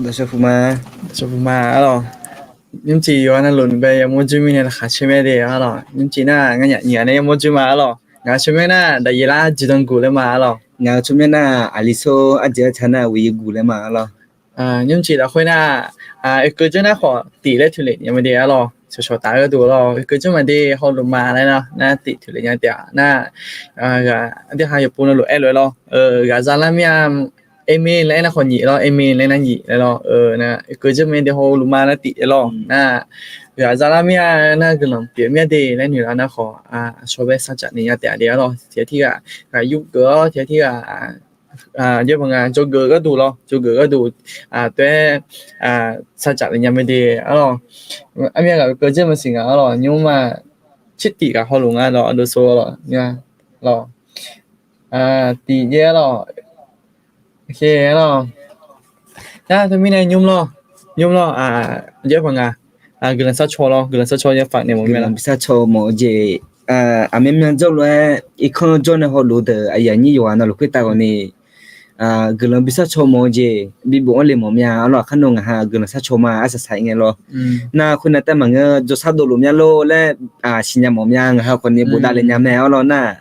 da sua fuma就不嘛了。你只有那轮呗，有么子咪呢？还前面的啊了，你只那俺年呢有么子嘛了？俺前面那的伊拉自动过来嘛了。nga chumena aliso aja chana wi gule ma lo 你只的会那一个就那好底了出来，有没得了？就打个多了，一个就没得好路嘛来了，那底出来人家那个还有不能路爱来了，个咱那面。Amy 来那คนหยีแล้ว Amy 来那หยีแล้วนะก็จะไม่ได้เขาลุมาแล้วติแล้วนะก็จะละเมียนะก็ลองเปลี่ยนเมียดีแล้วนี่แล้วนะขอชอบไปสักจัดนี่แต่เดียวแล้วเทียที่ก็ยุคก็เทียที่เยอะบางงานโจเกอร์ก็ดูแล้วโจเกอร์ก็ดูตัวสักจัดนี่ยังไม่ดีแล้วอันนี้ก็จะมาสิ่งแล้วยุ่งมาชิดติกับเขาลงอ่ะแล้วดูโซ่แล้วเนี่ยแล้วตีเยอะแล้วโอเคแล้ว那对面呢，用了这份个人杀错咯，个人杀错也发你们没了 bisa cho mo je amem yang jo lo ikon jo ne ho lo de ayani yo ana lo kwita ko ni gelang bisa cho mo je bi bo le mo mya lo khanong ha gelang sa cho ma asa sai nge lo na khuna ta mang jo sa do lo mya lo le sinya mo mya ha ko ni bo da le nya me lo na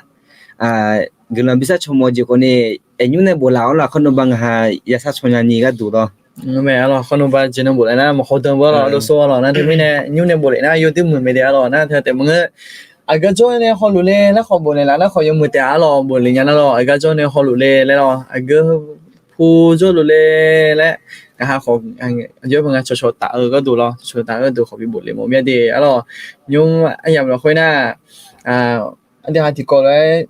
gelang bisa cho mo je ko ni enyu ne bo la lo khanong bang ha ya sa cho nya ni ga du lo 没了，可能把技能不来那，么好等不了，都说了，那对面呢，有呢不来那，有的没得了，那他对么个，个做呢好努力，那好不来那好有没得了，不来那了，个做呢好努力了，个ผู้做努力了，个还好，有朋友悄打个度了，悄打个度好比不来没得了，用哎呀不会那อัน还提高来。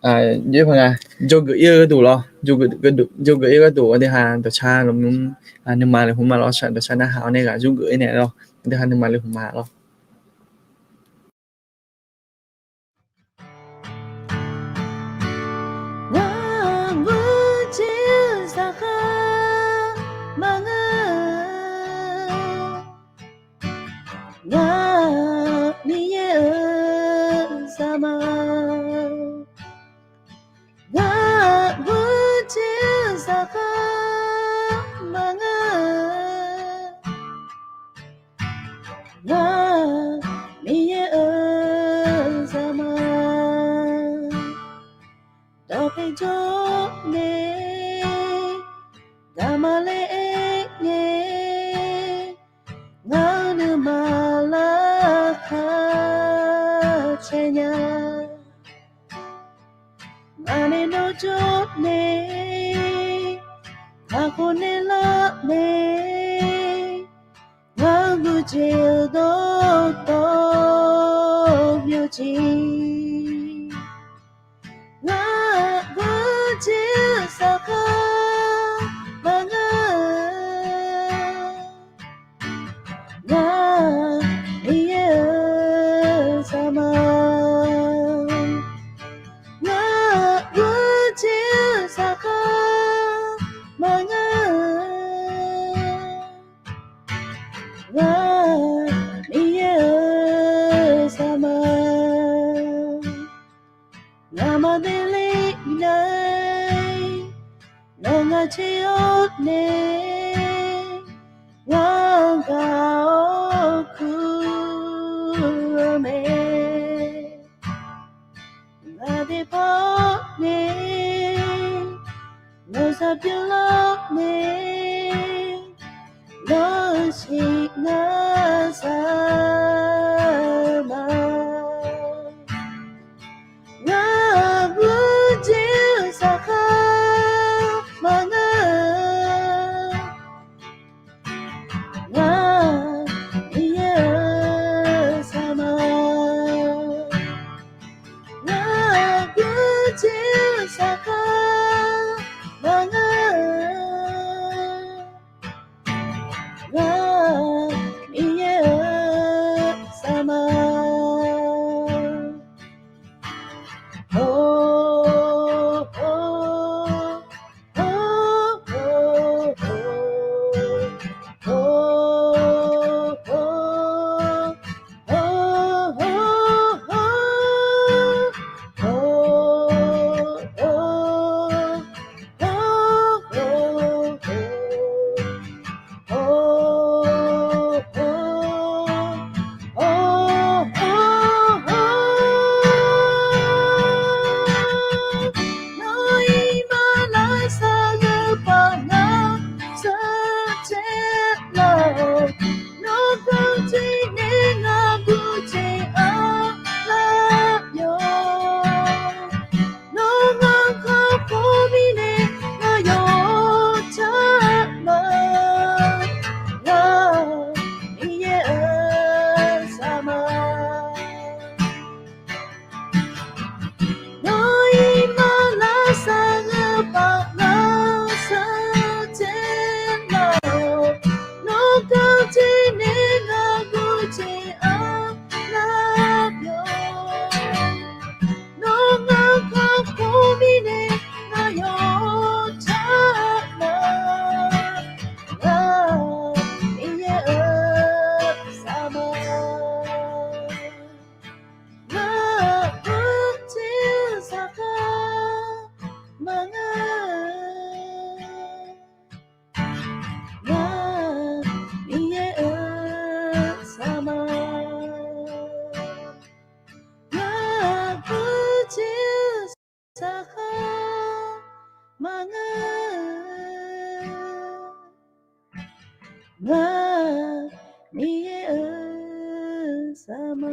เยอะพังโจกเยอะก็ดูหรอโจกเยอะก็ดูอันที่หาตัวชาลมนุ่มนึงมาเลยผมมาล้อชาตัวชาหน้าหาวเนี่ยก็โจกเนี่ยหรออันที่หานึงมาเลยผมมาหรอ Mie sama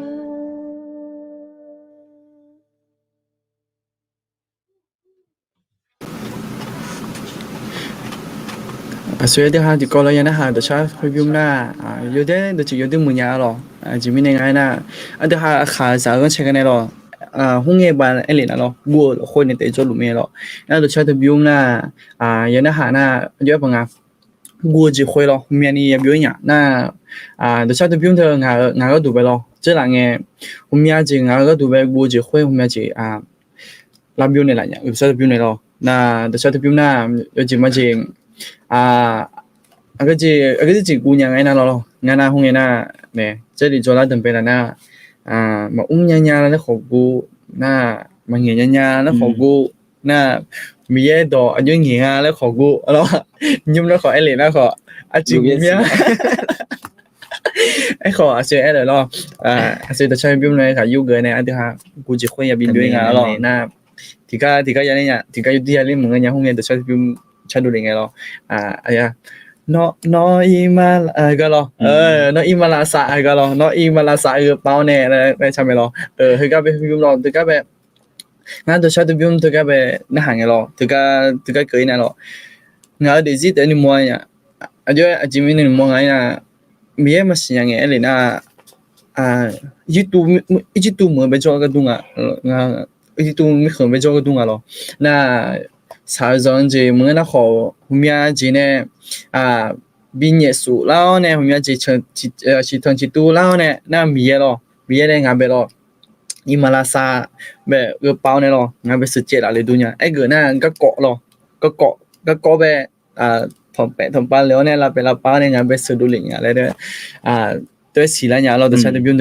所以的话就搞了样的哈，就是会比我们那有的就有的木伢咯，就没那个那，的哈哈啥个吃个那咯，红叶班哎里那咯，我会那得做路面咯，那就吃的比我们那样的哈那有不啊，我就会咯，面里也比较那就吃的比我们那个多呗咯，这两个我们家就那个多呗，我就会我们家拉比我们那样，有吃的比我们咯，那就吃的比我们那有几么就。cái gì của nhà ngay nào lo nhà nào không nghe na nè chơi đi cho lá tầm bê là na mà nhà nhà nó khổ gu na mà nghe nhà nhà nó khổ gu na mi ye đồ ở dưới nghe nó khổ gu đó nhưng nó khỏi liền nó khỏi chỉ nhá ai khỏi sẽ rồi lo sẽ được chơi phim này cả yêu này anh thứ haiกูchỉ khuyên nhà bình thường à lo na thì cái nhà này nha thì cái đi lên một người nhà không nghe được chơi phim chơi đồ này nghe lo nó im cái lo nó im là xả cái lo nó im là xả cái bao nè đây chăm mày lo hơi cái bên phim lo từ cái bên ngã từ sau từ phim từ cái bên nó hàng cái lo từ cái cưới này lo ngã để gì tới ni mua nhá chỉ mình ni mua ngay là miếng mà xí nghe lên na YouTube mới cho cái tung YouTube mới khởi mới cho cái tung lo na sao rằng gì mới nó khó hôm nay gì nè bình nhẹ số lao nè hôm nay chỉ thằng chỉ tu lao nè na mía này ngã bê lo Himalaya bê cái bao này lo ngã bê sự chết lại dunia cái cái na cái cọ bê thằng ba léo này là bê là bao này ngã bê sự đủ lĩnh lại đấy tôi xí là nhà lo tôi sẽ tiêu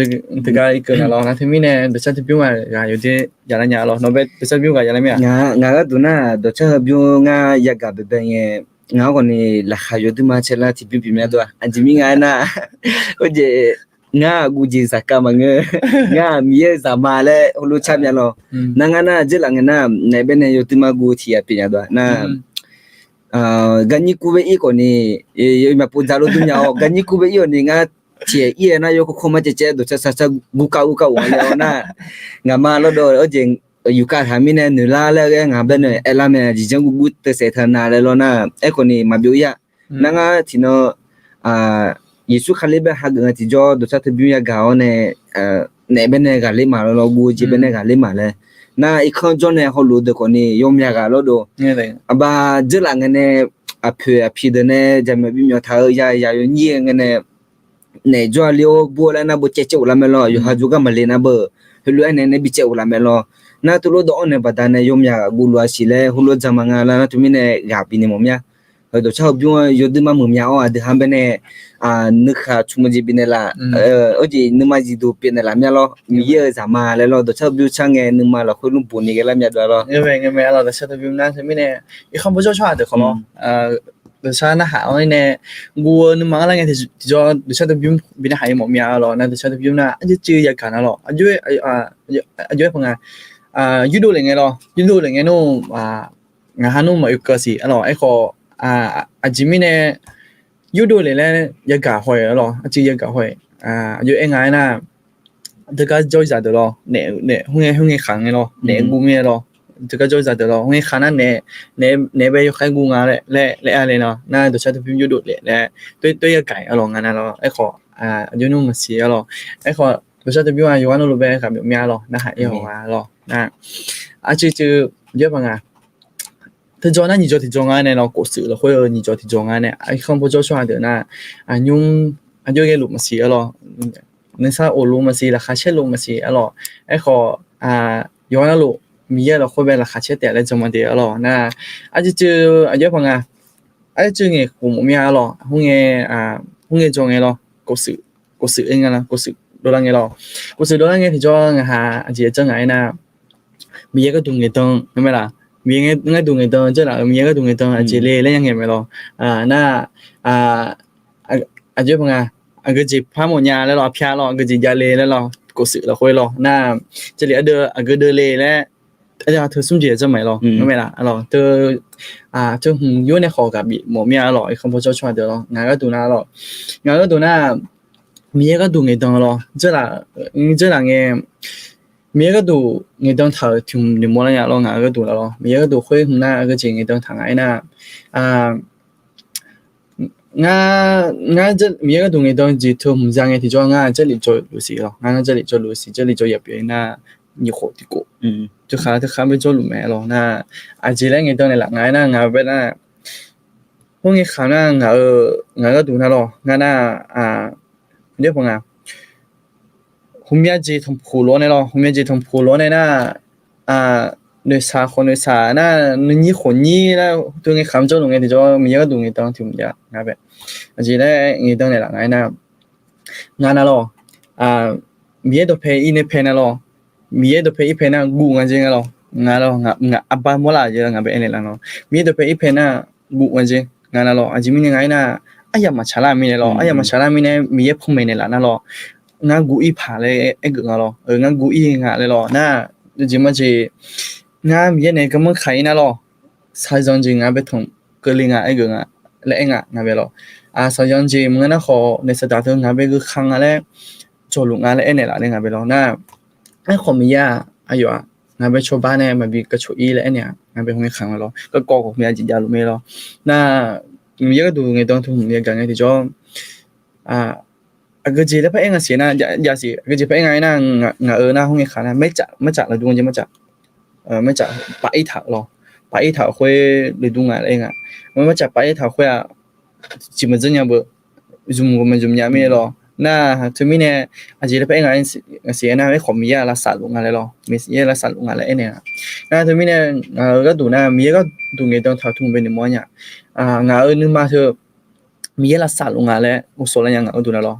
từ cái nào lo na thì mình nè tôi sẽ tiêu mà有些nhà là nhà lo nó bé tôi sẽ tiêu cái nhà là咩ngã cái tụi na tôi sẽ tiêu ngã nhà cái bên bên ngã còn này là khai yo tụi mà chơi là thì tiêu mẹ đó anh chỉ mình ngã na ôi je ngã gu ji saka mà ngã mía sama le hulu chăm nhà lo na ngã na chỉ là ngã na này bên này yo tụi mà gu thì à đó na ganyi kube iko ni yo ma punzalo dunya ganyi kube iyo ni ngã chị ie na yo ko ma che do sa guka wa yo na ngama lo do o jeng yuka hamine nula le nga ben ela me ji jang gu te se thana le lo na e ko ni ma byo ya na nga tino yesu khale be ha ga ti jo do sa te byo ya ga o ne ne ben ne ga le ma lo gu ji ben ne ga le ma le na ikon jo ne ho lo de ko ni yom ya ga lo do aba je la ngane a phi de ne jam bi myo tha ya yo nyi ngane này do liu bua la na bu che che ula melo yo ha juga malena be hulu ne bi che ula melo na tu lo do ne badane yom ya gulwa sile hulu jamanga la na tu mine ga bi ne momya ho do cha byu yo de ma momya o de han be ne nu kha chumuji bi ne la o ji nu ma ji do pe ne la mya lo mi ye jama le lo do cha byu cha nge nu ma la khu lu bu ni ge la mya do lo nghe mẹ lo de cha byu na tu mine i không bao cho de lo từ xa nó hảo này gua nó mang lại thì do từ xa tập trung bị nó hại một nhà rồi nên từ xa tập trung là anh chưa giờ cả nó rồi anh dưới phần judo là nghe rồi judo là nghe nó ngà hắn nó mà yêu cơ gì rồi ấy có chỉ mình này judo là giờ cả hồi rồi chưa giờ cả hồi dưới anh ấy là tất cả chơi giải được rồi nè không nghe khẳng nghe rồi nè gu nghe rồi tất cả chơi giải được rồi nghe khả năng nè bây giờ khai gu ngà lệอะไรเนาะน่าตัวชาติพิมพ์ยุดแหละตัวไก่อร่อยงานน่ะเนาะไอ้ขอยูนุ่มมาเสียหรอไอ้ขอตัวชาติพิมพ์อยู่ว่าโนโลเบกับเมียหรอนะหายหัวหรอนะจือเยอะป่ะงาถ้าจอนั้น你做体重啊เนี่ยเรากดสื่อแล้วค่อย你做体重啊เนี่ยไอ้คำพูดเจ้าชายเดี๋ยวน่ะยุ่งเยอะแยะหลุมมาเสียหรอนี่ซะโอลุมมาเสียราคาเช่ลุมมาเสียหรอไอ้ขอย้อนแล้วมีเยอะเราค่อยไปราคาเช่แต่ละจังหวัดเดียวหรอนะจือเยอะป่ะงาจือไงกูมีหรอหุ้งไงจงไงหรอกดสื่อเองนะกดสื่อโดนไงหรอกดสื่อโดนไงที่จอไงฮะจีจังไงนะมีเยอะก็ตุงไงตรงใช่ไหมล่ะมีไงตุงไงตรงเจ้าล่ะมีเยอะก็ตุงไงตรงจีเล่ยังไงไม่หรอน่าเยอะป่ะงาก็จีพาหมดยาแล้วหรอพิาหรอก็จียาเล่แล้วหรอกดสื่อเราค่อยหรอน่าจะเหลือก็เดเล่แล้ว哎呀，他送姐这买咯，明白啦，咯，都就有那好个比冇咩咯，看不着出来的咯，哪个都拿咯，哪个都拿มีก็ดูไงตองรอ这两个มีก็ดูไงตองถาถึง你摸了呀咯งาก็ดูแล้วรอมีก็ดู会หน้าก็จริงไงตองทางไอ้น่ะอ่างา这มีก็ดูไงตองจิทุมจังไงที่จ้องา这里做露西咯งา这里做露西这里做也别那你火的过就看没做露梅咯那啊这两个当然啦ไงน่ะงาเป็นน่ะพวกนี้ขาน่ะงาก็ดูนะรองาน่ะเดี๋ยวพงอ่ะ홍미야지 통포로네로 홍미야지 통포로네나 뇌사나 눈이 혼이나 등의 감정 농에 되죠 미가 동이 땅 팀이야 나베 아지네 이 땅에랑 아이나 나나로 미에도 페 이네 페나로 미에도 페 이페나 구가징로 나로 nga abba mola je nga be enela no mi do pe ipena gu wanje nga na lo ajimi ne ngai na ayama chala mi ne lo ayama chala mi ne mi ye phung me ne la na lo nga gu i pha le e ga lo nga gu i nga le lo na ji ma ji nga mi ye ne ga ma khai na lo sa jong ji nga be thong ke li nga e ga le nga be lo sa jong ji mga na kho ne sa da tho nga be ga khang nga le cho lu nga le e ne la le nga be lo na ai kho mi ya ayoงานไปชาวบ้านเนี่ยมันมีกระชุยแล้วเนี่ยงานไปห้องขังแล้วก็ก่อของมีจิตยาลุเมลน่ามีก็ดูไงต้องทุ่มมีกันไงที่จ้องก็จีแล้วพระเองเสียนะอย่าสิก็จีพระเองไงนะงานะห้องขังนะไม่จัดเลยดูจะไม่จัดไม่จัดไปถากหรอไปถากคุยเลยดูงานเองมันไม่จัดไปถากคุยจิมันจะยังบ่จุ่มก็มันจุ่มยาไม่หรอน่าทุกมีเนี่ยอาจจะเป็นไงเสียนะไม่ขอมีอะไรสั่งลงอะไรหรอมีอะไรสั่งลงอะไรเนี่ยน่าทุกมีเนี่ยก็ดูนะมีก็ดูไงต้องท้าทุ่งเป็นมั่วเนี่ยงานึกมาเถอะมีอะไรสั่งลงอะไรอุศลยังก็ดูนะหรอ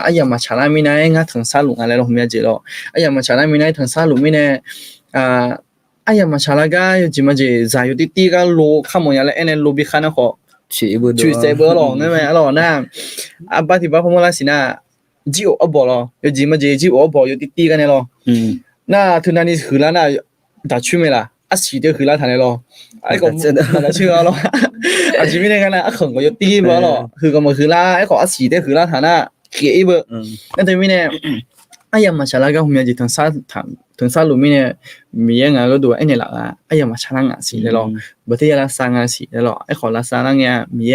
ไอ้ยามาชาลามีนะงาถึงสั่งลงอะไรหรอมีอะไรหรอไอ้ยามาชาลามีนะถึงสั่งลงมีเนี่ยไอ้ยามาชาลาก็จิมาจีใจอยู่ที่ก็โลข้ามอย่างไรเอ็นโลบิขานะขอ去这波咯，那么咯那把提把พม่าสินะจีโอบ咯有จีมาจีโอบอยู่ตีกันเนี่ย咯那ทุนานี่คือละน่ะ打去没啦洗的คือละทันเลย咯ไอ้ก็มาชื่อ咯จีมีเนี่ยกันนะขังก็อยู่ตีบ่咯คือก็มาคือละไอ้ก็洗的คือละทันน่ะเกี่ยบ่นั่นแต่มีเนี่ยไอ้ยามาชาลาก็มีจิตทั้งซาลุมีเนี่ยมีงานก็ดูไอ้เนี่ยล่ะไอ้ยามาชาลางาสิเลย咯บ่ที่ละสางาสิเลย咯ไอ้ขอละสางเนี่ยมี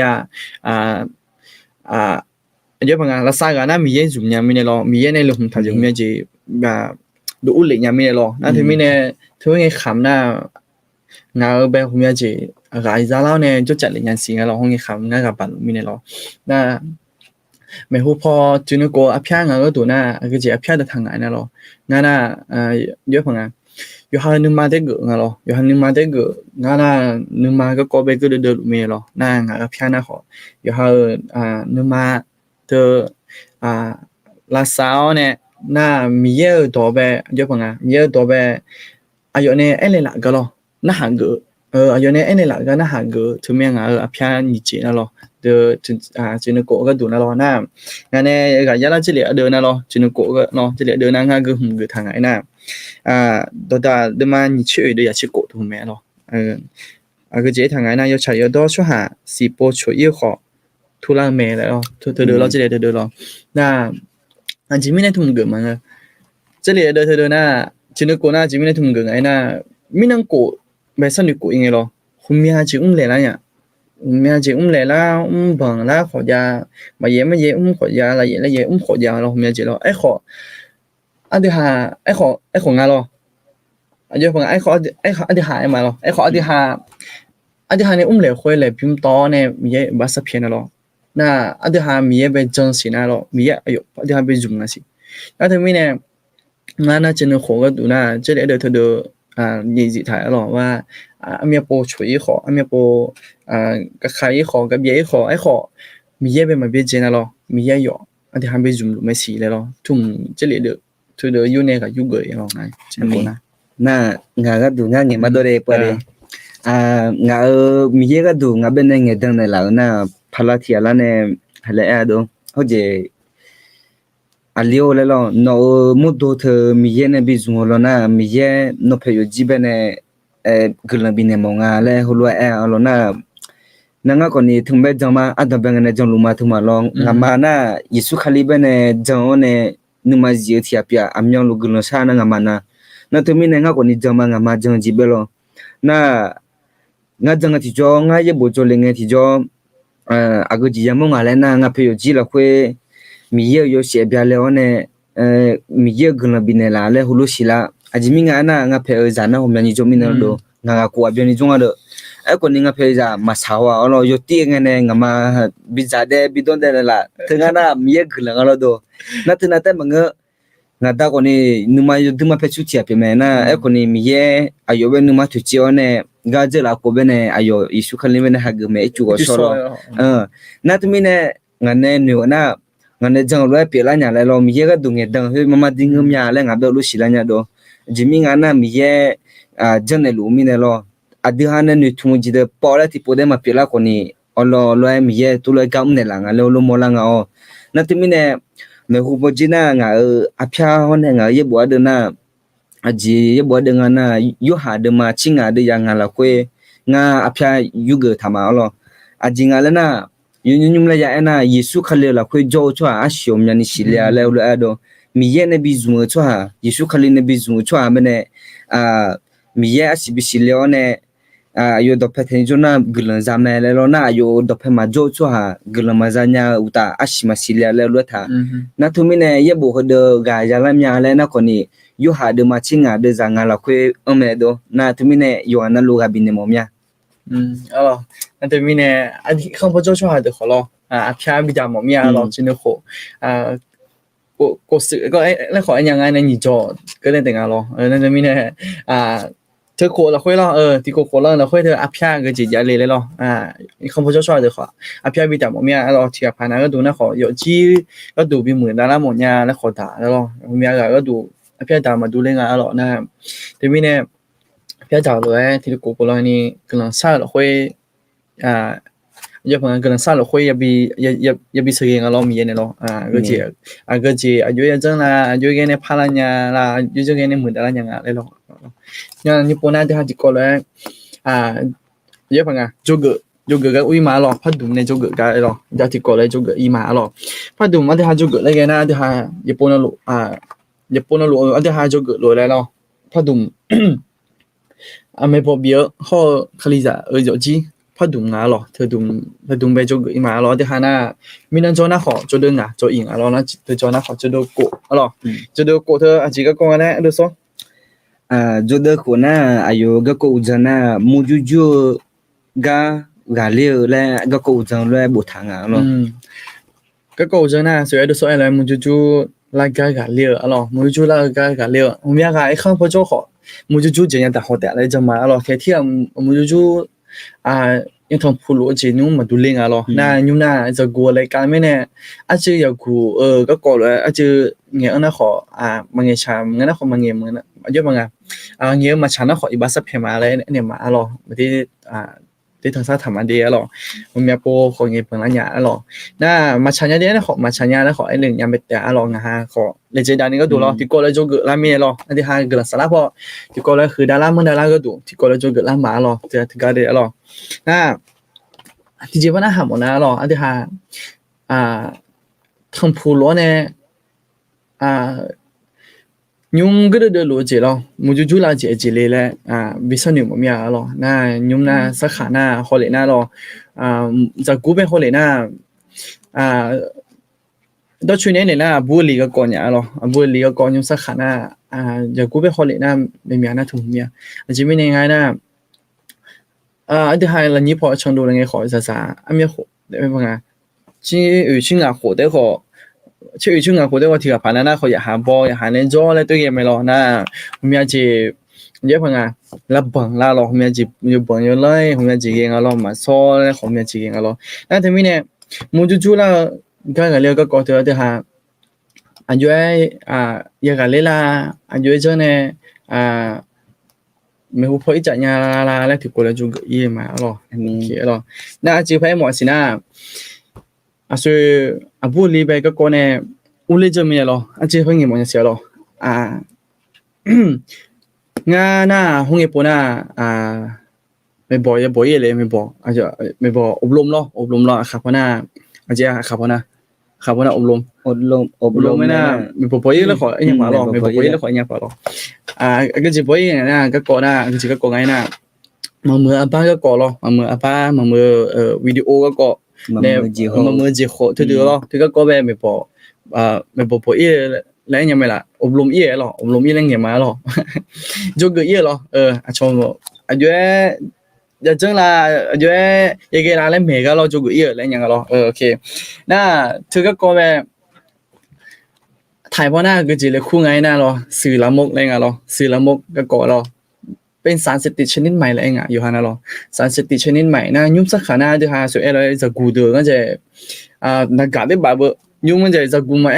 เดี๋ยวพงละสางานะมีจุมเนี่ยมีเนี่ย咯มีเนี่ยลงทางจุมเนี่ยจีดูอุลิเนี่ยมีเนี่ย咯นั่นที่มีเนี่ยทุกอย่างขำน่ะงาเบลมีจีรายซาแล้วเนี่ยจะจัดเลยงานสิงเราห้องขำงากับปันมีเนี่ย咯น่ะไม่ฮู้พอจุนก็อพยางก็ตัวน่ะก็จะอพย的ทางไหนน่ะ咯งาน่ะเยอะพงอยู่หานึงมาได้กงา咯อยู่หานึงมาได้กงาน่ะนึงมาก็ไปก็เดินๆมี咯น่ะงาอพยน่ะขออยู่หานึงมาเตลาซาวเนี่ยน่ะมีเยอะตัวเบเยอะพงมีเยอะตัวเบอายุเนี่ยเอเลละก็咯น่ะหางก็อายุเนี่ยเอเลละก็น่ะหางก็ถึงแม้งาอพยนี่จีน่ะ咯เดจินโกก็ดูนะรอหน้างานเนี่ยก็ยาลาจิเลเดินนะรอจินโกก็เนาะจิเลเดินนะงาก็หุ่มก็ทางไหนน่ะตัวตาเดมานี่ชื่อเดียชื่อโกถูกมั้ยรอก็เจทางไหนน่ะ要查要多说下是播出一号突然没了咯เดินเราจิเลเดินรอน่ะอันจิมิเนี่ยทุ่มก็มันจิเลเดินน่ะจินโกน่ะจิมิเนี่ยทุ่มก็ไงน่ะมินังโกแบบสนุกยังไงรอหุ่มยาจิเลยละเนี่ยมีจีเลยละบังละขอยามาเย่มาเย่ขอยาละเย่ละเย่ขอยาเรามีจีเราไอ้ขออันที่หาไอ้ของงานเราอันเดียวของไอ้ขออันที่หาไอ้มาเราไอ้ขออันที่หาเนี่ยเลยคุยเลยพิมพ์ต่อเนี่ยมีบาสเพียนเราน่ะอันที่หามีเป็นจังสินะเรามีอายุอันที่หาเป็นจุ่มนะสิแล้วทีนี้เนี่ยงานน่ะจะนึกหัวก็ดูน่ะจะได้เดินเธอยี่สิบถ่ายหรอว่าอเมียโปช่วยขออเมียโปกับใครขอกับเย่ขอไอ้ขอมีเย่เป็นมาเบี้ยเจนะหรอมีเย่หยออันที่ทำไปจุ่มหลุมไม่สีเลยหรอทุ่มจะเหลือเด้อทุเด้อยูเนี่ยกับยูเกย์หรอไงใช่ไหมนะน่างาก็ดูงาเงี้ยมาโดเรปะเลยงามีเย่ก็ดูงาเป็นเงี้ยดังในหลังน่ะพลาที่อะไรเนี่ยอะไรดูเขาจะอันเลี้ยวเลยล่ะนอมุดดูเธอมีเย่เนี่ยบิจุงแล้วนะมีเย่นอเพย์จีเป็นเนี่ยกลุ่มบินเนี่ยมองอะไรหัวเราะอะไรน่ะ nanga koni thumbe jama adabe ngane jong luma thuma long ngama na Yesu khali bene jong ne numa ji thia pya amyong lu gulo sa na ngama na tumi ne nga koni jama ngama jong ji belo na nga jang ti jo nga ye bo jo le nge ti jo ago ji yamo nga le na nga pe yo ji la kwe mi ye yo she bya le one mi ye gulo bine la le hulu shila ajimi nga pe za na ho mya ni jo mi na do nga ko abyo ni jo nga do ai ko ni nga pe za masawa olo yo ti nga ne nga ma bi za de bi don de la thenga na mi ye gulo nga lo do na tena te manga nga da ko ni numa yo duma pe chu ti ape me na ai ko ni mi ye ayo be numa tu chi one ga je la ko be ne ayo isu khali me ne ha ge me chu go so ro na tu mi ne nga ne ni na nga ne jang lo pe la nya le lo mi ye ga du nge dang he mama ding ngam nya le nga be lu shi la nya do jimi nga na mi ye jang ne lu mi ne lo adi ha ne ni tu ji de po la ti po de ma pe la ko ni olo lo mi ye tu lo ga ne la nga lo mo la nga o na tu mi ne me hu bo ji na nga a phya ho ne nga ye bo de na aji ye bo de nga na yu ha de ma chi nga de ya nga la kwe nga a phya yu ge tha ma lo aji nga le na yu la ya na Yesu khale la kwe jo chwa a shom nya ni shilia le lo ado mi ye ne bi zu chwa Yesu khale ne bi zu chwa me ne mi ye a si bi shilio ne yo do pe ten jo na gulan za me le lo na yo do pe ma jo chwa gulan ma za nya uta a shi ma shilia le lo tha na tu mi ne ye bo ho de ga ya la mya le na ko ni yo ha de ma chi nga de za nga la kwe o me do na tu mi ne yo na lo ga bi ne mo mya alors那对面呢啊看不做出来的好咯啊偏比较冇咩咯真的好個時個誒，你學一樣嘅你做嗰啲定下咯，那對面呢เธอโคละค่อยละที่โคละละค่อยเธออาพยาก็จะเลยเลย咯คำพูดช่วยเธอขออาพยาบิดาหมอเมียเราที่ผ่านนั้นก็ดูนะขอ有机ก็ดู比เหมือนดาราหมอเนี่ยแล้วขอด่าแล้ว咯เมียก็ดูอาพยาด่ามาดูเรื่องอะไร咯นะ对面呢อาพยาด่าเลยที่โคละนี่กำลังซ่าละค่อย要不然可能上了会也比车个老米呢咯个姐有一阵啦有个呢怕了呀啦有这个呢没得了呀来咯那你不然的话就过来要不然做个个乌马咯怕dumne做个个咯要提过来做个伊马咯怕dum嘛的话做个那个呢的话也不能路也不能路的话做个路来咯怕dumไม่พอเบียข้อคลิจะ有机พัดดุงงาหรอเธอดุงไปจกมาหรอที่ฮาน่ามีนั่นจอน่าขอจดงอ่ะจอิงอ่ะหรอนะเธอจอน่าขอจดโกหรอจดโกเธออาจิก็กงนะดูซอจดโกน่าอายุก็กูจะน่ามูจูกาเลี้ยวและก็กูจะเลยบุทางอ่ะหรอก็กูจะน่าสวยดูซออะไรมูจูลากกาเลี้ยวอ่ะหรอมูจูลากกาเลี้ยวผมอยากให้ข้างพอจขอมูจูจะยังแต่หัวแต่อะไรจะมาหรอเที่ยมูจูยังทำผู้รู้จีนุ่มมาดูเรื่องอ่ะหรอน่ายุ่งน่าจะกลัวอะไรกันไม่แน่อาจจะอยากกูก็กลัวเลยอาจจะเงี้ยน่าขอมังเงชามงั้นน่าขอมังเงมึงนะเยอะมังเงี้ยมาฉันน่าขออีบาสับเพมาอะไรเนี่ยมาหรอไม่ได้ที่ทางซ้ายทำมาดีหรอมันมีโปรของเงี้ยเปิดร้านยาหรอน่ามาฉันยาเดียน่าขอมาฉันยาแล้วขอไอ้หนึ่งยาเบ็ดแต่หรอนะฮะขอเลยเจดานี่ก็ดูหรอที่กลัวเลยโจกร้านเมียหรออันที่ห้าเกิดสาระพอที่กลัวเลยคือดาราเมืองดาราก็ดูที่กลัวเลยโจกร้านหมาหรอที่ที่การเดียหรอน่าที่จริงว่าน่าหาหมดนะหรออันที่ห้าทำผู้ล้วนเนี่ยยุ่งก็ได้รู้จีแล้วมูจูลาจีเลยแหละวิศนุมันมีอะไรหรอน่ายุ่งน่าสักขาน่าฮอลเลน่าหรอจากกูเป็นฮอลเลน่า到去年呢不离个过年了不离个过年สักขาน่าจากกูเป็นฮอลเลน่าไม่มีน่าถูกมีจีไม่ยังไงน่ะอันที่ให้ละนี้พอช่างดู了ไงขอซะอันมี火ไม่เป็นไงที่อยู่ชิงอ่ะ火的火去อยู่ชิงอ่ะ火的火ที่ผ่านน่ะเขาอยากหาบ่อยากหาในจอแล้วตัวเองไม่รอน่ะผมอยากจะเยอะเป็นไงแล้วบังแล้วหรอผมอยากจะอยู่บังอยู่เลยผมอยากจะเก่งอ่ะหรอมาซ้อแล้วผมอยากจะเก่งอ่ะหรอนั่นที่มีเนี่ยมูจูแล้วก็เรียกก็กอดเธอที่หาอันอยู่อยากเล่นละอันอยู่เจ้าเนี่ยไม่รู้พออีจัดงานแล้วถึงกูเลยจูเยี่ยมมาหรอโอเคหรอน่าจะไปหมดสินะส่วนบุรีไปก็ก่อนเนี่ยอุลิจะมีหรออาจจะเพิ่งเห็นหมดเสียหรองานน่ะห้องเอปน่ะไป ไม่บอกอย่าบอกเลยไม่บอกอาจจะไม่บอกอบรมเนาะอบรมเนาะครับว่าน่าอาจจะครับว่าน่าครับว่าน่าอบรม อบรม ไม่น่าไม่บอกแล้วขอไอ้ยังมาหรอไม่บอกแล้วขอไอ้ยังมาหรอก็จะบอกอย่างน่ะก็ก่อนน่ะก็จะก็ก่อนไงน่ะมาเมื่ออาบ้าก็ก่อนหรอมาเมื่ออาบ้ามาเมื่อวิดีโอก็ก่อนเนี่ยมาเมื่อจีโคถือหรอถือก็ก่อแบบไม่บอกไม่บอกอีแล้วยังไม่ละอบรมอีหรออบรมอีแล้วยังมาหรอ就个อีหรอชมอายุya chân là yo ye cái là lên mẹ cái lo cho cái yêu lên nhà cái lo ok na thứ các con về Thái Bắc na cái gì là khu ngay na lo sử la mốc lên à lo sử la mốc cái cỏ lo เป็นสารเสพติดชนิดใหม่เลยอยู่ฮะนะloสารเสพติดชนิดใหม่นะยุ่งสักขนาดที่ฮะส่วนอะไรจะกูเดือก็จะนักการได้แบบยุ่งมันจะกูมา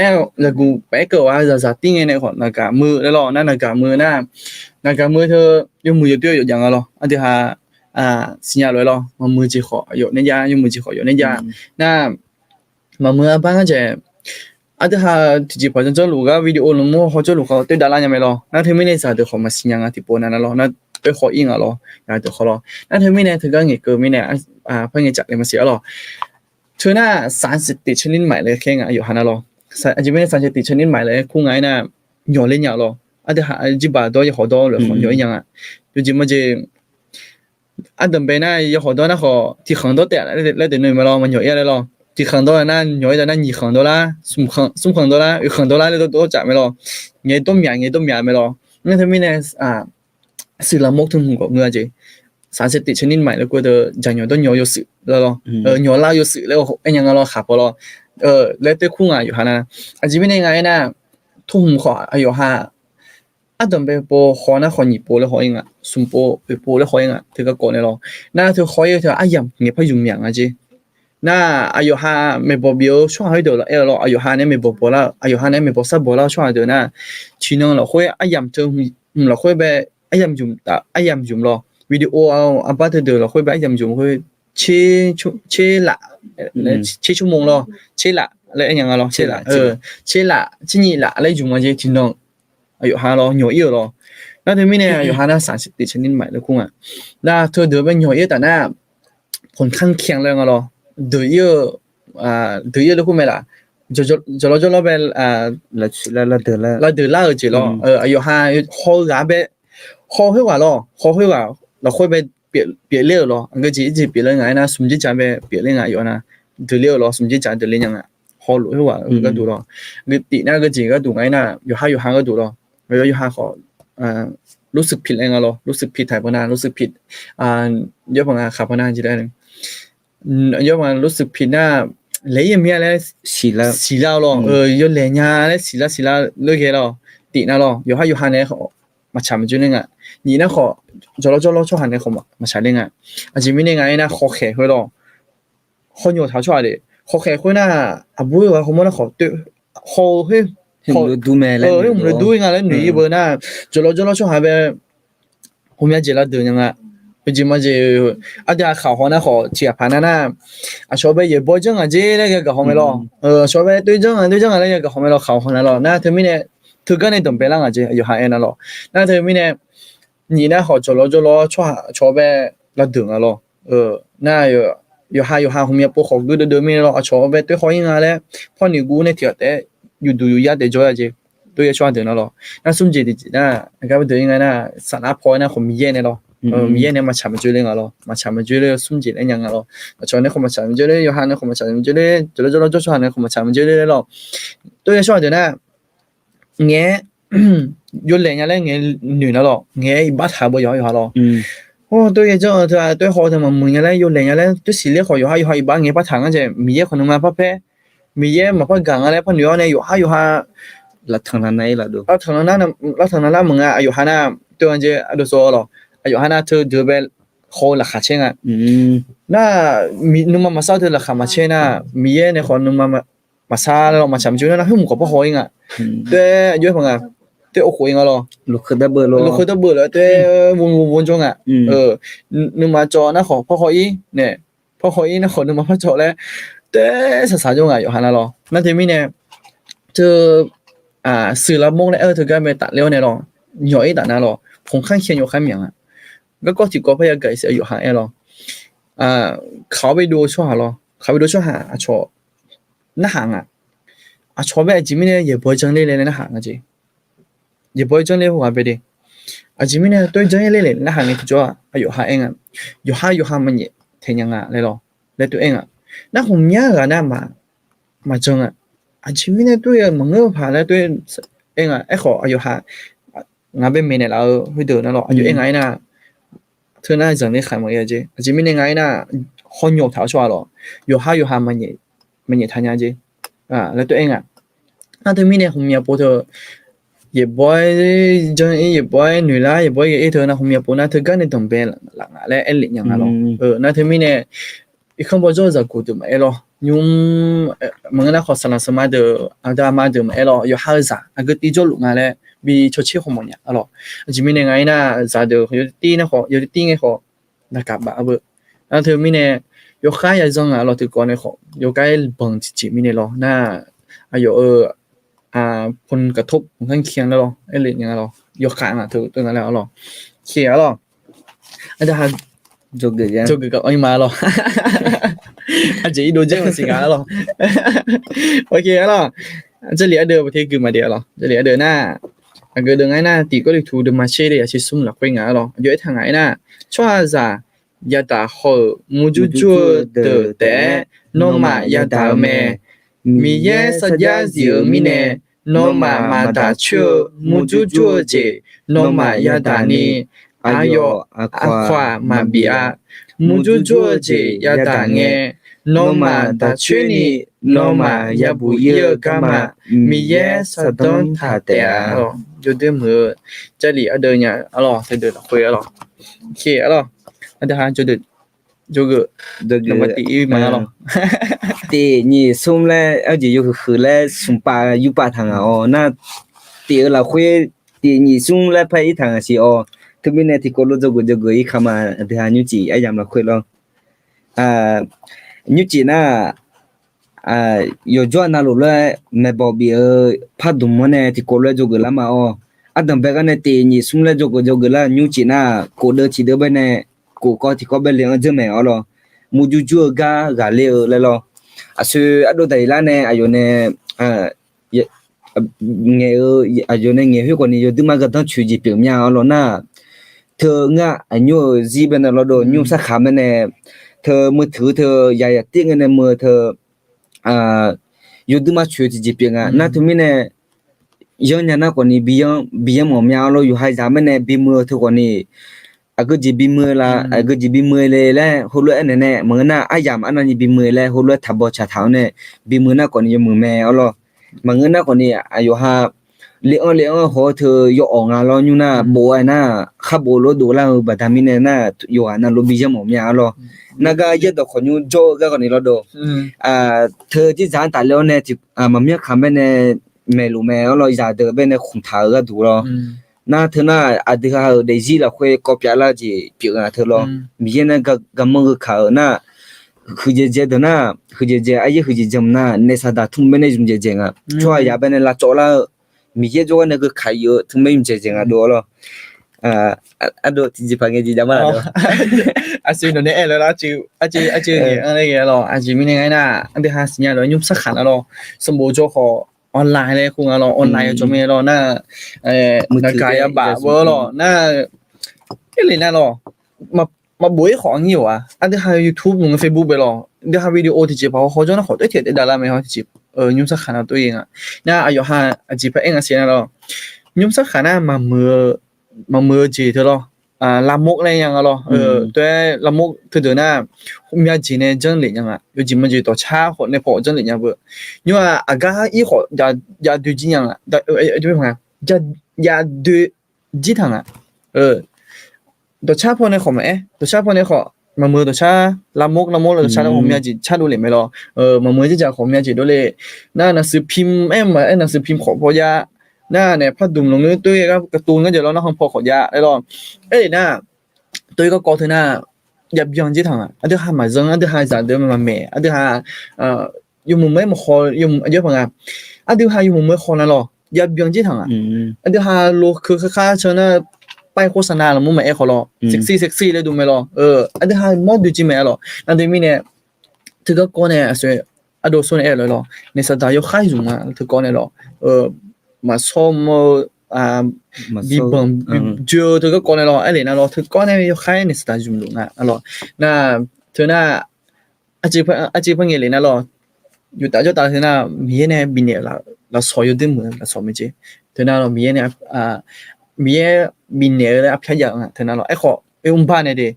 จะกูไปเกิดว่าจะติ้งไงในของนักการมือแล้วloนักการมือนะนักการมือเธอยุ่งมืออยู่ด้วยอยู่อย่างไรloอันที่ฮะสัญญาเลยloมามือจีขออยู่ในยายุ่งมือจีขออยู่ในยานะมามือบ้างก็จะอันที่ฮะที่จีพอจะลูกวิดีโอลงมือเขาจะลูกเขาตัวดารายังไม่loนั่นเธอไม่ได้สาเดี๋ยวเขามาสัญญาที่ปนนั่นloนั่น对好硬啊咯，然后就好咯。那他们呢，他讲个歌名呢，朋友讲的么写咯。就那30滴春年买了看啊，有哈那咯。这边30滴春年买了，空爱呢，鸟了鸟咯。啊，这还几把多有好多了，鸟一样啊。就这么就，等边呢有好多那好，ที่很多点来等你们咯，我鸟一来咯。ที่很多那鸟一的那你很多啦，送很多啦，有很多啦，都讲没咯。你都免没咯。那他们呢สื่อละมกถึงหัวเงือจีสารเสพติดชนิดใหม่แล้วก็จะอย่างอย่างต้องย่อสื่อแล้วหรอย่อเล่าย่อสื่อแล้วไอ้ยังเราขับพอแล้วตัวคู่งานอยู่ฮะนะอาจจะไม่ได้ไงนะทุ่มขวาอยู่ฮะ等ไปโปขอนะขอหนีโปแล้วขอเองสุ่มโปไปโปแล้วขอเองเธอก็ก่อนเลยหรอน่าเธอขอเองเธออายังเงี้ยพยุ่งอย่างจีน่าอยู่ฮะไม่บอกเบี้ยวช่วงให้เดี๋ยวเราอยู่ฮะเนี่ยไม่บอกโปแล้วอยู่ฮะเนี่ยไม่บอกซับโปแล้วช่วงเดี๋ยวน่ะทีนึงเราคุยอายังเธอเราคุยไปไอ้ยำจุ่มไอ้ยำจุ่มรอวิดีโอเอาอัปเดตเดี๋ยวเราค่อยไปไอ้ยำจุ่มค่อยเช่ละเช่ชั่วโมงรอเช่ละอะไรอย่างเงี้ยรอเช่ละเช่ละที่นี่ละอะไรจุ่มมาเจทิ้งน้องอายุ5รอหน่วยรอแล้วเธอไม่เนี่ยอายุ5น่ะ30ติดชนิดใหม่แล้วคุ้งแล้วเธอเดี๋ยวเป็นหน่วยแต่น่ะผลข้างเคียงเลยรอเดี๋ยวแล้วคุ้งไหมล่ะจะเราเป็นแล้วเดือดละจีรออายุ5เขาหาไป好会玩咯，好会玩，那会被别了咯，那个一别人爱那，甚至讲被别人爱有那，得了咯，甚至讲得了样啊，好会玩个多咯，个第那个几个多爱那，有下个多咯，有下好，รู้สึกผิดอะไร咯，รู้สึกผิดถ่ายพนารู้สึกผิดเยอะพนาขับพนาจีได้เลยเยอะพนารู้สึกผิดน่ะเลยยังมีอะไรสีแล้ว咯，有เลยเนี่ยเลยสีแล้วเลิกแล้วติน่ะ咯，有下เนี่ยมาชามจุนึงนี่นะขอจอช่วยหันในขอมาใช้ได้ไงอาจจะไม่ได้ไงนะขอแขกค่อยรอคนอยู่ท้าช่วยดิขอแขกค่อยน่ะบุ้ยว่าเขาไม่ได้ขอตัวขอให้ดูแม่แล้วผมเลยดูยังไงแล้วหนีเบอร์น่ะจอช่วยหายไปผมอยากเจอแล้วเดินยังไงไปจิมาเจออาจจะข่าวเขาน่ะขอเชียร์ผ่านน่ะชอบไปเยอะบ่จังเจแล้วก็เขาไม่รอชอบไป对จังอะไรก็เขาไม่รอข่าวเขาน่ะรอน่ะเธอไม่เนี่ยทุกคนในตรงเปล่าจะอยู่หายนั่นหรอนั่นเธอไม่เนี่ยนี่นะขอจอช่วยไปละดึงอ่ะหรอน่าอยู่หาผมอยากปกขอกูเดินไม่หรอช่วยไปตัวเขายังไงแล้วพอหนีกูเนี่ยเถียแต่อยู่ยาเดี๋ยวจะจีตัวช่วยเดินหรอนั่นสุ่มจีดีน่ะก็ไปเดินยังไงน่ะสารพัดน่ะผมมีเยอะเนี่ยหรอมีเยอะเนี่ยมาชามจุเลยอ่ะหรอมาชามจุเลยสุ่มจีอะไรอย่างเงี้ยหรอช่วยเนี่ยเขามาชามจุเลยอยู่หาเนี่ยเขามาชามจุเลยจอเนี่ยเขามาชามจุเลยหรอตัวช่วยเดินน่ะnghe vô lệ nhà lên nghe nữ nó lo nghe bắt hà bơi giỏi lo tôi cái chỗ tôi hỏi thằng mà mình nhà lên vô lệ nhà lên tôi xử lý hỏi hỏi bắt nghe bắt thằng cái gì mi con nó mà bắt pe mi mà bắt gang cái bắt nữ này vô là thằng này là được thằng này mình vô na tôi anh chị tôi số lo vô na tôi về hỏi là khá chênh na mi nó mà sao tôi là khá mà chênh na mi này còn nó mà saoเรามาชามจุนะให้หมู่ก็บ่ฮอยงแต่อยู่พังแต่โอ้โหงอ่ะลูกคือดับเบิลแล้วแต่วนจงนึงมาจอนะขอพ่อฮอยเนี่ยพ่อฮอยนะขอนึงมาพ่อจอแล้วแต่สาจงอยู่หั่นล่ะนั่นที่มีเนี่ยเจอสื่อละมงแล้วเธอก็ไม่ตัดเร็วเนี่ยหรอหย่อยตัดนะหรอผมข้างเคียนอยู่ข้างเมียง ก็ที่ก็พยายามไกลเสียอยู่หาเอหรอเขาไปดูชั่วหาหรอเขาไปดูชั่วหาชัวน่าห่างชัวแบบจิมิเนี่ย也不会整理เลยนะห่างจี也不会整理หัวไปดิจิมิเนี่ยตัว整理เลยนะห่างนี่คือว่าอยู่หาเองอยู่หามันเนี่ยเทียงเลยหรอเลยตัวเอง那红面个那嘛整จิมิเนี่ยตัวมึงก็ผ่านแล้วตัวเองไอ้ขออยู่หางานเป็นเมนแล้วไปเดินนั่นหรออยู่เองไงนะเธอน่าจะได้ขายมั้งยังจีจิมิเนี่ยไงนะคนยกเท้าชัวร์หรออยู่หามันเนี่ยทันยังจีแล้วตัวเอง那对面的红面波头也不会真也不会女啦也不会一头那红面波那头干的东边了来一零样咯那对面的一看不着就古的没咯用门那好上什么的da嘛的没咯有好啥那个地着路嘞比出去好么呀咯这面的ไง那啥的有地那好有地那好那干吧不那对面的有开一种咯对讲的好有该蹦这面的咯那有ผลกระทบของข้างเคียงแล้วหรอไอ้เหรียญยังไงหรอยกขางถูกตัวนั้นแล้วหรอเขียหรออาจารย์จกกับไอ้มาหรออาจจะอีโดเจอสิงห์หรอโอเคหรอ这里เดินประเทศคือมาเดียวหรอ这里เดินหน้าก็เดินไงหน้าตีก็เลยถูกเดินมาเชื่อเลยชิซุ่มหลักไปไงหรออยู่ทางไหนหน้าชัวร์จ้ะยาตาหอมูจูจูเดแต่น้องมายาตาแม่มีเยสัญญาสิมีเน่น้องมาตาชั่วมูจูจูเจน้องมายาตานีอายอความาบีอามูจูจูเจยาตาเงน้องมาตาชั่วนี่น้องมายาบุเยกามามีเยสัตนทาเตะอยู่ด้วยมือจะหลีเดินเนี่ยอ๋อเดินคุยอ๋อโอเคอ๋ออันเดียวกันจะเดิน那么第一嘛咯，第你送来，而且又后来送八有八趟哦，那第二了会第你送来拍一趟是哦，特别呢，ที่ก็รู้这个一看嘛，ที่หานิ้วจีไอ้ยามเราคุยลองนิ้วจีน่ะอยู่จวนน่ะรู้เลยแม่บอกบีพัดดุมเนี่ยที่ก็รู้这个ละมาอ๋อดังแบบกันเนี่ยที่你送来这个ละนิ้วจีน่ะก็เดินที่เดินไปเนี่ยကိုကတိကဘယ်လင်းအကြမဲအော်လောမူဂျူဂျူဂါလေလေလောအဆူအဒိုတိုင်လာနေအယိုနေငယ်အယိုနေငယ်ဟိုကိုနေယဒီမကတန်ချူဂျီပြမြအော်လောနာเธองะအညိုဇီဘနလောဒိုညုစခါမနေเธอมือถือเธออย่าติ้งในมือเธออยู่ดิมาชူဂျီပြငါနာသူမင်းနေယောညာနာကိုနေဘီယံမောမြအော်လောယူဟိုင်ဇာမနေဘီมือเธอကိုနေaku jibi mula aku jibi mule le hulu ene mengena ayam anani bi mule hulu thabo cha thau ne bi muna kon ye mume olo mengena kon ni ayo ha le ho thu yo onga lo nyuna bo na khabo lo do la badamine na yo ana lo bi jamo mya lo naga ye do khonyu jo ga kon ni lo do thu ji jan ta lo ne ma mya khame ne me lu me lo ya de be ne khum tha ga du lo那他那这个累积了会搞别了就别个他咯，明年个么个考那后节的那后节哎后节怎那那啥的通没那种节啊，主要也把那拉早了，明年做那个开油通没节啊多了，都自己拍个节嘛了。所以呢，哎了就那个咯，明年那这哈时间了，用啥看了咯，什么做好。ออนไลน์เลยคุณเราออนไลน์จะมีเราหน้านักกายบาเวอร์เราหน้าอะไรน่ะเรามาบุยของอยู่อันที่ให้ YouTube ลง Facebook ไปเราเดี๋ยวให้วิดีโอที่จีบเขาจะน่าขอได้เทียดได้ละไม่เขาที่จีบยุ่งสักขนาดตัวเองน่าอายุห้าจีบไปเองเสียนะเรายุ่งสักขนาดมามือจีเธอเราลามกอะไรอย่างเงี้ยเราตัวลามกเธอเดินหน้ามีจีเนี่ยจังหลีอย่างอยู่จีมันจีตัวช้าคนในพอจังหลีอย่างเบอร์因为อาการอีขอย่าดูจีอย่างแต่จะเป็นไงอย่าดูจีทางตัวช้าพอในขอไหมตัวช้าพอในขอมามือตัวช้าลามกตัวช้าของมีจีช้าดูเลยไหมเรามามือจีจะของมีจีดูเลยน่าหนังสือพิมพ์หนังสือพิมพ์ขอพอยาน่าเนี่ยพัดดุมลงนึกตัวก็การ์ตูนก็เดี๋ยวเราห้องพอขอยาได้หรอน่าตัวก็กอเธอน่าอย่ายังจีทางอันเดียวหามาจังอันเดียวหาจากเดิมมาเมย์อันเดียวหาอยู่มุมไม่มาคออยู่อันเดียวพังอันเดียวหาอยู่มุมไม่คอนั่นหรออย่ายังจีทางอันเดียวหาโลคือค่าเชิญน่ะ ป้ายโฆษณาแล้วมึงไม่เขาหรอเซ็กซี่เลยดูไหมหรออันนี้หามอดูจิไหมหรอนั่นเดี๋ยวมีเนี่ยถึงก็ก่อนเนี่ยส่วนอโดส่วนเลยหรอในสัปดาห์ยกให้อยู่มาถึงก่อนเนี่ยหรอมาซ้อมบีบงเจอถึงก็ก่อนเนี่ยหรอเลยนะหรอถึงก่อนเนี่ยยกให้ในสัปดาห์อยู่ลุงอ่ะหรอน่าเธอน่าอาจีเพิ่งเลยนะหรออยู่แต่เจ้าตาเธอน่ามีเนี่ยบินเนี่ยเราสอยอยู่ดึงมือเราสอยไม่เจเธอน่าเรามีเนี่ยมีบินเนี่ยเลยอัพยางอ่ะเธอน่าเราไอ้ขอบ้านเนี่ยดิ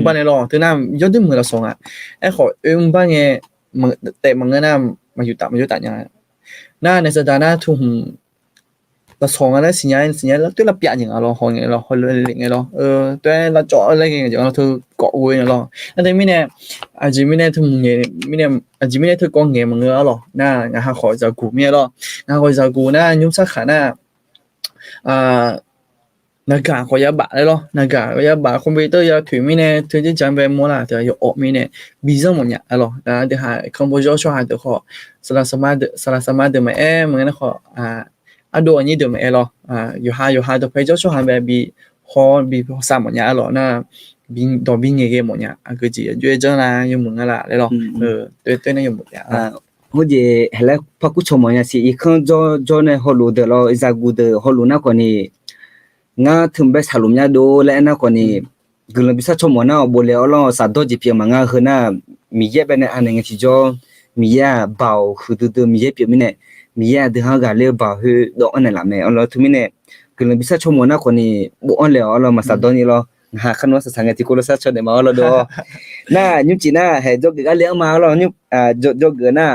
บ้านเนี่ยหรอเธอน่ายอดดึงมือเราสองอ่ะไอ้ขอบ้านเนี่ยมันแต่มันก็น่ามาอยู่ต่างอย่างน่าในสัปดาห์หน้าทุ่งเราสองอะไรสัญญาแล้วตัวเราเปลี่ยนอย่างเราห้องอย่างเราห้องเลยอย่างเราตัวเราเจาะอะไรอย่างเงี้ยเราเธอเกาะไว้อย่างเราแล้วแต่ไม่เนี่ยอาจจะไม่เนี่ยทุ่งเงี้ยไม่เนี่ยอาจจะไม่เนี่ยเธอก้องเงี้ยมันเงี้ยหรอน่างาขอจะกูเมียหรองาขอจะกูน่ายุ่งสักขาน่าnaga ko ya ba lo naga ko ya ba computer ya thủy mi ne thủy ji jam be mo la de yo o mi ne bi zo mo nya alo da de ha composure sho ha de kho sala sama de ma mo ne kho ado ni de ma lo yo ha de pe jo sho ha be bi ho bi sa mo nya alo na bi do bi nge ge mo nya a ge ji yue zhen la yo mo la le lo de ne yo mo ya ဟိုကြီးဟဲ့ဖကုချမညာစီအခန်းဂျောနဲ့ဟောလိုတယ်လောအဇာဂူဒဟောလိုနာကောနီငါထုံဘက်ဆလုံညာဒိုလဲနာကောနီဂလဘိဆာချမနာဘိုလေအလောစာဒိုဂျီပြမငါခနာမီယေဘနဲ့အနေငချီဂျောမီယာဘောက်ခူတူမီယေပြမနဲ့မီယာဒဟာကလေဘာဟူဒိုအနေလာမဲအလောသူမီနဲ့ဂလဘိဆာချမနာကောနီဘိုအန်လေအလောမစာဒိုနီလောha kan wasa sanga ti kolo sa chode ma lo do na nyu chi na he jog ga le ma lo nyu jog na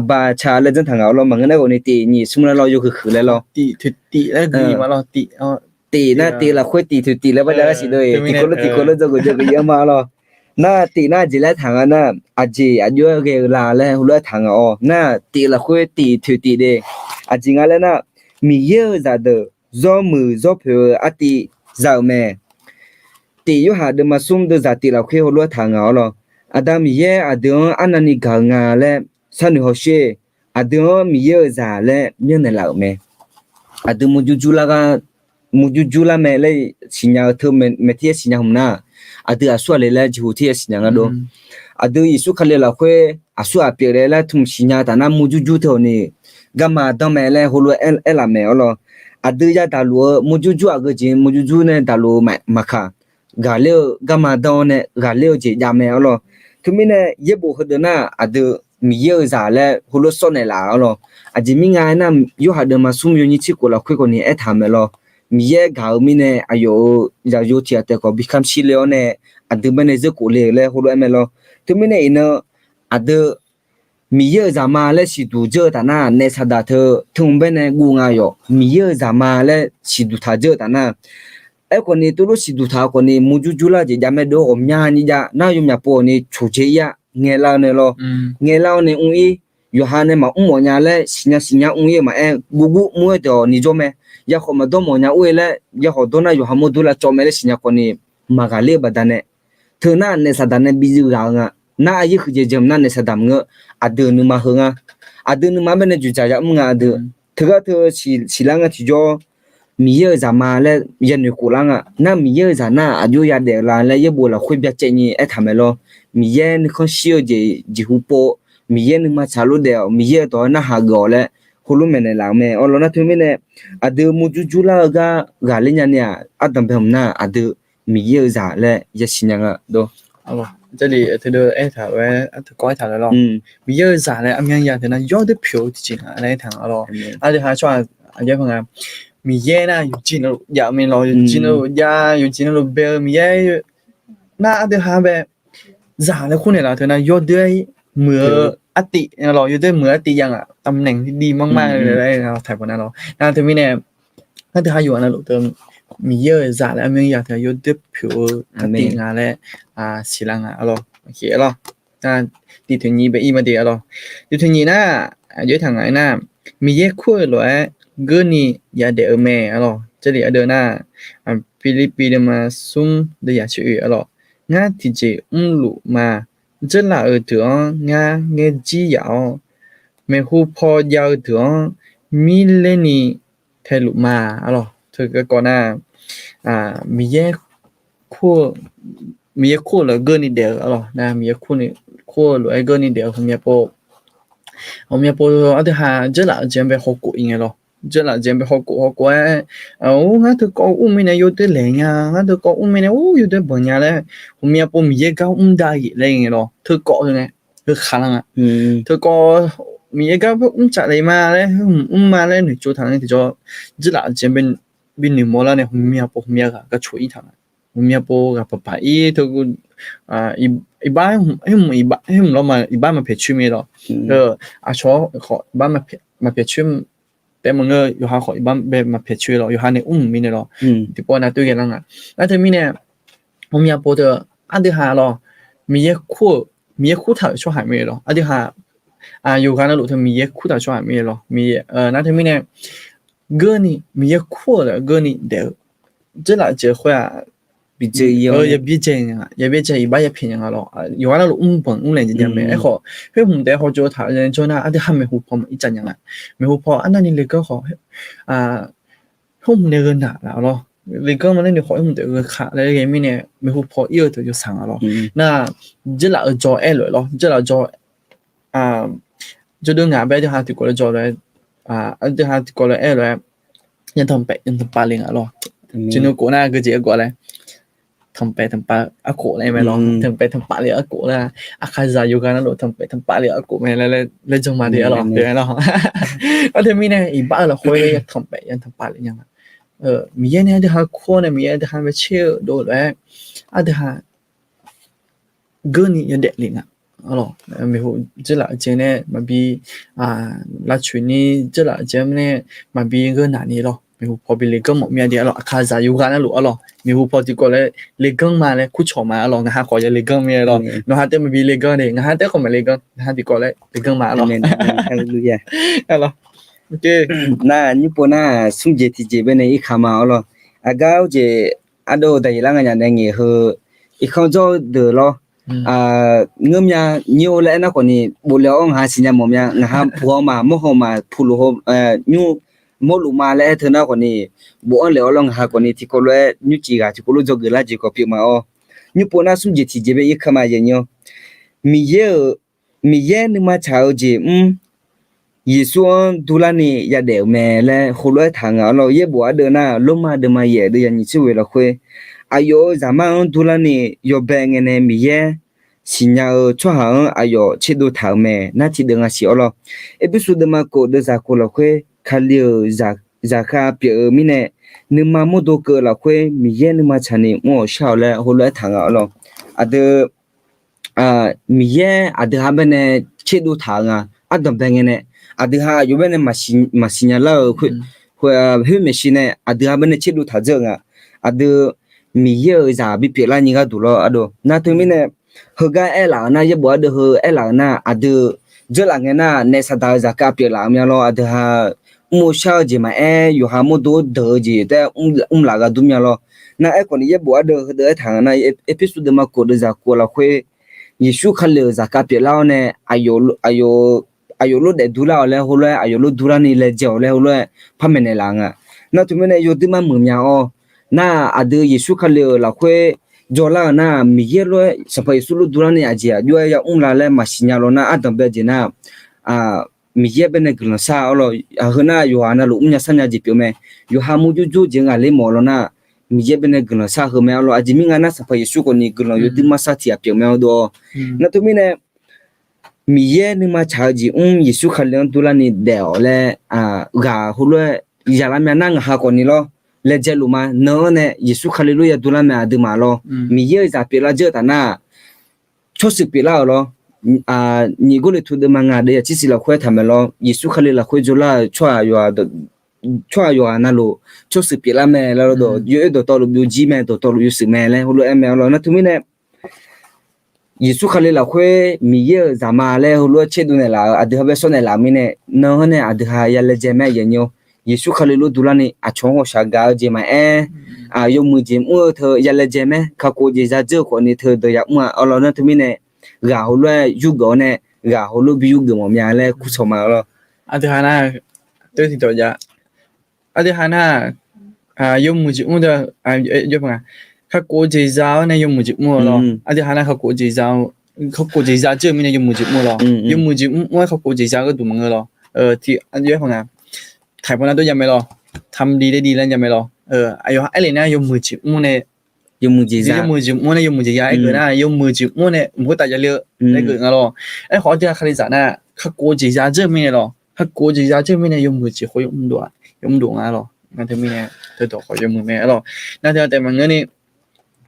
ba cha le jan thang lo ma ngana ko ni ti ni sum lo yu khu le lo ti le gi ma lo ti na ti la khoi ti le ba da si do ti kolo jog ya ma lo na ti na ji le thang na a ji a yu ge la le hu le thang o na ti la khoi ti de a ji nga le na mi ye za de zo mu zo phe a ti zao meตีอยู่หาเดมาซุ่มเดจาติเราเคยรัวทางเอาล่ะอาดามีเยอาเดออันนั้นนี่กางาและสันนิโฮเชอาเดอมีเยจาและเมียนเหล่าเมอาเดมุจูลาเมเลยสิญญาเธอเมเทียสิญญาหุมนาอาเดออาสัวเลยละจิหุเทียสิญญาโดอาเดออิสุคันเลยละเคยอาสัวเปียเลยละทุมสิญญาตานามุจูเท่านี้กามาดอมเมเลยฮัวลัวเอลาเมเอาล่ะอาเดอยาตาลัวมุจูอะกจิมุจูเนี่ยตาลัวมาคากาเลกามาดอนเนี่ยกาเลจิยาเมอลอทุมิเนี่ยเยบุฮดนาอะดมีเยซาและฮุลซอนเนลาอลออะจิมิงายนะยูฮาเดมาซุมยูนิชิโกลาควยโกนี่เอทาเมลอมีเยกามิเนี่ยอายุยายูติอาเตโกบิคัมชิเลโอเนี่ยอะดเบเนเซโกเลและฮุลเอเมลอทุมิเนี่ยอินอะดมีเยซามาและสิดูเจอตานาเนซาดาเธอทุมเบเนกูงายอมีเยซามาและสิดูทาเจอตานาไอ้คนนี้ตัวรู้สิดูท่าคนนี้มูจูลาจะจำไม่ดูอมยานี่จ้ะน่าอยู่เนี่ยปอนี่ชูเจียเงล่าเนี่ยloเงล่าเนี่ยอุ้ยยูฮานเนี่ยมาหมอนยาเลยสิญญาอุ้ยมากูมัวเดี๋ยวนี่จอมยาขอมาดูหมอนยาอุ้ยเลยยาขอดูนะยูฮามุดูละจอมเลยสิญญาคนนี้มากาเลบัดเนี่ยเธอน่ะเนี่ยสัตว์เนี่ยบิจิกางอ่ะน่าอายุคือจะจำน่ะเนี่ยสัตว์เงาอดีนึมาหงอ่ะอดีนึมาเป็นเนี่ยจุจ่ายมึงอ่ะอดีเธอก็เธอสิลังอ่ะที่จอมีเยอะจะมาแล้วยันอยู่กูลังอ่ะน่ามีเยอะจะน่าอายุยาเด็กละแล้วยบัวละคุยแบบเจนี่ไอ้ทำไมล่ะมีเยอะนี่เขาเชี่ยวจีหูโปมีเยอะนี่มาชาลุเดียวมีเยอะตัวน่าหากอแล้วคนรู้ไหมในหลังแม่อ๋อแล้วนะทุกคนเนี่ยอาดูมูจูลาก็กาลิญาเนี่ยอาดัมเพิ่มน่าอาดูมีเยอะจะแล้วยัดสิญญาดูอ๋อ这里他的哎他喂他搞一他了咯มีเยอะจะแล้วอันยังยาเท่านั้นยอด的票จริงอ่ะอะไรทางอ๋ออาจจะหาช่วงอาจจะเพิ่งอ่ะมีเย่นะอยู่จีนแล้วอยากมีเราอยู่จีนแล้วอยู่จีนแล้วเบลมีเย่น่าเดี๋ยวหาแบบจ่าแล้วคุณเนี่ยเราเถอะนะยอดด้วยมืออติเราอยู่ด้วยมืออติยังอ่ะตำแหน่งที่ดีมากๆเลยเราถ่ายบนนั้นเราน่าเธอมีเนี่ยน่าเธอหาอยู่นะลูกเติมมีเยอะจ่าแล้วมีอยากเธอยอดด้วยผิวอติงานและสีลังอ่ะเราโอเคเราน่าดีถึงนี้ไปอีมาเดียวเราดีถึงนี้นะเยอะทางไหนนะมีเย่คู่เลย个你也得买咯，这里的那菲律宾的嘛送的也去咯，俺提起路嘛，这哪儿的俺只要没户破要的米勒尼泰路嘛咯，这个讲那มีแยกคู่มีแยกคู่了个你的了那มีแยกคู่นี่คู่了个你的后面播啊的哈这啦这边好过应该咯这啦这边好过我都讲我们呢有的人呀我都讲我们呢有的朋友嘞后面播มีแยก大อีเลย应该咯เธอเกาะเนี่ยเธอขาลังอ่ะเธอก็มีแยกจัดเลยมาเลยมาเลยหนูจูทางนี่ที่จะ这啦这边บินหนึ่งโมแล้วเนี่ยผมมีผมมีก็ช่วยทางผมมีกับปะอีเธอก็อีบ้านให้ผมเรามาอีบ้านมาเพจชื่อมีหรอชอขอบ้านมาเพจชื่อแต่มึงอยู่หาขออีบ้านมาเพจชื่อหรออยู่หาในมีเนี่ยหรอที่ปอนาตัวกันลังอ่ะแล้วเธอมีเนี่ยผมมีเธออันที่หาหรอมีคู่ถ่ายช่วงหายไม่หรออันที่หาอยู่กันแล้วหลุดเธอมีคู่ถ่ายช่วงหายไม่หรอมี那เธอมีเนี่ย个你มีคู่了个你的这啦这会比这样也比这样也比这一般也便宜了有完了本来就没哎好เพราะผมได้เขาจะถ่ายจนน่ะอันที่ทำไม่หูพออีจังยังไงไม่หูพออันนั้นนี่เลยก็ขอผมเนี่ยเงินหนาแล้วเนาะเลยก็มันเนี่ยขอให้ผมเดี๋ยวขาแล้วยังไม่เนี่ยไม่หูพอเยอะตัวจะสั่งแล้ว那这啦做哎了咯这啦做就对眼白就下啲過嚟做咧啲下過嚟哎咧人同八零咯就那過那個幾個過嚟同八一個咧咪咯同八零一個啦開始有間咯同八零一個咪咧做埋啲咯對咯我哋咪呢一百啦開咧同八零樣มีเนี่ยที่หาคู่เนี่ยมีที่หาไปเชี่ยวโดนแล้วที่หาเกินนี่ยังเด็กลิงalors mais je la jene ma bi la chuni je la jene ma bi ge na ni lo mais ho bi le gong mo mia di alors ka za yu ga na lo alors mais ho po ti ko le gong ma le ku cho ma alors nga ha ko ye le gong mi lo no ha te ma bi le gong ni nga ha te ko ma le gong ha ti ko le gong ma alors hallelujah alors ok na ni po na sum je ti je be ne i kha ma lo agao je ado dai la nga nya ne ngi ho i khong jo de lo ngâm nhà nhiều lẽ nó còn ni bố léo ông hà xin nhà mồm nhà ngà ham phù mà mốc hồ mà phù lù hồ nhu mốc lù mà lẽ thứ nào còn ni bố ông léo long hà còn ni thì có lẽ nhu chỉ gà chỉ có lú cho gửi lại chỉ có việc mà nhu bố na sum chỉ thì về ít khăm ai nhiều mi ye nhưng mà chào gì Yesu dulani ya de me le kholo thanga lo ye bo de na lo ma de ma ye de ya ni chi we lo khwe ayo zaman dulani yo beng ne mi ye sinya cho ha ayo chi du tha me na chi de nga si lo episode ma ko de za ko lo khwe khali za kha pi mi ne ni ma mo do ko la khwe mi ye ni ma chani mo sha le kholo thanga lo ade mi ye ade ha bene chi du tha nga adam beng ne adha yubene masinya la khu he machine adha bene chidu thaje nga adu mi ye za bi pe la ni ga du lo ado na tu mi ne hoga ela na ye bo adu ho ela na adu je la nge na ne sa da za ka pe la mya lo adha mo sha je ma yu ha mo do de je te la ga du mya lo na ko ni ye bo adu de thang na episode ma ko de za ko la khwe Yesu khale za ka pe la ne ayo lo de dula le ho le ayo lo dura ni le je le ho le phamene la nga na tu mene yo ti ma mu mya na ade Yesu khale la khwe jola na mi ye lo sa pa Yesu lo dura ni aje yo ya la le masinya lo na adam be je na mi ye be ne glo sa lo ha na yo ana lo umnya sanya ji pyo me yo ha mu ju je nga le mo lo na mi ye be ne glo sa ho me lo aji mi nga na sa pa Yesu ko ni glo yo ti ma sa ti a pyo me do na tu mene mi ye ni ma cha ji Yesu khalen tu la ni de ole ga hu le ya la me na nga ha ko ni lo le je lu ma no ne Yesu hallelujah tu la me adu ma lo mi ye za pe la je ta na cho su pe la lo ni go le tu de ma nga de chi si la khwe tha me lo Yesu khale la khwe jo la chwa yo na lo cho su pe la me la do yo do to lu bu ji me do to lu yu su me le hu lo me lo na tu mi ne Yesu khale la khwe mi ye zama le ho lo che du ne la adu be so ne la mi ne no ne adu ha ya le je me ye nyo Yesu khale lo du la ni a chong ho sha ga je ma yo mu je mu tho ya le je me kha ko je za je ko ni tho de ya mu a lo na tu mi ne ga ho lo yu go ne ga ho lo bi yu go mo mya le ku so ma lo adu ha na tôi thì tôi ja adu ha na 用母鸡木的就什么他国际上呢用母鸡木咯而且还那他国际上เขา国际上这面呢用母鸡木咯用母鸡木เขา国际上ก็ดูมึง咯ที่อันเยอะของนะถ่ายพวกนั้นตัวยังไม่รอทำดีได้ดีแล้วยังไม่รอไอ้ยไอ้เลยนะ用母鸡木呢用母鸡用母鸡木呢用母鸡呀ไอ้个นะ用母鸡木呢唔會大家了那个咯ไอ้好啲佢哋咋呢เขา国际上这面咯他国际上这面呢用母鸡会用多用多啊咯那他面呢都多好用母咩咯那条แต่มัน呢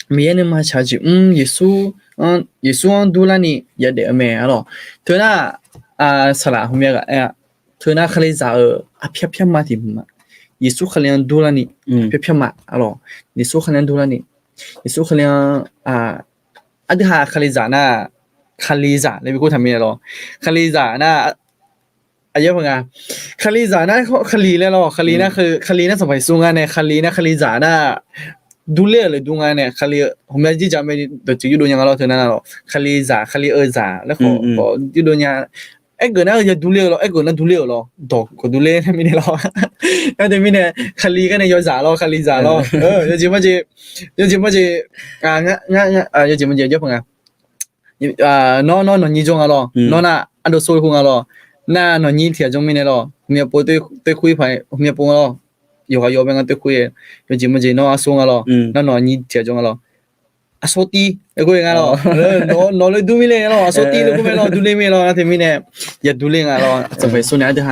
มีเนี่ยมาชาจิเยซูดูแลนี่อย่าเดแม่咯เธอน่ะสละผมอยากเธอน่ะเขาเลยจะเพียบมาที่มาเยซูเขาเลยดูแลนี่เพียบมา咯เยซูเขาเลยดูแลนี่เยซูเขาเลยอันที่หาเขาเลยจะน่ะเขาเลยจะเลยพี่กูทำยังไง咯เขาเลยจะน่ะอายุเพิ่งเขาเลยจะน่ะเขาเลยแล้วเขาเลยน่ะคือเขาเลยน่ะสมัยสูงอ่ะเนี่ยเขาเลยน่ะเขาเลยจะน่ะดูเล่เลยดูงานเนี่ยคลีผมอยากที่จะไม่ตัวจิอยู่ดูยังไงเราเท่านั้นเราคลีจ่าคลีจ่าแล้วขออยู่ดูยังไอ้เกิดน่ะจะดูเล่เราไอ้เกิดน่ะดูเล่เราดอกก็ดูเล่ไม่ได้เราแต่เดี๋ยวมีเนี่ยคลีกันเนี่ยยอจ่าเราคลีจ่าเรายอจิมาจิยอจิมาจิงั้นยอจิมาจิเยอะเพิ่งน้องนี่จงอ่ะเราน้องน่ะอันดูโซ่คงอ่ะเราน่ะน้องนี่เที่ยจงมีเนี่ยเราเมียปูตัวคุยไปเมียปูเรา有边个对会有节目节喏阿松个咯那喏你贴中个咯阿索蒂一个人个咯喏来ดูมีเลย咯阿索蒂ลูกไม่咯ดูเลยไม่咯那天มีเนี่ยอย่าดูเลย个咯สมัยสุดเนี่ยเดี๋ยว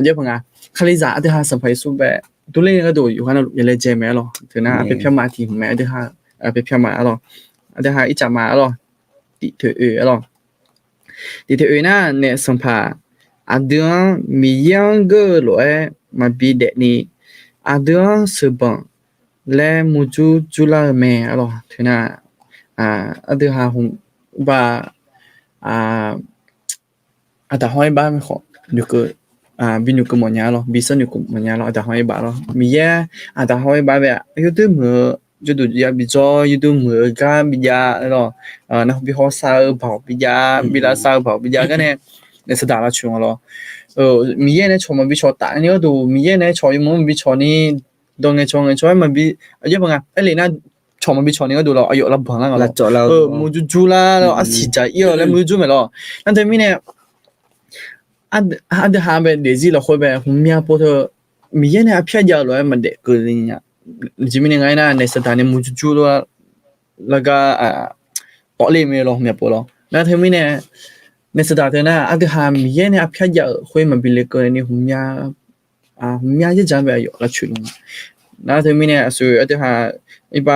เดี๋ยวเพิ่งคลิจ่าเดี๋ยวสมัยสุดแบบดูเลยก็ดูอยู่ข้างนอกอย่าเลยเจแม่咯ถึงน่ะไปเพียงมาที่แม่เดี๋ยวไปเพียงมา咯เดี๋ยวอีจับมา咯ติเถอะ咯ติเถอะน่ะเนี่ยสัมภาเดือนมียังก็เลยมาบีเดนี่เดือนสิบและมูจูจุลาเมอ咯ถึงน่ะเดือนหงบาแต่ห้อยบ้านไม่ขออยู่ก็บินอยู่กับหมอนยา咯บินอยู่กับหมอนยา咯แต่ห้อยบ้า咯มีแย่แต่ห้อยบ้าแบบอยู่ตัวมือจะดูยาบิจออยู่ตัวมือก็บิยา咯นะบิฮอซาเผาบิยาบิลาซาเผาบิยาก็เนี่ยในสถานช่วง咯มีเย่เนี่ยชมมันบิชอตาเนี่ยก็ดูมีเย่เนี่ยชอยมันบิชอนี่ดงเงชงเงชอยมันบิเยอะมั้งไอ้เลยนะชมมันบิชอนี่ก็ดูเราอายุเราบังแล้วละจ่อเรามูจูละเราอาศิจายแล้วมูจูไม่หรอนั่นแต่มีเนี่ยอันเดียหาแบบเดี๋ยวจีเราคุยแบบผมมีอาพอเธอมีเย่เนี่ยพี่ยาเลยมันเด็กเกินเนี่ยจิมีเนี่ยไงนะในสถานีมูจูแล้วก็ต่อเลยไม่หรอมีอาพอหรอนั่นแต่มีเนี่ยในสถานที่นั้นอาจจะหามีเนี่ยพี่จะคุยมันเป็นเล็กๆนี่ผมอยากจะจำไปอยู่ละชุดนั่นที่มีเนี่ยสุดอาจจะหาอีบ้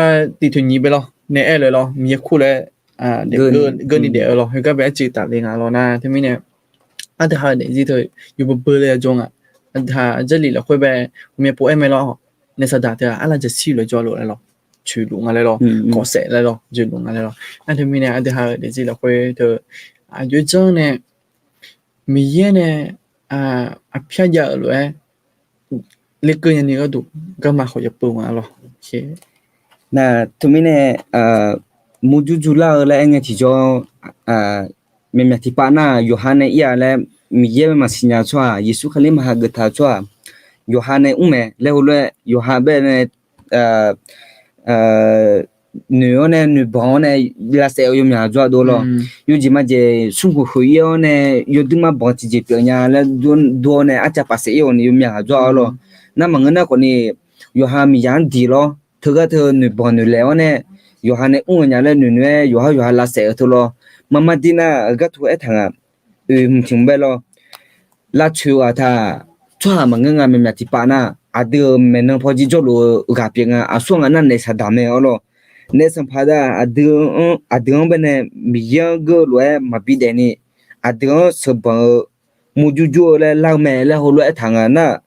าติดถึงนี้ไปหรอเนี่ยเลยหรอมีคู่เลยเด็กเกินนิดเดียวหรอก็แบบจีตัดเลยนะหรอนะที่มีเนี่ยอาจจะหาเด็กที่เธออยู่บนเบอร์เลยจงอาจจะหาจะหลีละคุยแบบมีโปรเอ็มไม่หรอในสถานที่อะไรจะซีเลยจ่อเลยหรอ去弄啊来咯，搞色来咯，就弄啊来咯。那他们呢，阿啲下你知啦，佢就有種呢，咪嘢呢，偏日咧，你個人呢個度，咁嘛可以幫啊咯。那他们呢，muju啦咧，應該提咗咩咩提巴那約翰呢，依家咧咪嘢嘛先呀錯，耶穌佢哋嘛係個他錯，約翰呢，咩咧好咧，約翰俾呢女呢女朋呢拉塞有咩做到咯有gì mà je sung khu khu yo ne yo ding ma bong ji pe nya la do ne a cha pa se yo ne yo mya zo lo na ma ngana ko ni yo ha mi yan di lo thu ga thu nữ bong nữ le ne yo ha ne u nya le nữ ne yo ha la se thu lo mama dina ga thu e thang ching be lo la chu a tha chwa ma nga me mya ti pa na adı menang phoji jolo ga pinga asong anan ne sa dame olo ne samphada adı bene miya go lo ma bi de ni adı soba mujuju le la me le holo thanga na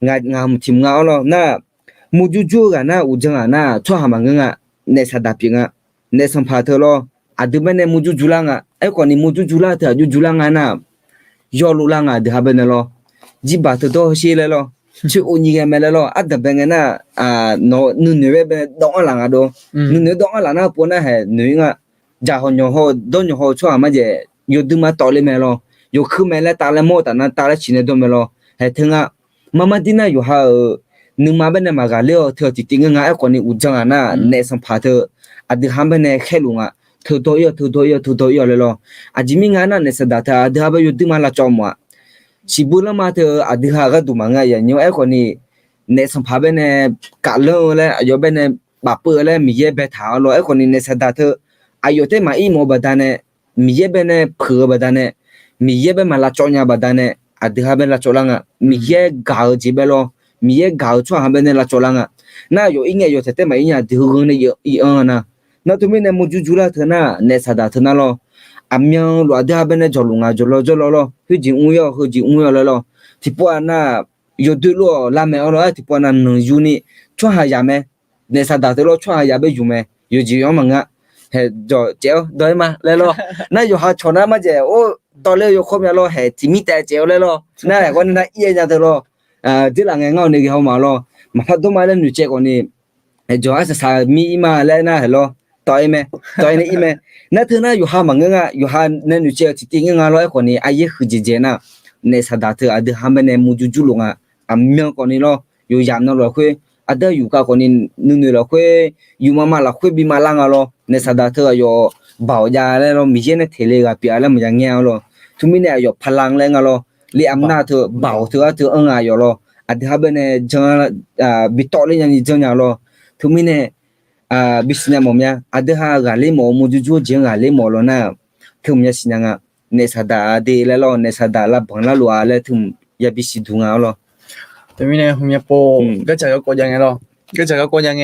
nga tim nga olo na mujuju ga na ujanga na chwa ma nga ne sa da pinga ne samphatho lo adı bene mujuju la nga ai ko ni mujuju la ta ju la nga na yolo la nga de ha bene lo ji ba to do shi le lo chứ ô nhị cái mẹ lo ăn tập bên cái na nó nữ bên đông là ngã đó nữ đông là na bữa na hè nữ ngã giờ họ nhỏ họ đông nhỏ họ cho mà giờ nhiều thứ mà tao lên mẹ lo 有去买了打了毛的那打了起来都没了，还听啊，妈妈的那有哈能妈边的嘛个了，特地定个爱管你乌张啊那那上爬的，啊的他们呢开路啊，头多要了咯，啊吉米啊那那是打他，啊的他们有对嘛拉招嘛。Sibula mata adha ga dumanga ya nyo ai ko ni ne sampha be ne kalo le ayo be ne bapa le miye be tha lo ai ko ni ne sada the ayo te ma i mo badane miye be ne phe badane miye be mala chonya badane adha be la cholanga miye ga ji be lo miye ga chwa ha be ne la cholanga na yo inge yo te ma inya du ne yo I na na tu mi ne mu ju la thana ne sada thana lo amyang lo ada bene jolunga jolo lo huji unyo lo tipo na yo de lo la me lo tipo na no uni chwa ha ya me ne sa da lo chwa ya be yu me yo ji yo manga he jo jeo doi ma le lo na yo ha chona ma je o to le yo khom ya lo he ti mi ta jeo le lo na ko na ye ja de lo de la nge ngao ne gi ho ma lo ma pha do ma le nu che ko ni jo a sa mi ma le na he lo toi ne ime na thuna yu ha manga yu ha na nu che ti ting nga lo ko ni aye khu ji je na ne sa da the ad ha me ne mu ju lu nga amya ko ni lo yu yam no lo khwe ada yu ka ko ni nu lo khwe yu mama la khwe bi ma la nga lo ne sa da the yo bao ja le lo mi je ne thele ga pya la mu yang nya lo tu mi ne yo phalang le nga lo li am na the bao the nga yo lo ad ha be ne ja bi to le nya ni ja nya lo tu mi ne bisnya momya adha gale mo mujuju jenga le molo na thumya sinanga ne sada de la lo ne sada la bangla lo ale thum ya bisi dunga lo tại vì này hôm nay po cái chợ có dạng lo cái chợ có dạng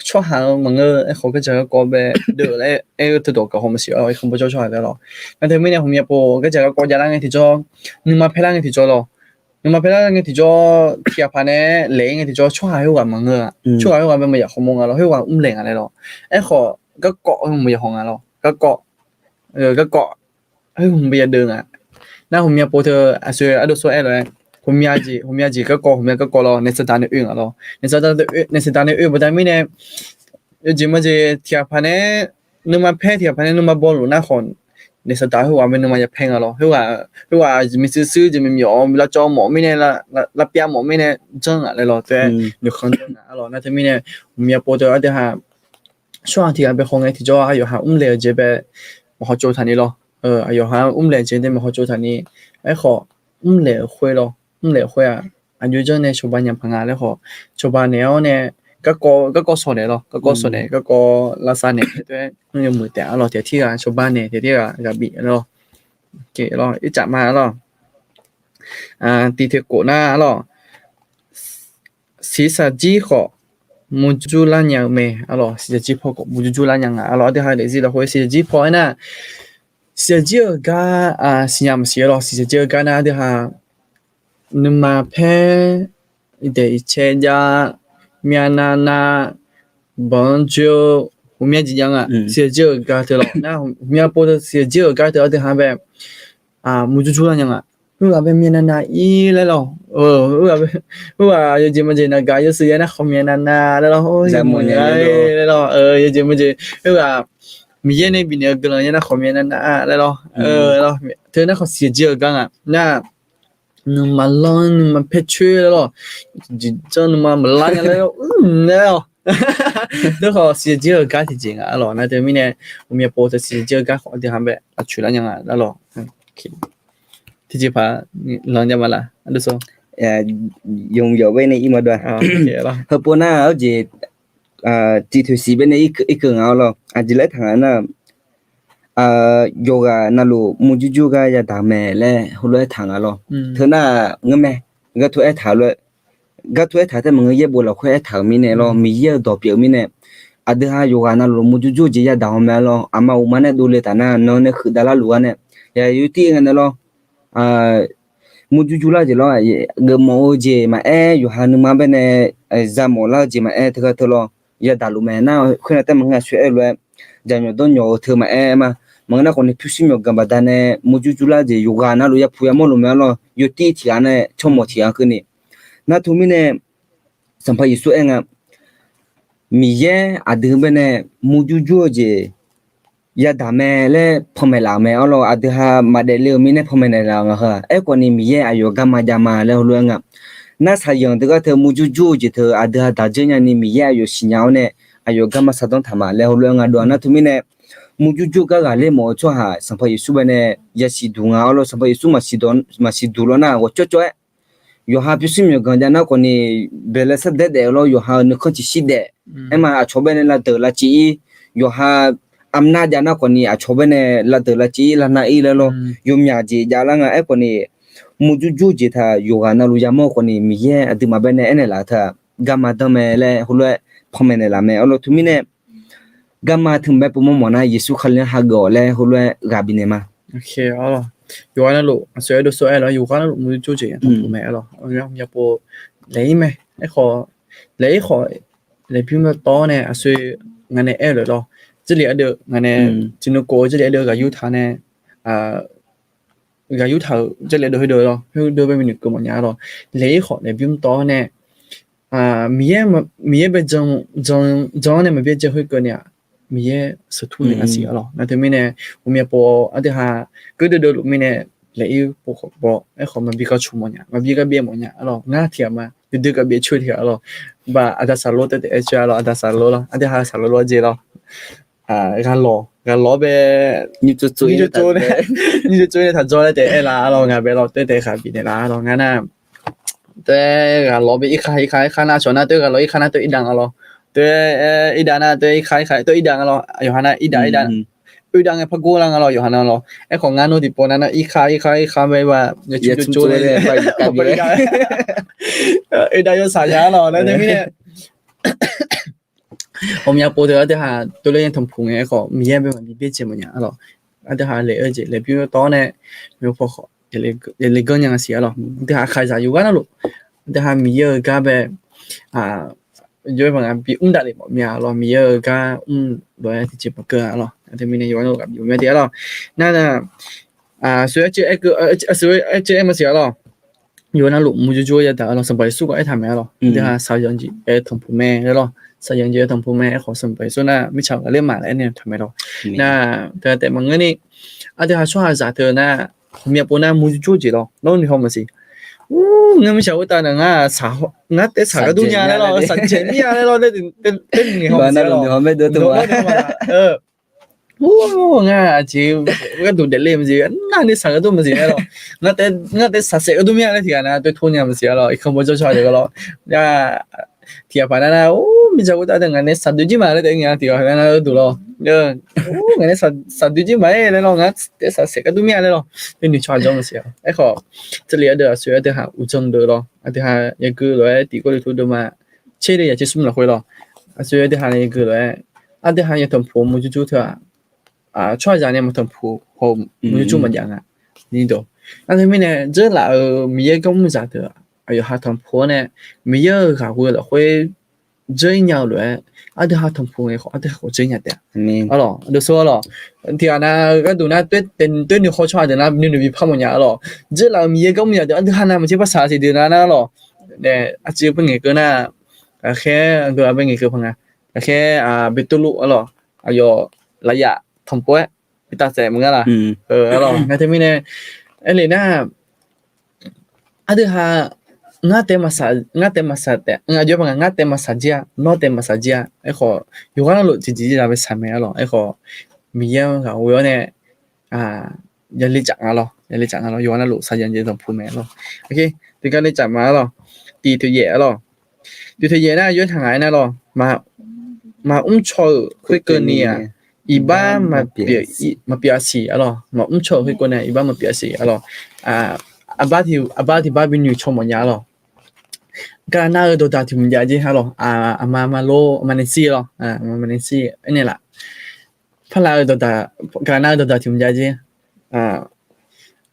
cho hàng mọi người họ cái chợ có bé được đấy em từ đó có hôm xíu không bao cho đấy lo cái thế mới này hôm nay po cái chợ có dạng thì cho nhưng mà phải là thì cho lo nhưng mà phải là thì cho thì phải này lấy thì cho hàng hiệu quả mọi người cho hàng hiệu quả bên mình không mong là hiệu quả lệnhอะไรlo em họ cái cọ không bây giờ không lo cái cọ không bây giờ đường na hôm nay po thơ xưa ở đâu số em rồi hôm nay cái cọ lo nên sẽ đàn được lo nên sẽ đàn được bởi vì này chỉ mà chỉ thì phải này nhưng mà phải thì phải này nhưng mà ball na còn nên sẽ đàn hiệu quả bên nhưng màจะแพงlo hiệu quảมีซื้อจะมีหยอมแล้วจอหมอไม่เนี่ยละเปียหมอไม่เนี่ยจังอะไรloแต่เดี๋ยวคนจังอะไรนะแต่ไม่เนี่ยผมอยากพูดว่าเดี๋ยวหาช่วงที่ไปคงไอ้ที่จออยู่หาเลี้ยจะไปมาขอโจทย์นี้loอยู่หาเลี้ยจะได้มาขอโจทย์นี้ไอ้ขอเลี้ยคุยloเลี้ยคุยอายุจังเนี่ยชาวบ้านยังพังงานแล้วขอชาวบ้านเนี่ยเนี่ยก็สอนเนี่ยloก็สอนเนี่ยก็ลักษณะเนี่ยด้วยมันยังมือแต่เราเดี๋ยวที่ชาวบ้านเนี่ยเดี๋ยวที่กับบีloโอเคlo อีจับมาloตีเทโกนะloศีรษะจีขอมูจูลายังเมloศีรษะจีพอก็มูจูลายังloเดี๋ยวให้เดี๋ยวสิเราคุยศีรษะจีพอนะศีรษะจีก็สิยามเสียloศีรษะจีก็นะเดี๋ยวหานึมาเพเดี๋ยวเชยาเมียนาบอนจูผมมีจียังศีรษะจีก็เถอะloนะผมมีพูดศีรษะจีก็เถอะเดี๋ยวหาแบบมูจูลายังว่าเป็นเมียนาอีแล้วหรอว่าอยู่จิมจินะกายอยู่สินะเขาเมียนาแล้วโอ้ยแล้วอยู่จิมจิว่ามีเยนี่บินกันเลยนะเขาเมียนาแล้วแล้วเธอนะเขาเสียเยอะกันน่ะนึมาล้อนมาเพชรแล้วจิจังมาล้านแล้วแล้วเดี๋ยวเขาเสียเยอะกันจริงแล้วนะเดี๋ยวมีเนี่ยผมมีโปรจะเสียเยอะกันของที่ทำแบบชุดแล้วยังแล้วโอเคที่จะพาลองจะมาละอันดูโซ用有位呢一么多和波那而且地图西边的一个好了就来谈那有个那路木就个要打咩嘞后来谈了他那我咩个图爱谈了个图爱谈的么也不了快谈咪呢咯咪也到表咪呢ada有个那路木就就要打咩咯阿妈我们那都来谈那那那去的那路呢也有点个咯mujujula je lo gmo je ma yu hanuma bene zamola je ma thga thlo ya dalu me na khuna ta manga shwe lo janyo don yo thma ma mangna ko ne phusimyo gamba dane mujujula je yoga na lo ya phuya mo lo me lo yo ti thi ane chomo thi an khni na thumi ne sampha yisu enga mi ye adu bene mujuju je ยาดาแม่และพอมลาแม่เอาเราอาจจะหามาได้เรื่องมีเนี่ยพอมในลางค่ะเอ้กว่านี้มีเยอายุกามาจามาแล้วเรื่องอ่ะน่าสายงแต่ก็เธอมูจูจูจิเธออาจจะดาเจญานี่มีเยอายุสิญญาเนี่ยอายุกามาสะต้องทำมาแล้วเรื่องอ่ะดวนนะทุมิเนี่ยมูจูจูก็กะเลยหมอชัวหาสัมภาระสุบเนี่ยยาสีดุงเอาเราสัมภาระสุมาสีดุลนะว่าจ่อๆอยู่หาพิสุมีกันจานะคนนี้เบลส์เด็ดเดี๋ยวเราอยู่หานึกคนที่สิเดเอ็มอาชอบเนี่ยละเตอละจีอยู่หาอำนาจจานะคนนี้อาชอบเนี่ยละเตอละจีละนาอีแล้วเราอยู่มีอาจีจาละงะไอ้คนนี้มูจูจูจิท่าอยู่กันนะรู้ยามคนนี้มีเยอะที่มาเป็นเนี่ยละท่ากามาดม่เลยหัวเลยพอมเนี่ยละแม่เอาเราทุมิเนี่ยกามาถึงแบบปุ่มมอนะเยซูขลังฮักก็เลยหัวเลยกาบินเอมาโอเคเอาล่ะอยู่กันลูกสวยดูสวยแล้วอยู่กันลูกมือจู้จีต้องผูกแม่หรอเอาอย่าปวดเลยไหมไอ้ขอเลยขอเลยพิมพ์ต่อเนี่ยสวยงานเนี่ยเออเลยหรอ这里的งานเนี่ยจินโก这里的个犹他呢个犹他这里的去到咯去到ไปมี個乜嘢咯你ขอเนี่ยพิมพ์ต่อเนี่ยมีไปจังเนี่ยไม่ไปจะ去個เนี่ยมีสถุนเนี่ยสิอ๋อนั่นทำไมเนี่ยผมอยากบอกอันที่หาก็เดี๋ยวมีเนี่ยเลยบอกไอ้ของมันบีก็ชุ่มเนี่ยมันบีก็เบี้ยหมดเนี่ยอ๋อง่าเทียมมาเดี๋ยวก็เบี้ยช่วยเทียอ๋อบ่าอันที่สารโลแต่เอชอ๋ออันที่สารโลละอันที่หาสารโลเจอ๋อการล้อไป你做เนี่ย你就做เนี่ยถ้า做เลยแต่เอล่ะอ๋องานไปเราแต่ขาบีเนี่ยละอ๋องานน่ะแต่การล้อไปอีกข้างหน้าชนนะแต่การล้ออีกข้างหน้าตัวอีดังอ๋อ对一单啊对开对一单咯有哈那一单一单个拍过lang咯有哈那咯ไอ้ของงานโนติปอนั้นอีคาไปว่าอย่าจู่ๆเลยไปกันเลยไอ้ได้ยศาญา咯แล้วแต่มีเนี่ยผมอยากพูดถึงแต่หาตัวเรื่องทำพุงไอ้ของมีแบบนี้เป็นจริงมั้ย咯แต่หาเลยเลยพี่ตอนเนี่ยมีพอเลยก็ยังเสีย咯แต่หาใครจะอยู่กัน咯แต่หามีเยอะก็แบบ有朋友比大的没有咯，没有个来接不个咯，他们有那个有没得咯？那所以这个所以这么些咯，有那路木就做一点咯，上辈数个一谈没咯，你看少样子同铺咩咯，少样子同铺咩好上辈数那没巧个连买来呢谈没咯，那แต่บางงี้อาจจะช่วยจากเธอนะผมอยากพูดนะมูจูจี咯，แล้ว你好么事？งั้นไม่ใช่ว่าตอนนั้นงัดแต่สากดุญาแล้วเราสัญเชนี่อะไรเราได้นี่เขานั่นเราไม่เดือดตัวโอ้ง่าจีก็ดูเด็ดเลยมันสินั่นนี่สากดุมันสิแล้วงัดแต่สัตว์เสกดุญาเลยทีนะตัวทุนยามันสิแล้วอีกคนบ่จะช่วยเด็กก็แล้วย่าที่ผ่านนะโอ้ไม่ใช่ว่าตอนนั้นเนี่ยสัตว์ดุจิมาเลยแต่เนี่ยที่ผ่านนะดูแล้วโอ้งั้นสัตว์ดุจิมาเลยแล้วงัดแต่สัตว์เสกดุญาเลยแล้วเป็นนี่ช่วยจังมันสิไอ้ขอ这里的所有的哈无证的咯，的哈一个来地过的土的嘛，切的也就送了回了，所有的哈一个来，的哈也同铺木就做它创业呢木同铺和木就做么样啊，你懂？那他们呢，这老米也跟我们咋的，哎呦哈同铺呢，米也哈会了会这样来。ada ha thong phung ko ada ko jenya ta alo do so lo ti ana ga du na twe ni ho chwa de na ni bi pha mo nya lo je la mi ye ga mo ya de ada ha na ma che pa sa si de na na lo de a chi pa nge ko na khe do a ba nge ko phang a khe bi tu lu alo ayo la ya thong po bi ta se mo ga la alo na te mi ne ai le na ada ha ngate masa te ngajo bang ngate masa dia no te masa dia ai kho yu ga lo ji la be sa me lo ai kho mi ya ga wo ne ya li chang lo yu ga lo sa yan je dong pu me lo okay ti ga li chang ma lo ti tu ye na yu thang ai na lo ma cho khui ke ni iba ma pia si lo ma cho khui ko ne iba ma pia si lo abati ba bi ni cho mo nya loก็น่าจะตัวที่มันยากจริงฮะหรอมาโลมาเนซี่หรอมาเนซี่ไอ้นี่แหละพลาตัวก็น่าจะตัวที่มันยากจริง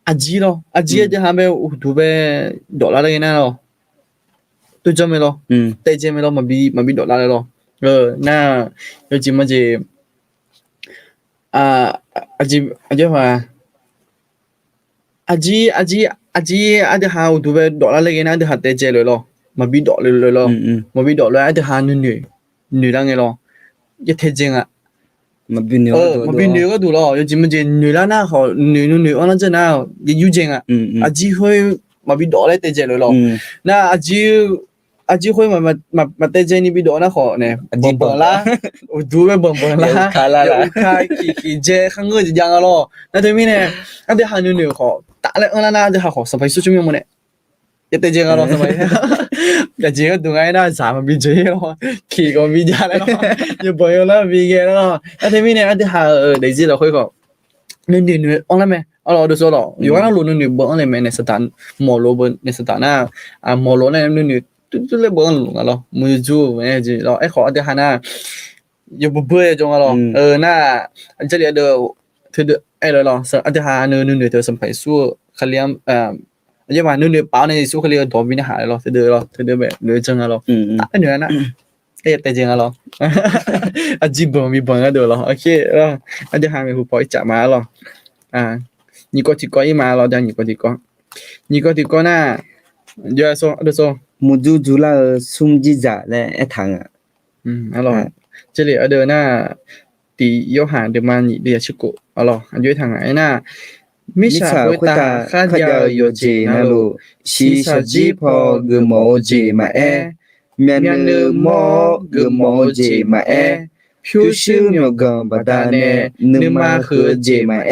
อาจีหรออาจีจะทำแบบดูแบบดอลลาร์เลยนะหรอตัวจำไม่หรอแต่จำไม่หรอมาบีดอลลาร์เลยหรอน่าเดี๋ยวจริงมันจะอาจีว่าอาจีอาจจะหาดูแบบดอลลาร์เลยนะอาจจะหาแต่เจเลยหรอมาบีดอกเลย咯มาบีดอกเลยไอ้ที่หาหนึ่งดังไง咯一睇正啊มาบินเนื้อ မပင်တွေကတူတော့ယဂျင်မဂျင်နွေလာနာခေါ်နွေအော်လာကျနာယူချင်းကအကြီးခွေမပြီးတော့လဲတဲ့ကျလို့နာအကြီးခွေမတဲ့ကျနေပြီးတော့နာခေါ်နေဘဘလာဒူပဲဘဘလာခါလာခီဂျေခငွေကြံalorsနာတမင်းနဲ့အတဲ့ဟာနွေခေါ်တာလဲအလာနာတဲ့ဟာခေါ်စပိုင်စုချမျိုးမနဲ့တဲ့ကျကတော့စပိုင်ကကြီးကဒူငိုင်းနာစာမပြီးကျေရောခီကောပြီးကြလဲရပေါ်ရလာပြီးကြတော့အတဲ့မင်းနဲ့အတဲ့ဟာဒေစီတော့ခွေခေါ်နွေအွန်လိုင်းမဲalors de solo yo ana lo nunu bon le mene satan molo bon ne satana a molo ne nunu tu le bon lo ngalo mu ju me ji lo ai kho de hana yo bu bu jong lo na je le de tu de ai lo sa de ha nunu de sam pai su khaliam je ma nunu pa ne su khali do bi ne ha lo tu de be le jong lo ta ne na ai te jeng lo a ji bon mi bon do lo okay a de ha me hu poi cha ma lo你过去过一嘛老讲你过去过那就说木猪猪啦松鸡仔嘞一堂啊alors这里的那第有喊的嘛你的去过alors就堂啊那米啥会打看要有节那路西沙吉婆个毛节嘛面的毛个毛节嘛飘雪牛个巴达呢你嘛和节嘛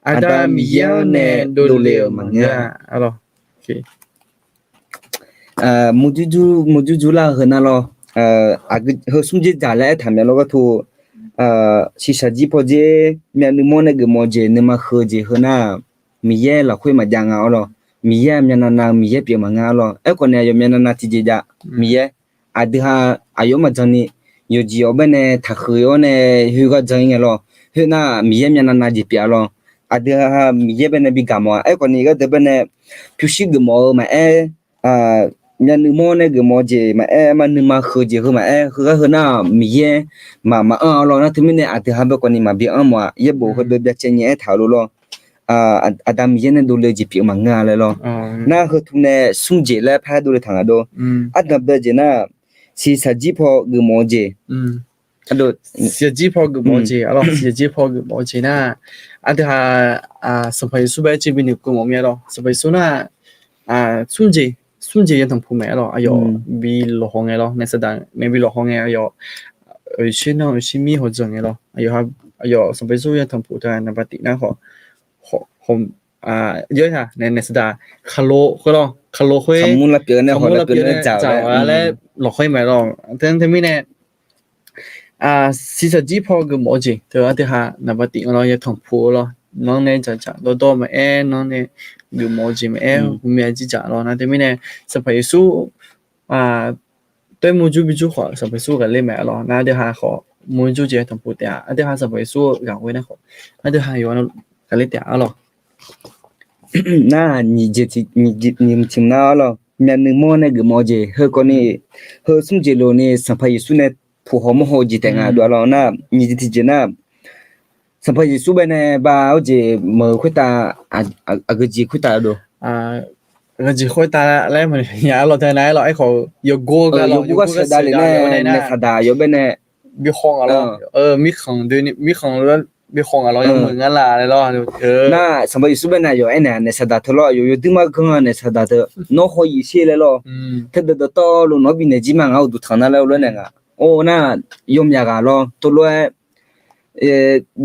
ada miyane dole manga alors ok mujuju la hna lo ag ho sumje jala thamya lo ga thu sisaji poje myanu mo ne ge moje ne ma khoje hna miye la khoi ma janga lo miye myana na miye pye manga lo e ko ne yo myana na ti je ja miye adha ayo ma jani yo ji obene thakho ne hu ga jang lo hna miye myana na ji pya lo ada miye bene bigamo ai ko ni ga de bene phushi gmo ma nyan mo ne gmo je ma ma ni ma khu je ma khu ga na miye ma lo na thimi ne ati ha ba ko ni ma bi mo ye bo ho be bya chen ye tha lo ada miye ne do le ji pi ma nga le lo na ho thu ne sung je le pha do le thang do ada be je na si sa ji pho gmo je ado si ji pho gmo je alors si ji pho gmo je na adaสมัยสุเบจิบินิกุมอมี咯สมัยสุนะsunje yan thang phu me lo ayo bi lo hong e lo ne sa dan me bi lo hong e ayo shin no shin mi ho jong e lo ayoสมัยสุyan thang phu ta na ba ti na ho yo ha ne sa da khalo khwe mun la pye ne ho la pye ne ja le lo khoi me lo ten mi ne si sa ji pho ge mo ji to ati ha na ba ti lo ye thong phu lo non ne ja do ma non ne ge mo ji me hu me ji ja lo na te mi ne sa pai su对mu ju bi ju kho sa pai su ga le me lo na de ha kho mu ju je thong phu ta ati ha sa pai su ga we na kho ati ha yo na ga le ta lo na ni je ti ni tim na lo me ni mo ne ge mo je he ko ni he sum je lo ni sa pai su ne phu ho mo ho ji te nga do lo na ni ji ti je na sa pai su be ne ba o je mo khwe ta a ge ji khwe ta do cái gì khôi ta lấy mình nhà lo thế này lo ai khổ yo go ga lo yo go sa da le ne sa da yo be ne bi khong lo mi khong de mi khong lo bi khong lo yo mừng la lo na sa pai su be na yo ai ne sa da thlo yo ti ma khong ne sa da de no ho yi she le lo the de to lo no bi ne ji ma nga du thana le lo ne nga o na yom ya ga lo to lo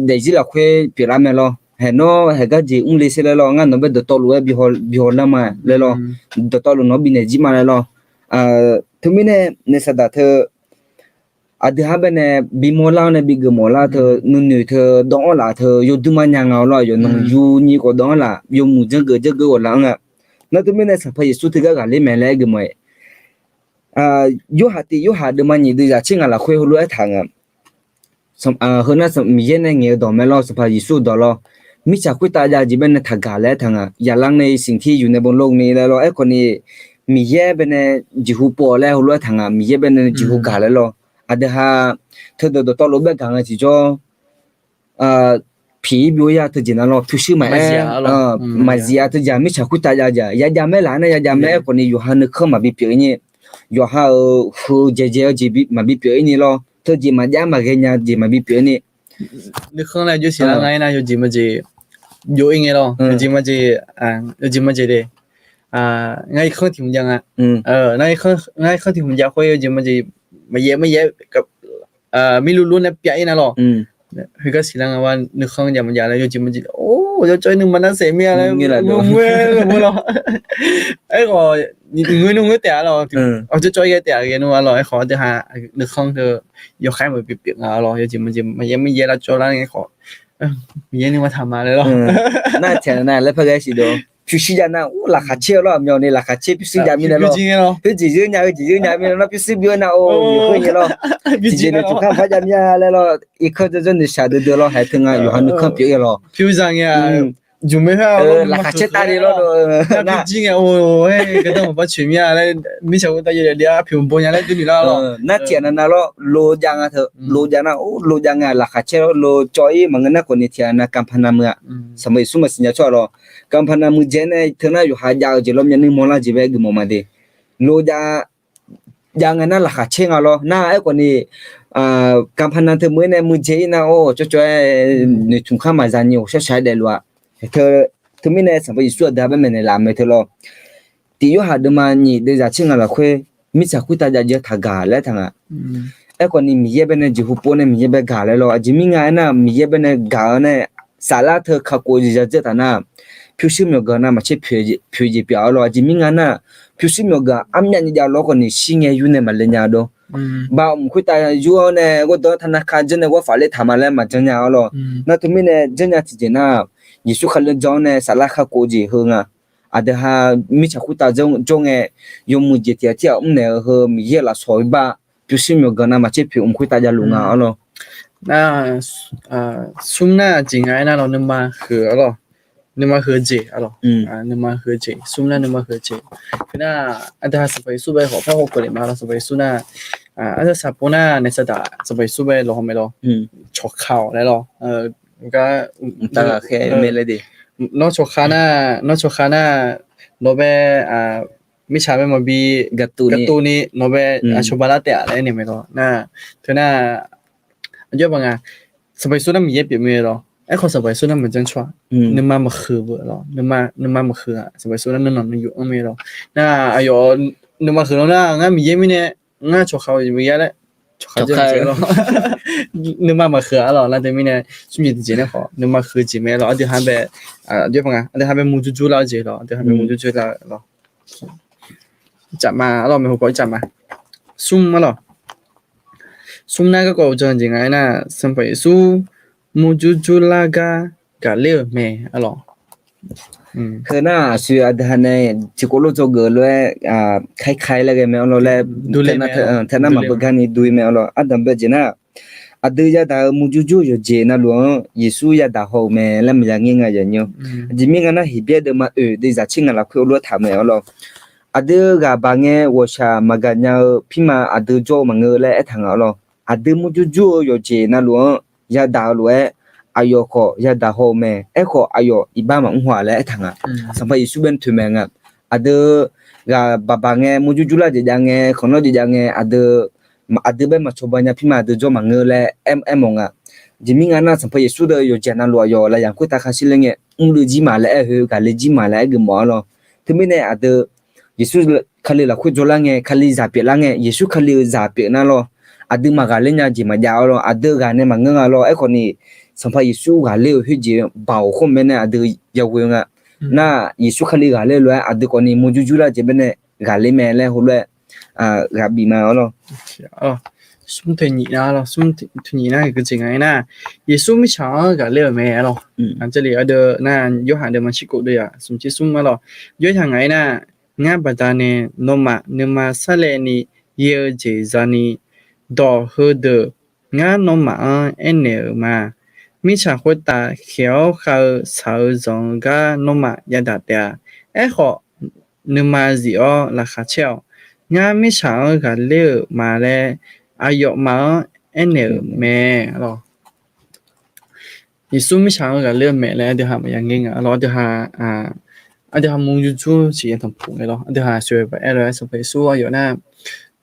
de ji la khwe pi la me lo he no he ga ji le se le lo nga no be de to lo bi ho la ma le lo de to lo no bi ne ji ma le lo thu mi ne sa da the adha be ne bi mo la ne bi ge mo la the nu nu the dong la the yo du ma nya nga lo yo no yu ni ko dong la yo mu je ge la nga na thu mi ne sa phai su the ga le me le ge mo yo ha de ma ni de ja chinga la khwe ho lo a thang ho na sa mi ye ne nge do me lo sa phai su do lo mi cha khwe ta ja ji be ne tha ga le thang ya lang ne sing thi yu ne bon long ni le lo ai ko ni mi ye be ne ji hu po le ho lo thang mi ye be ne ji hu ga le lo ada ha the do to lo be ga nga ji jo phi bio ya the ji na lo thu shi ma ma zia the ja mi cha khwe ta ja ya me la na ya me ko ni yu ha ne kho ma bi pi ni yo ha hu je ji bi ma bi pi ni lo the ji ma ja ma ge nya ji ma bi pi ni 你可能就是那个那有几么子有应该咯，有几么子有几么子的那可听不讲啊，那可听不讲会有几么子ไม่กับไม่รู้นะเปียนะ咯，คือก็สิลังว่านึกข้างอย่างมันยาแล้วอยู่จิมันจิโอ้จะจอยนึงมันน่าเสียเมียแล้วมึงเว้ยมึง咯ไอ้ก็งึแต่咯เอาจะจอยแต่กันว่า咯ไอ้ขอจะหานึกข้างเธออยู่ใครมาเปียกๆอ่ะ咯อยู่จิมันจิมันยังไม่เยอะแล้วจอยแล้วไงขอมีเยอะนึงมาทำมาเลย咯น่าเถียงน่ะแล้วพะไกสิโดพิสิจานะโอ้ราคาเชี่ยว咯မြောင်နေราคาเชี่ยวพิสิจามีแล้ว咯พิสิจื้อညာมีแล้วพิสิบิวนะโอ้อยู่คนนี้咯พิสิเนี่ยทุกครั้งพะจามีแล้ว咯อีกคนจะจนชาดู咯ให้ถึงอยู่หันคันเปีย咯ผิวจังอ่ะอยู่ไม่ฮะราคาเชี่ยวตาดี咯น่าจริงอ่ะโอ้เฮ้ยก็ต้องมาช่วยเมียแล้วไม่ใช่ว่าตายเดี๋ยวผิวบนอย่างนั้นดูนี่แล้วน่าเถียงนะ咯โลจังอ่ะเถอะโลจังนะโอ้โลจังอ่ะราคาเชี่ยวโลจอยมันก็น่าคนนี้เถียงนะกัมพนามือสมัยสุมาสิญญาชั่ว咯กัมพนามือเจนเถอะนะอยู่หาจาวจิลมยันนึงมอลาจิเวกมอมาเดโลจายังไงนะราคาเชี่ยงอ่ะ咯น่าไอ้คนนี้กัมพนาเธอมือเนี่ยมือเจนะโอ้จ่อยๆในถุงข้ามาจานี่โอ้ใช้ได้ล้วนเธอไม่แน่สมัยสุดาแบบไม่ในลามไม่เธอหรอกที่อยู่หาดมานี่เดี๋ยวจะเชื่ออะไรคุยมิจฉาคุยตาจะเยอะทากาแล้วทั้งอ่ะไอ้คนนี้มีเยอะเป็นจิหุปเนี่ยมีเยอะเป็นกาแล้วหรอจิมิงไงนะมีเยอะเป็นกาเนี่ยสาระเธอขับกูจะเจอแต่น่ะผิวสีมีกันนะมาเชื่อผิวจีเปียหรอจิมิงไงนะผิวสีมีกันอันนี้นี่จะล้อคนนี้สิ่งอยู่เนี่ยมันเลยเนี่ยดูบ่าวคุยตาอยู่เนี่ยก็ตัวธนาคารเจนเนี่ยว่าฝ่ายเลยทำอะไรมาจังเนี่ยหรอนั่นตัวมีเนี่ยจังเนี่ยที่เจน่ะยิสุขันจงเนี่ยสาระขับกูจีหงอ่ะอาจจะหามิจฉาคุยตาจงเนี่ยยมมุจิเตียเจ้าเนี่ยเหอมีเยอะละสวยบ้าผิวสีมีกันนะมาเชื่อผิวคุยตาจะลุงอ่ะหรอ那ซุ่มหน้าจริงไงนะเรานึกมาคืออะไรนึกมาคือเจอะไรนึกมาคือเจซุ่มหน้านึกมาคือเจคือน่าอันเดียสบายสู้ไปหัวพ่อหัวคนเลยมาเราสบายสู้หน้าอันเดียสับปะหน้าในสตาสบายสู้ไปรอไม่รอฉกเข่าแล้วรอก็ตั้งแค่ไม่เลยดินอกฉกขาหน้เราไปมิชาไปมาบีกัตตูนี่เราไปชบาลาเตะอะไรเนี่ยไม่รอน่าเธอน่าเยอะบางอ่ะสบายสู้นั้นมีเยอะเปลี่ยนไม่รอไอ้คนสบายสู้นั้นเหมือนจังชัวนึกมาคือเบอร์รอนึกมาคืออ่ะสบายสู้นั้นนอนอยู่ไม่รอน่าอายุนึกมาคือแล้วน่างั้นมีเยอะไม่เนี่ยงั้นฉกเขาอยู่ไม่เยอะแล้วฉกเขาจะเจอรอนึกมาคืออะไรแล้วแต่ไม่เนี่ยสุ่มยี่จีเนี่ยเขานึกมาคือจีไม่รอเดี๋ยวหันไปเดี๋ยวบางอ่ะเดี๋ยวหันไปมูจูแล้วจีรอเดี๋ยวหันไปมูจูแล้วรอจับมาเราไม่หัวก้อยจับมาซุ่มมาหรอซุ่มนั่นก็จริงๆไงนะสมัยสู้มูจูลากากาเลี้ยวแม่อะหรอคือน่าสุดท้ายเนี่ยที่กูรู้จักเลยคล้ายๆเลยแม่เราเลยดูเลยท่านมาบอกกันนี่ดูแม่เราอันดับเบจนะอันเดียดามูจูอยู่เจน่ะล้วนยิสุยาดาหัวแม่แล้วมันยังไงอย่างเงี้ยจิมิงนะฮิเบียดมาเดี๋ยวจะชิงอะไรคุยรู้ทำแม่เราอันเดียกับบางเงี้ยวชามากันเนี่ยพี่มาอันเดียโจมังเงยเลยทางเราอันเดียมูจูอยู่เจน่ะล้วนยาดาล้วนอายุก็ยาดาหัวแม่ก็อายุอีบ้ามันหัวเลยทางสมัยสุเป็นทุ่มเงี้ยอันเดียกับบางเงี้ยมูจูละจะยังเงี้ยคนเราจะยังเงี้ยอันเดียเป็นมาชอบเนี่ยพี่มาอันเดียโจมังเงยเลยมงจิมิงานะสมัยสุดอยู่เจน่ะล้วนอยู่แล้วยังคุยตาข้าศิลเงี้ยลูจิมาเลยกับเลจิมาเลยก็มั่วแล้วที่ไม่เนี่ยอันเดียยิสุขลีละคุยจลังเงขลีจับเปียลังเงยิสุขลีจับเปียนั่นหรออันเดียมากาเลเนี่ยจิมาจาวหรออันเดียกันเนี่ยมันเงาหรอไอ้คนนี้สมัยยิสุกาเลหิจิบ่าวคนเป็นเนี่ยอันเดียยาวเงาน่ะยิสุขลีกาเลเลยอันเดียคนนี้มูจูละจะเป็นเนี่ยกาเลแม่เลยหัวเลยกับบีมาหรอซุ่มถึงนี่นะหรอซุ่มถึงนี่นะก็จริงไงนะยิสุไม่ช้ากาเลแม่หรออันเจลีเดอน่ะยกหาเดมันชิโกด้วยอ่ะซุ่มที่ซุ่มมาหรอยกทางไงนะงาบัดานี่นมาซาเลนี่เยเจซานี่ดอฮเดงานมาเอเนมามิชาคุตาเขียวเขาสาวจงกานมายาดาเตียขอนมาสิอราคาเชียวงามิชากาเลมาเลอายุมาเอเนแม่หรอยิสุมิชากาเลแม่แล้วเดี๋ยวหามายังงี้อ่ะรอเดี๋ยวหาอันเดียมูจูจูสีทำผงเลยหรออันเดียหาช่วยไปสมัยสู้อยู่นะ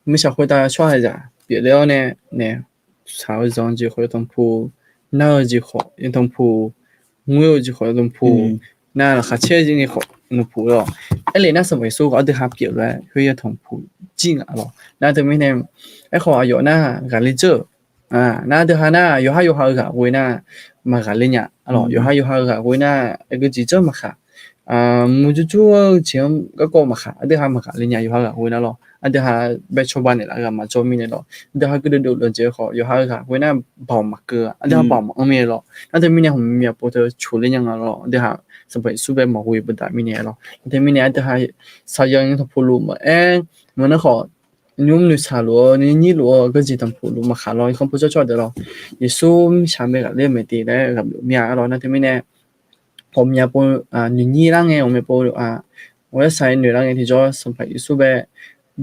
ไม่ใช่คุยตาช่วยจ้ะเปลี่ยนแล้วเนี่ยสาวจงจีคุยทำผง那就好，一同铺，我有就好一同铺，那下车就你好，一同铺咯。一嚟那什麼數我哋下表咧，佢一同鋪進啊咯。那對面呢，一個有那咖喱椒啊，那對下那有下個會那嘛咖喱呀，啊咯，有下個會那一個字椒嘛下。冇就前嗰個嘛下，對下嘛咖喱呀有下個會那咯。ada ha becho bane la ma cho mi ne lo ada ha kudu lo je kho yo ha ga we na baw ma ke ada ha baw ma me lo na de mi ne hum mi po to chu le nyang lo ada ha sa bai su be ma we bu da mi ne lo de mi ne ada ha sa yang to pu lu ma mo na kho nhum nu sa lo ni lo ga ji tam pu lu ma kha lo không pu cho de lo ye su cha me ga le me ti le ga mi ya lo na de mi neผมya po ni la nge o me po我sai女人嘅ที่咗สมัยสุเบ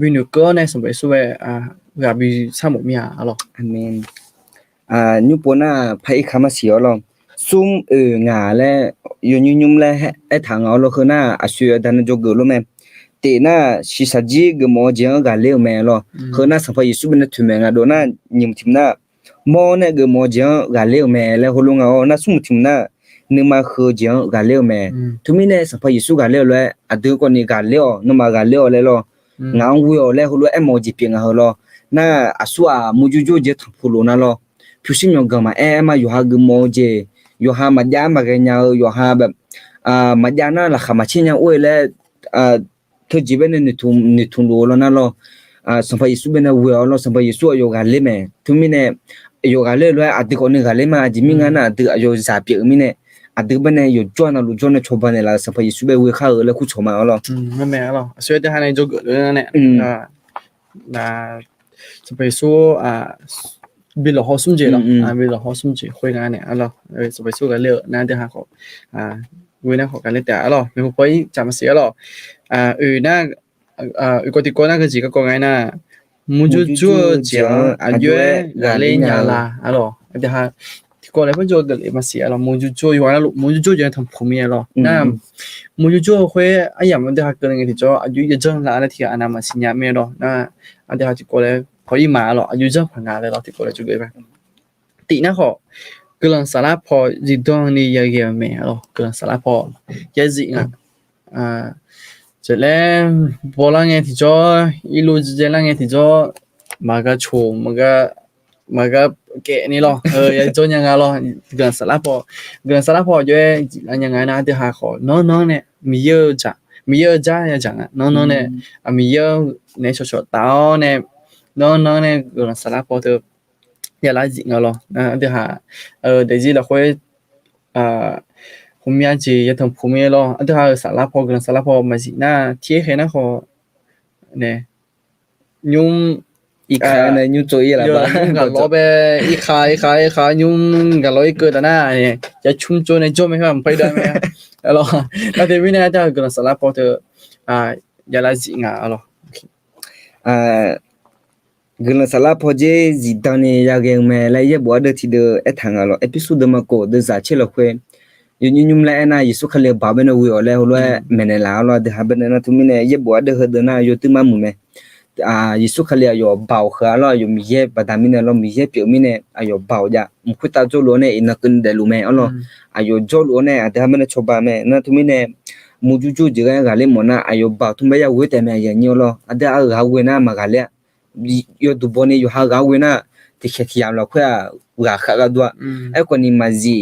วินุก็ในสมัยสุเบกับวิสามมีอ่ะหรอ amen new pona phai khama siyo lo sum nga le yo nyum le e thang lo khona asyu dan jo go lo me te na shisaji ge mo je ga le me lo khona sa phai su ben thu me nga do na nyim tim na mo ne ge mo je ga le me le holu nga na sum tim naนึกมาคือเจียงกาเลี้ยวแม่ทุกมีเนี่ยสัมภาระสุกาเลี้ยวเลยอะดูคนนี้กาเลี้ยวนึกมากาเลี้ยวเลยล่ะงานวิวเลยหัวเราะโมจิเปียงหัวเราะน่าอาศัยมูจูจูเจทั้งพูดน่ะล่ะพิชิตยงกันมามาอยู่หากโมจิอยู่หามาจามาเกณฑ์อยู่หาแบบมาจาน่ะล่ะขามาชิญยังอวยเลยทุกจีเป็นนิทุนรู้แล้วน่ะล่ะสัมภาระสุเป็นวิวล่ะสัมภาระสุอยู่กาเลี้ยวแม่ทุกมีเนี่ยอยู่กาเลี้ยวเลยอะดูคนนี้กาเลี้ยวมาจิมีงานน่ะดูอยู่ซาเปียมีเนี่ยอะดึกบันเนี่ยอยู่จวนน่ะรู้จวนเนี่ยชอบบันเนี่ยล่ะสัพพะยิสุเบเวข้าเลยคู่ชมมาอ๋อไม่แม่หรอสวยแต่หาในโจกเลยนั่นแหละนะสัพพะยิสุบิลล์ฮอสมุจิหรอบิลล์ฮอสมุจิคุยนั่นเนี่ยอ๋อสัพพะยิสุกันเลยนั่นเดี๋ยวหาเขาเว้ยนะเขากันเลยแต่อ๋อมีผู้ป่วยจำเสียหรอน่ะก็ติดก่อนน่ะก็จีก็ไงน่ะมูจูจูเจียงอายุกาเลญาลาอ๋อเดี๋ยวหา过来分就的嘛些了，木就做完了，木就做就同铺面了。那木就做会哎呀，我们这下个人个做，有一整来了天啊，那么新年面了，那这下就过来可以买了，有整盘拿来了，就过来就给呗。第那好，个人沙拉泡一顿你也给买了，个人沙拉泡也是这嘞，波浪个ที่做一路之间那个ที่做，马个错马个给你咯，也做ยังไง咯เกินสลับพออยู่ยังไงนะที่หาขอน้องเนี่ยมีเยอะจ้าอย่าจังอ่ะน้องเนี่ยมีเยอะในชดๆตาเนี่ยน้องเนี่ยเกินสลับพอเธออย่าละจริงอ่ะ咯ที่หาเดี๋ยวจีเราค่อยผมอยากจีอย่าทำผมเอง咯ที่หาสลับพอเกินสลับพอมาสินะที่เห็นนะขอเนี่ยยุ่งอีกครั้งเนี่ยยูโจยละบ้างกับล้อไปอีกขายุ่งกับล้ออีกเกิดนะเนี่ยจะชุ่มโจในโจไม่ครับไปได้ไหมแล้วแล้วทีนี้เนี่ยถ้าเกิดสลับพอเธออย่าละจริงอ่ะแล้วเกิดสลับพอเจจิตเนี่ยอยากเองแม่เลยยังบอกเดี๋ยวที่เดี๋ยวทางอ่ะแล้วเอพิโซดมาโกเดี๋ยวจะเชื่อเราคุยยุ่งเลยนะยิสุขเลยบ้าเป็นวิวเลยหัวเลยแม่เนี่ยแล้วเดี๋ยวหาเป็นนะทุกมีเนี่ยยังบอกเดี๋ยวเดี๋ยวนะอยู่ที่มาหมู่แม่ยิสุขเลยอยู่เบาขะแล้วอยู่มีเยปะตามิเนี่ยเรามีเยเปียวมิเนี่ยอยู่เบาจ้ะมุขตาโจโลเนี่ยอินักนเดลูแม่อ๋ออยู่โจโลเนี่ยแต่ทำเนี่ยชอบแม่นะทุกมีเนี่ยมูจูจูจีกันกันเลยมันนะอยู่เบาทุ่มไปยาวเวทแม่ยังอยู่แล้วแต่หาเวน่ะมากันเลยอยู่ดูบอลเนี่ยอยู่หาเวน่ะที่เขียนเราค่อยว่าขะกันด้วยไอ้คนนี้มาจี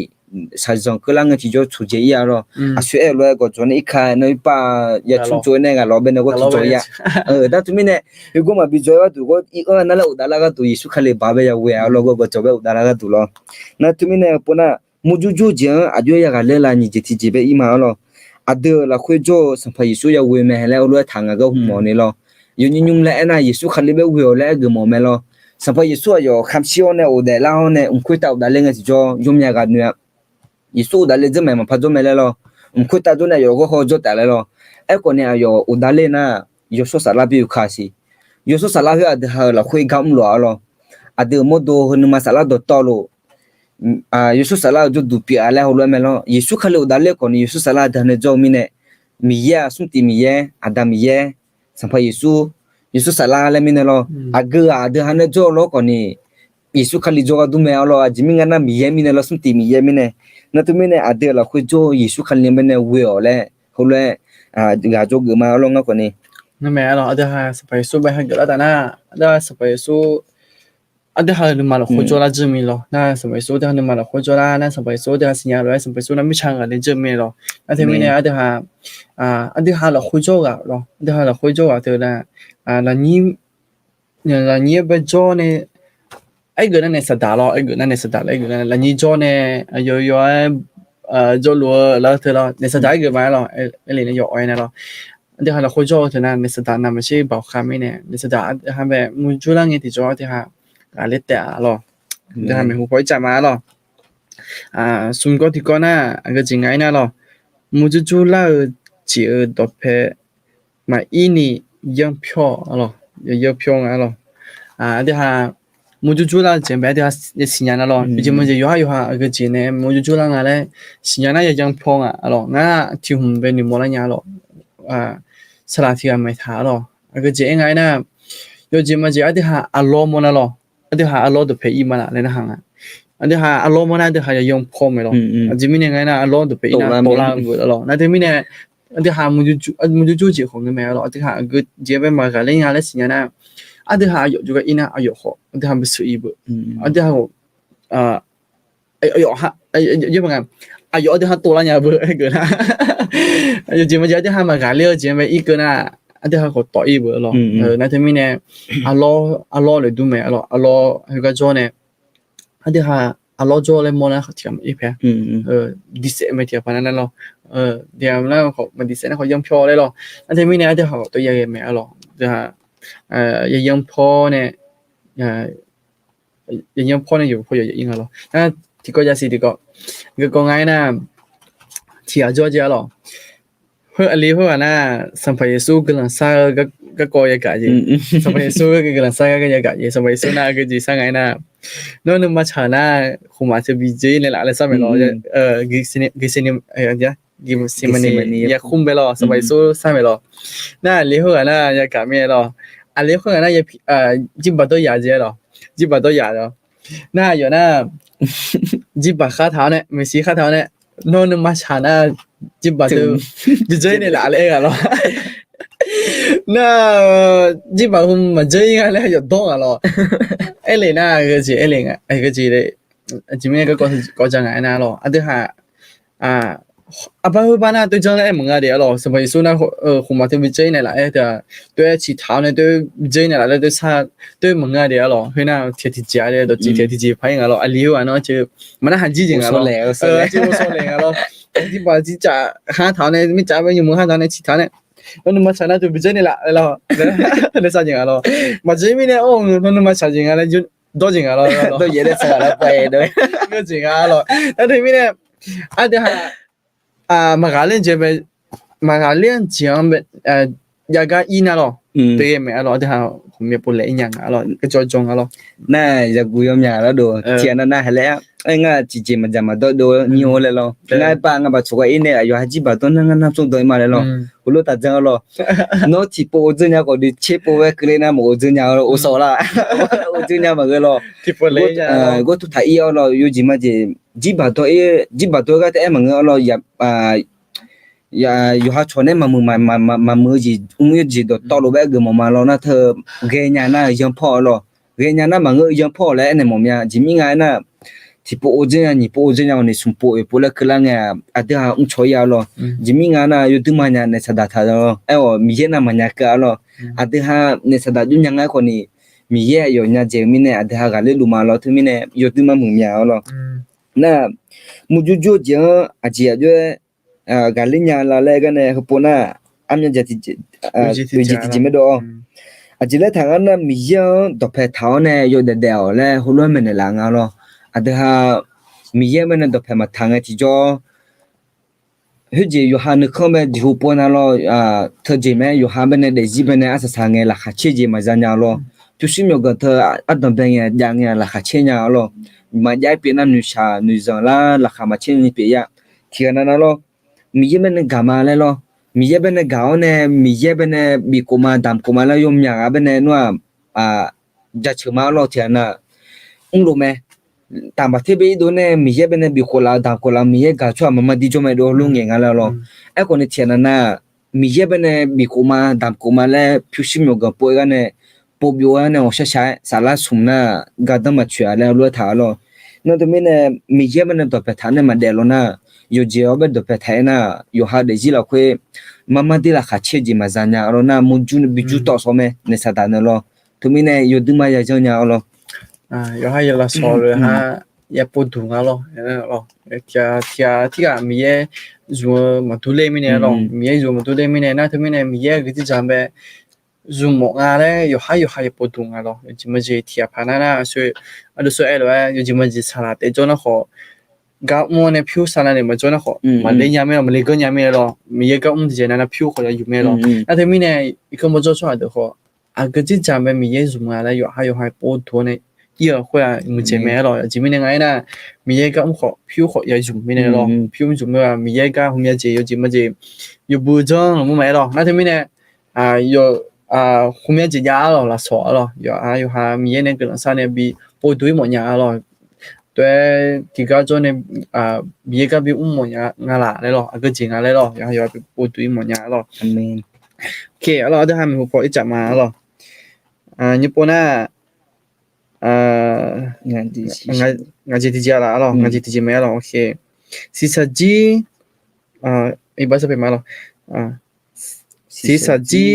สายจงก็ลังที่จะช่วยเจียร์อ่ะช่วยเราก็จวนอีกค่ะในป่าอย่าชุ่มช่วยเนี่ยกันเราเป็นเราก็ช่วยอ่ะแต่ทุกมีเนี่ยอยู่ก็มาบิจอยว่าตัวก็อีกนั่นแหละอุดาลก็ตัวยิสุขเลยบ้าไปยาวเวเราก็ช่วยอุดาลก็ตัวเรานั่นทุกมีเนี่ยปุ่นน่ะมูจูจูเจียงอายุยังกันเลยล่ะนี่จะที่จะไปอีมาเราอ่ะเดี๋ยวเราคุยโจ้สัมภาระยิสุยาวเวแม่แล้วเราทางก็หุ่มมอนี่เราอยู่ยุ่งๆแล้วนะยิสุขเลยไปเวแล้วก็มอแม่เราสัมภาระยิสุอยู่คำชี้เนี่ยอุดาลเนี่ยคุยแต่อุดาลเนี่ยที่จะยุ่งยากกันเนี่ยยิสุอุดาลจะไม่มาพัดจมเลยเราคุยแต่ตัวเนี่ยอยู่ก็เขาจดแต่เลยเราไอ้คนเนี่ยอยู่อุดาลน่ะอยู่สุสาระบิวคาสิอยู่สุสาระคือเดี๋ยวเราคุยกันหลัวเราเดี๋ยวโมดูหุ่นมาสาระดต่อเรายิสุสาระจะดูปีอะไรหัวเราะเรายิสุขเลยอุดาลคนยิสุสาระเดินจอมิเนี่ยมีเยอะสุดที่มีเยอะดามีเยอะสัมภาระยิสุสาระอะไรมิเนี่ยเราเดี๋ยวหันจอเราคนนี้ Yesu khali joga du me alo ajimi ngana mi yemi ne lo sumti mi yemi ne na tu mine ade la khu jo Yesu khali me ne we ole hole ga jo ge ma lo nga ko ni 那没了，这还是白书白还给了的呢，那是白书，这还你买了回做了证明了，那是白书的你买了回做啦，那是白书的是伢来是白书那没长个的证明了，那他们呢，这还这还了回做个了，这还了回做个对呢，那你不做呢？ไอ้เกิดนั่นในสัตว์ดาล้อไอ้เกิดนั่นในสัตว์ดาไอ้เกิดนั่นแล้วนี่จ้อเนี่ยอยู่จ้อรัวแล้วเธอเราในสัตว์ดาไอ้เกิดมาแล้วไอ้เลยเนี่ยอยู่ไอ้นั่นเราเดี๋ยวเราคุยจ้อเธอนั่นในสัตว์ดานั่นไม่ใช่บอกคำไม่เนี่ยในสัตว์ดาทำแบบมุจุลังเงี้ยที่จ้อที่ฮะเล็ดแต่เราเดี๋ยวทำแบบหัวใจจะมาเราสุนก็ที่ก่อนน่ะก็จริงไงนะเรามุจุลังจีตัวเพมาอีนี่ยังเพียวเรายังเพียวไงเราเดี๋ยวมูจูจู啦，这边的新疆那咯，毕竟么就有下个节呢，มูจูจู啦那嘞，新疆那也讲胖啊，咯，那听红边的莫那伢咯，สลัดที่ไม่ท้า咯，个节ไงนะ有节么节อันที่หาอัลลอฮ์มันนะ咯อันที่หาอัลลอฮ์ตัวเพย์มันละเลยนะฮังอันที่หาอัลลอฮ์มันนะอันที่หายัง胖ไม่咯อันที่มีไงนะอัลลอฮ์ตัวเพย์นะโบราณกูแล้ว咯那ที่มีเนี่ยอันที่หามูจูจู节ของ个没咯อันที่หา个节ไปมากันเลย伢嘞新疆那อันที่หาอยู่ก็อินะอายุเขาอันที่หาไม่สุยบุอันที่หาอายุฮะยังไงอายุอันที่หาตัวละเนี่ยบุไอ้เกินนะอายุจริงมันจะอันที่หามากันเลี้ยวจริงไปอีกเกินนะอันที่หาเขาต่ออีบุหรอนั่นที่มีเนี่ยอัลลอฮ์เลยดูไหมอัลลอฮ์เขาก็จ้อเนี่ยอันที่หาอัลลอฮ์จ้อเลยมองนะเขาเทียมอีกแพ้ดิเซไม่เทียบพันนั้นหรอเดี๋ยวแล้วเขามันดิเซนะเขายังพอเลยหรออันที่มีเนี่ยอันที่หาตัวใหญ่ไหมอัลลอฮ์เดี๋ยวยังพอเนี่ยยังพอเนี่ยอยู่พออยู่ยังไงหรอ那ที่ก็จะสิที่ก็ไงนะที่อาจจะหรอเพื่ออะไรเพื่อนะสัมภาระสู้กันหลังซ่าก็ยังไงสัมภาระสู้กันหลังซ่าก็ยังไงสัมภาระสู้น่ะก็จีสังไงนะนั่นมาชานะคุมาจะบีเจเนี่ยแหละอะไรสักไม่รู้กิสเนเดี๋ยวกิมซิมันนี่อยากคุ้มไปหรอสัมภาระสู้สักไม่รู้น่ะเลี้ยวกันนะอยากกลับเมียหรออันนี้คนนั้นจิบบัตรยาเจ้าหรอจิบบัตรยาหรอน่าอยู่น่ะจิบบัตรข้าเท้าเนี่ยไม่ใช่ข้าเท้าเนี่ยโน่นมาชาน่ะจิบบัตรจะเจอเนี่ยอะไรกันหรอน่าจิบบัตรผมมาเจอยังไงเลยอยู่ตรงกันหรอไอ้เลยน่ะก็จีไอ้เลยไอ้ก็จีเลยจิมีก็จังไงน่ะหรออันที่หาอาบ้านน่ะตัวจังไอ้มึงอะไรหรอสมัยสู้น่ะผมมาที่วิจัยเนี่ยแหละแต่ตัวที่ท้าเนี่ยตัววิจัยเนี่ยแหละตัวซาตัวมึงอะไรหรอเฮ้ยน่ะที่จีอะไรตัวที่พายงั้นหรออันนี้ว่าน่ะจะมันน่ะหันจีจริงอ่ะหรอที่我说เลยอ่ะหรอที่把ที่จ่าหาท้าเนี่ยไม่จ่าไปอยู่มึงหาท้าเนี่ยที่ท้าเนี่ยแล้วนึกมาชนะตัววิจัยเนี่ยแหละหรอเลยซาจริงอ่ะหรอมาจีมีเนี่ยโอ้แล้วนึกมาชาจริงอ่ะแล้ว多จริงอ่ะหรอตัวเยอะเลยสักแล้วไปด้วยก็จริงอ่ะหรอแล้วที่มีเนี่ยอันเดียวมาการเล่นเจ็บมาการเล่นเจียงแบบอยากอีน่ะหรอตัวเองไม่หรอที่หาผมมีปุ่นเล่นยังหรอก็จอยจงหรอน่าจะกูยอมอย่างแล้วดูเทียนน่ะแล้วไอ้ง่าจีจีมันจะมาดูนิวเลยหรอง่ายป้าง่าบัดชัวอินเนี่ยอยู่หาจีบัดต้นงั้นนับส่งตัวมาเลยหรอกูรู้ตัดจังหรอโน้ตที่โปรจึงเนี่ยก็ดิเชโปเวกเลยนะหมูจึงเนี่ยโอโซล่ะโอจึงเนี่ยมาเลยหรอที่ปุ่นเล่นยังก็ทุกท่าอีหรออยู่จีมาจีบัดตัวก็แต่มันหรออย่าอยู่หาชนเนี่ยมามือจีจีต่อรูปแบบก็มาแล้วนะเธอเกียร์น่ะยังพอหรอเกียร์น่ะมันก็ยังพอแล้วเนี่ยมันยังจีมีไงน่ะที่ปูจริงนี่ปูจริงเนี่ยสุ่มปูแล้วคือละไงอาจจะช่วยหรอจีมีไงน่ะอยู่ที่มันเนี่ยสัตว์ท่าหรอมีเยอะน่ะมันยังก็หรออาจจะเนี่ยสัตว์ยุ่งยังไงคนนี้มีเยอะอยู่เนี่ยเจมีเนี่ยอาจจะการเลี้ยงลูกมาแล้วที่มีเนี่ยอยู่ที่มันมึงเนี่ยหรอน่ะมุจุจุเจ้าอาจจะด้วยgalinya la le ga ne hpona amnya jati tu jiti me do ajile thanga na mi yo do phe thao ne yo de de le holo me ne la nga lo adha mi ye me ne do phe ma thanga ti jo hu je yo ha ne khome di hu pona lo tho je me yo ha me ne de ji me ne asa sa nge la kha che je ma za nya lo tu sim yo ga tho adon ben ya ja nge la kha che nya lo ma jai pe na nu sha nu zon la kha ma che ni pe ya thi na na loมีเยเป็นกามาเลยหรอมีเยเป็นกาวเนี่ยมีเยเป็นบีกุมาดำกุมาแล้วยมอย่างอ่ะเป็นนัวจะเชื่อมาหรอเทียนน่ะ รู้ไหมต่างประเทศไปดูเนี่ยมีเยอะเป็นบิโคลาต่างคนละมีเยอะกาชัวมันมาดีจอมดูลุงอย่างนั้นแล้วหรอไอ้คนในเทียนน่ะมีเยอะเป็นบิโคมาต่างกูมาแล้วผิวชิมอยู่กับป่วยกันเนี่ยปบอยู่เนี่ยว่าใช่สารสุ่มน่ะก็ต้องมาช่วยแล้วรู้ท่าหรอนั่นตรงนี้เนี่ยมีเยอะเป็นตัวเป็ดท่านเนี่ยมาเดลน่ะอยู่เจ้าเป็นตัวเป็ดไทยน่ะอยู่หาเดจิละคุยมามาดีละขาเชื่อจิมาจานยาหรอน่ะมุจุนบิจุต่อสมัยในสถานเนี่ยหรอตรงนี้เนี่ยอยู่ดึงมาอย่างเจ้าเนี่ยหรอ有还有了说了哈，也不懂啊咯，咯，ที่มีเย如มาดูเลยไม่เนี่ย咯，มีเย如มาดูเลยไม่เนี่ยนะที่ไม่เนี่ยมีเยก็ที่จำเป็น如มองอะไร有还不懂啊咯，有这么些ที่ผ่านนะ所以都说哎了，有这么些查啦，แต่จนนะขอก็มันเนี่ยผิวสารเนี่ยมันจนนะขอมันเลยยังไม่มันเลยก็ยังไม่咯，มีเยก็ที่เจนั้นผิวขอจะอยู่ไม่咯，那ที่ไม่เนี่ยอีกคนมา做出来的话，ก็ที่จำเป็นมีเย如อะไร有还不懂呢。第二会啊，目前没咯，前面那个呢，มีเยก็ขอผิวขออย่ายุ่งไม่ได้咯，ผิวยุ่งไม่ว่ามีเยก็ผมอยากจะ有这么子有补充我没咯，那前面呢有ผมอยากจะยา咯，那错咯，有哈มีเย呢个人上呢比不对么样咯，对，第个种呢มีเยก็比么样啊啦来咯，个钱啊来咯，然后有不对么样咯，阿门。OK，alors เดี๋ยวให้ผมพออีกจับมา咯，ญี่ปุ่นน่ะngaji tiji ala alo ngaji tiji me alo okay sisaji iba sampai malo sisaji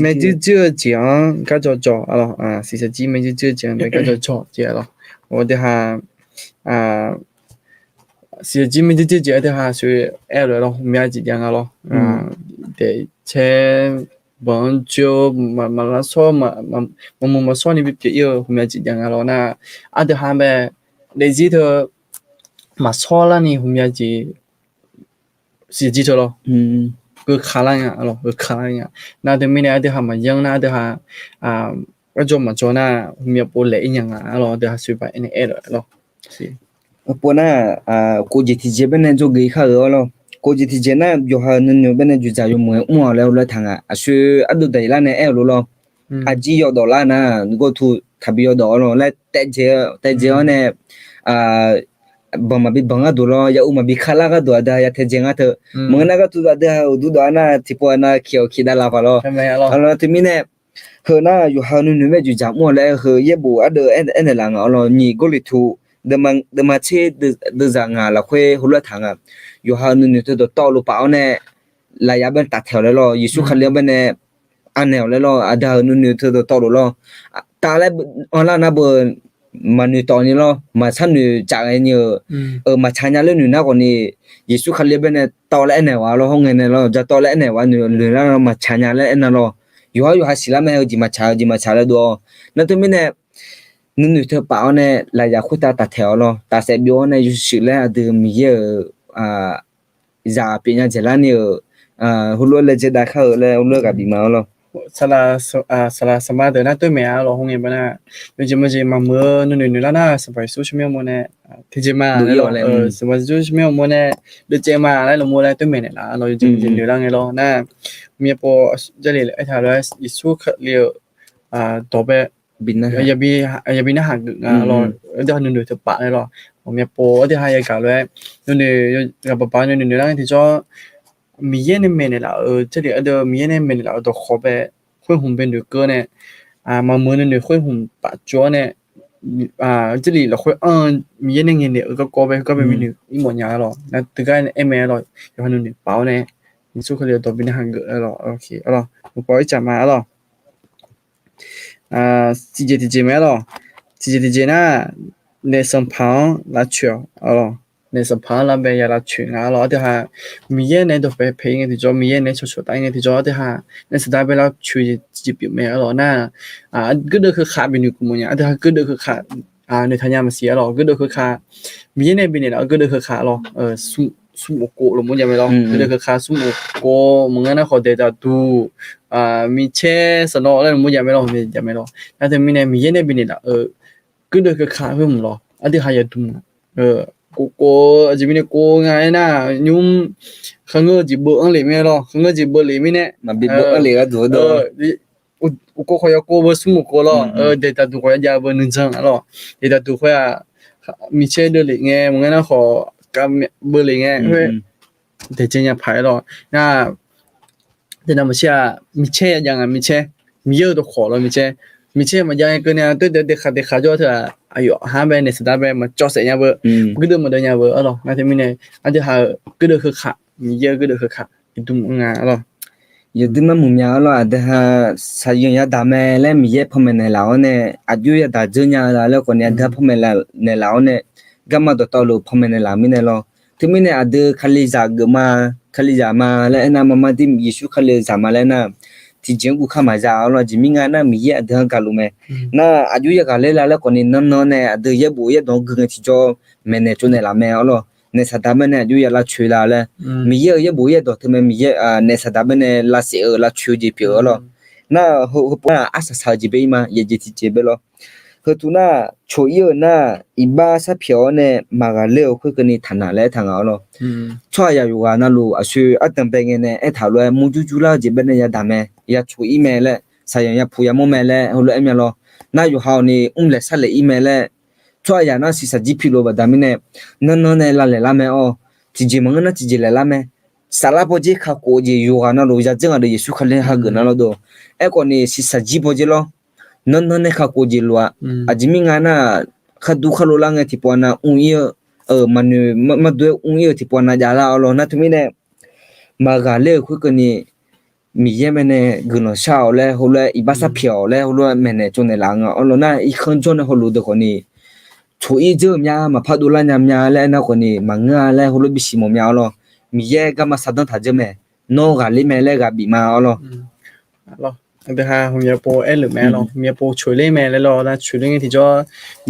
meji jiang ka jo jo alo sisaji meji jiang ka jo jo je alo 我的哈sisaji meji jiang的哈是爱了咯面几点alo 得切bon jo ma la so ma so ni bi yo hu me ji yang lo na a de ha me le ji de ma so la ni hu me ji si ji loก็ขาล่างอ่ะหรอก็ขาล่างอ่ะน่าจะไม่แน่เดี๋ยวหามายังน่าเดี๋ยวหาก็จมาจอน่ะมีปวดเละอีหยังอ่ะหรอเดี๋ยวหาซื้อไปในเอหรอสิปวน่ะกูจิที่เจ็บเนี่ยจะกี่ข้าวหรอกูจิที่เจ็บน่ะอยู่หานึ่งอยู่เป็นอยู่ใจอยู่มัวแล้วเลยทางอ่ะซื้ออันดูได้ละเนี่ยเอหรอจียอดอลลาร์นะก็ถูกทับยอดอลลาร์แล้วแต่เจ้าเนี่ยบางมาบิบังอ่ะดูแล้วอย่าอุ้มมาบิขลักอ่ะดูอ่ะได้อย่าเทเจงอ่ะเถอะมึงน่ะก็ตัวเดียวดูตัวน่ะที่ปวน่ะเขียวขีดาลาฟะหรอแล้วที่มีเนี่ยเฮน่ะอยู่หานึ่งไม่อยู่จับมัวแล้วเฮเยบูอ่ะเดอเอ็นหลังอ่ะหรอนี่ก็เลยถูกเดมาเชเดจังอ่ะละคุยหัวทางอ่ะอยู่หานึ่งเนี่ยตัวต่อลูกเปล่าเนี่ยระยะเป็นตัดแถวแล้วหรอยิสุขันเลี้ยงเป็นเนี่ยอันแนวแล้วหรออ่ะเดานึ่งเนี่ยตัวต่อลูกหรอตาแล้วออนไลน์นะเบอร์มันอยู่ตอนนี้หรอมาชั้นอยู่จากไอ้เนี่ยมาชั้นยาเรื่องอยู่นะก่อนนี่ยิสุขันเลี้ยงเป็นเนี่ยต่อแล้วไหนวะหรอห้องเงินเนี่ยหรอจะต่อแล้วไหนวะเนี่ยหรือแล้วมาชั้นยาแล้วนั่นหรออยู่หาศิลาไม่เอาจิมาชาแล้วดูนั่นตัวนี้เนี่ยนึ่งอยู่เธอเปล่าเนี่ยระยะคุยตาแถวหรอตาเสพย้อนเนี่ยอยู่สิแล้วเดิมมีเยอะจะเป็นยังไงล่ะเนี่ยหุ่นเลยจะได้เข้าแล้วเลิกกับบีมาหรอสลาสมาเดินหน้าตัวเมียหรอห้องเงินบ้านน่ะอยู่จะมาจะมาเมื่อนู่นแล้วน่ะสบายสู้ชิมเอาโมเนี่ยที่จะมาสบายสู้ชิมเอาโมเนี่ยเดี๋ยวจะมาแล้วเราโมเลยตัวเมียเนี่ยละเราจะอยู่แล้วไงหรอน่ะมีพอจะเรียนไอ้ท่าเลยยิสู้เรียต่อไปบินนะอย่าบีนะหักหรอเดี๋ยวนู่นเธอปะเลยหรอผมมีพอเดี๋ยวหายกาเลยนู่นกับป๊านู่นแล้วที่จะมีเย็นเมนละ这里的มีเย็นเมนละตัวขอไปคุยหุ่นเป็นดูเกินเนี่ยมาเมื่อนั่นคุยหุ่นปะจ้วเนี่ย这里เราคุยมีเย็นเงินเนี่ยก็ไปมีหนึ่งอีหมดยาหรอนะถึงกันเอเมหรออยู่หันนู่นเปล่าเนี่ยนี่สู้เขาเรียกตัวบินหังเกอหรอโอเคหรอผมปล่อยจับมาหรอจีเจไม่หรอจีเจน่ะในสัมพันธ์ละเชียวหรอในสภาพเราเป็นยาละชุนอ่ะเราที่หามีเยอะในตัวเพลงที่จอมีเยอะในชุดแต่งที่จอที่หาในสไตล์เป็นเราช่วยจีบไม่หรอน่ะก็เดือคือขาเป็นอยู่กุมเนี่ยที่หาก็เดือคือขาในทางยามาเสียหรอก็เดือคือขามีเยอะในเป็นเนี่ยก็เดือคือขาหรอสุ่มโกหรือมึงยังไม่หรอก็เดือคือขาสุ่มโกมึงงั้นนะเขาเดาดูมีเช่สนอแล้วมึงยังไม่หรอมียังไม่หรอแต่ที่มีเนี่ยมีเยอะในเป็นเนี่ยก็เดือคือขาเพื่อมึงหรอที่หาอย่าดูကိုအကြည့်မင်းကိုငါနာညုံခငေါ်ကြည့်ဘောအလေးမဲလောခငေါ်ကြည့်ဘောလေးမင်းနဲ့မဘီဘောအလေးကဒို我过好要过不什么过了，得到都快要不能挣了，得到都快啊，米切的零哎，我跟他好干不零哎，因为得这样排了，那得那么下米切样啊米有都好了米切嘛样一个呢，对得卡着他，哎呦，哈呗那是大呗嘛，叫谁呀不，不给他们的呀不，了，那他们呢，那就还给他去卡，米也给他去卡，一度啊了。有的嘛木苗了，的哈，啥用要打咩嘞？米也泡没来老呢，阿就要打这样啦，了过年他泡没来老呢，干嘛都到路泡没来老没来咯？他们呢，阿的卡里咋个嘛，卡里咋嘛，嘞那妈妈的米数卡里咋嘛嘞那，提前顾看嘛咋了，只米啊那米也的卡路没，那阿就要卡里啦，了过年呢，阿的也不也当个提着没呢做呢啦没了。ในสถาบันเนี่ยอยู่ยาละช่วยละเลยมีเยอะบ่เยอะดอกทำไมมีเยอะในสถาบันเนี่ยละเสียละช่วยจีเปียวละน่าหัวปุ่นอาศัยสาวจีเปียมาเยจีจีเปียละคือตัวน่าช่วยเยอะน่าอีบ้าสักเพียวเนี่ยมากเลี้ยวคือกันนี่ฐานะและทางเอาละช่วยอยู่ว่าน่ารู้อาช่วยอัดตั้งเป็นเงินเนี่ยไอ้ถาวรมูจูละจีเปียเนี่ยดามยาช่วยอีเมลเลยสายยาผู้ยาโมเมลเลยหัวเอ็มยาละน่าอยู่หานี่เลยสั่งเลยอีเมลเลยช่วยอย่างนั้นสิสัจจิพิโรบดามิเนี่ยนั่นเนี่ยละแม่อ๋อที่จริงมันน่ะที่จริงละแม่สารพัดที่ข้ากูจะอยู่กันนั่นรู้จักจังอะไรยิสุขเลยหาเงินนั่นแล้วดูไอ้คนนี้สิสัจจิพอจีloนั่นเนี่ยข้ากูจะรู้อ่ะอาจจะมีงานน่ะข้าดูข้ารู้ละไงที่ปวน่ะมันด้วยที่ปวน่ะยาละอ๋อนั่นทุกมีเนี่ยมากาเล่คุยกันนี่มีเยอะไหมเนี่ยเงินเช่าแล้วหัวเลยอีบ้าสับเพียวแล้วหัวเลยแม่เนี่ยจนในหลังอ่ะอ๋อนั่นอีกคนจนในหัวรู้ตัวคนนี้ช่วยเจอเมียมาพัดดูแลเมียแล้วนะคนนี้มังงะแล้วหัวเราบิชิมเมียอ๋อมีเยอะก็มาสัตว์ท่าเจอแม่น้องกันเลยแม่เลยกับบีมาอ๋อ咯，แต่ฮะผมอยากปูเอหรือแม่咯，มีปูช่วยเลยแม่เลย咯，那ช่วยเลยที่จะ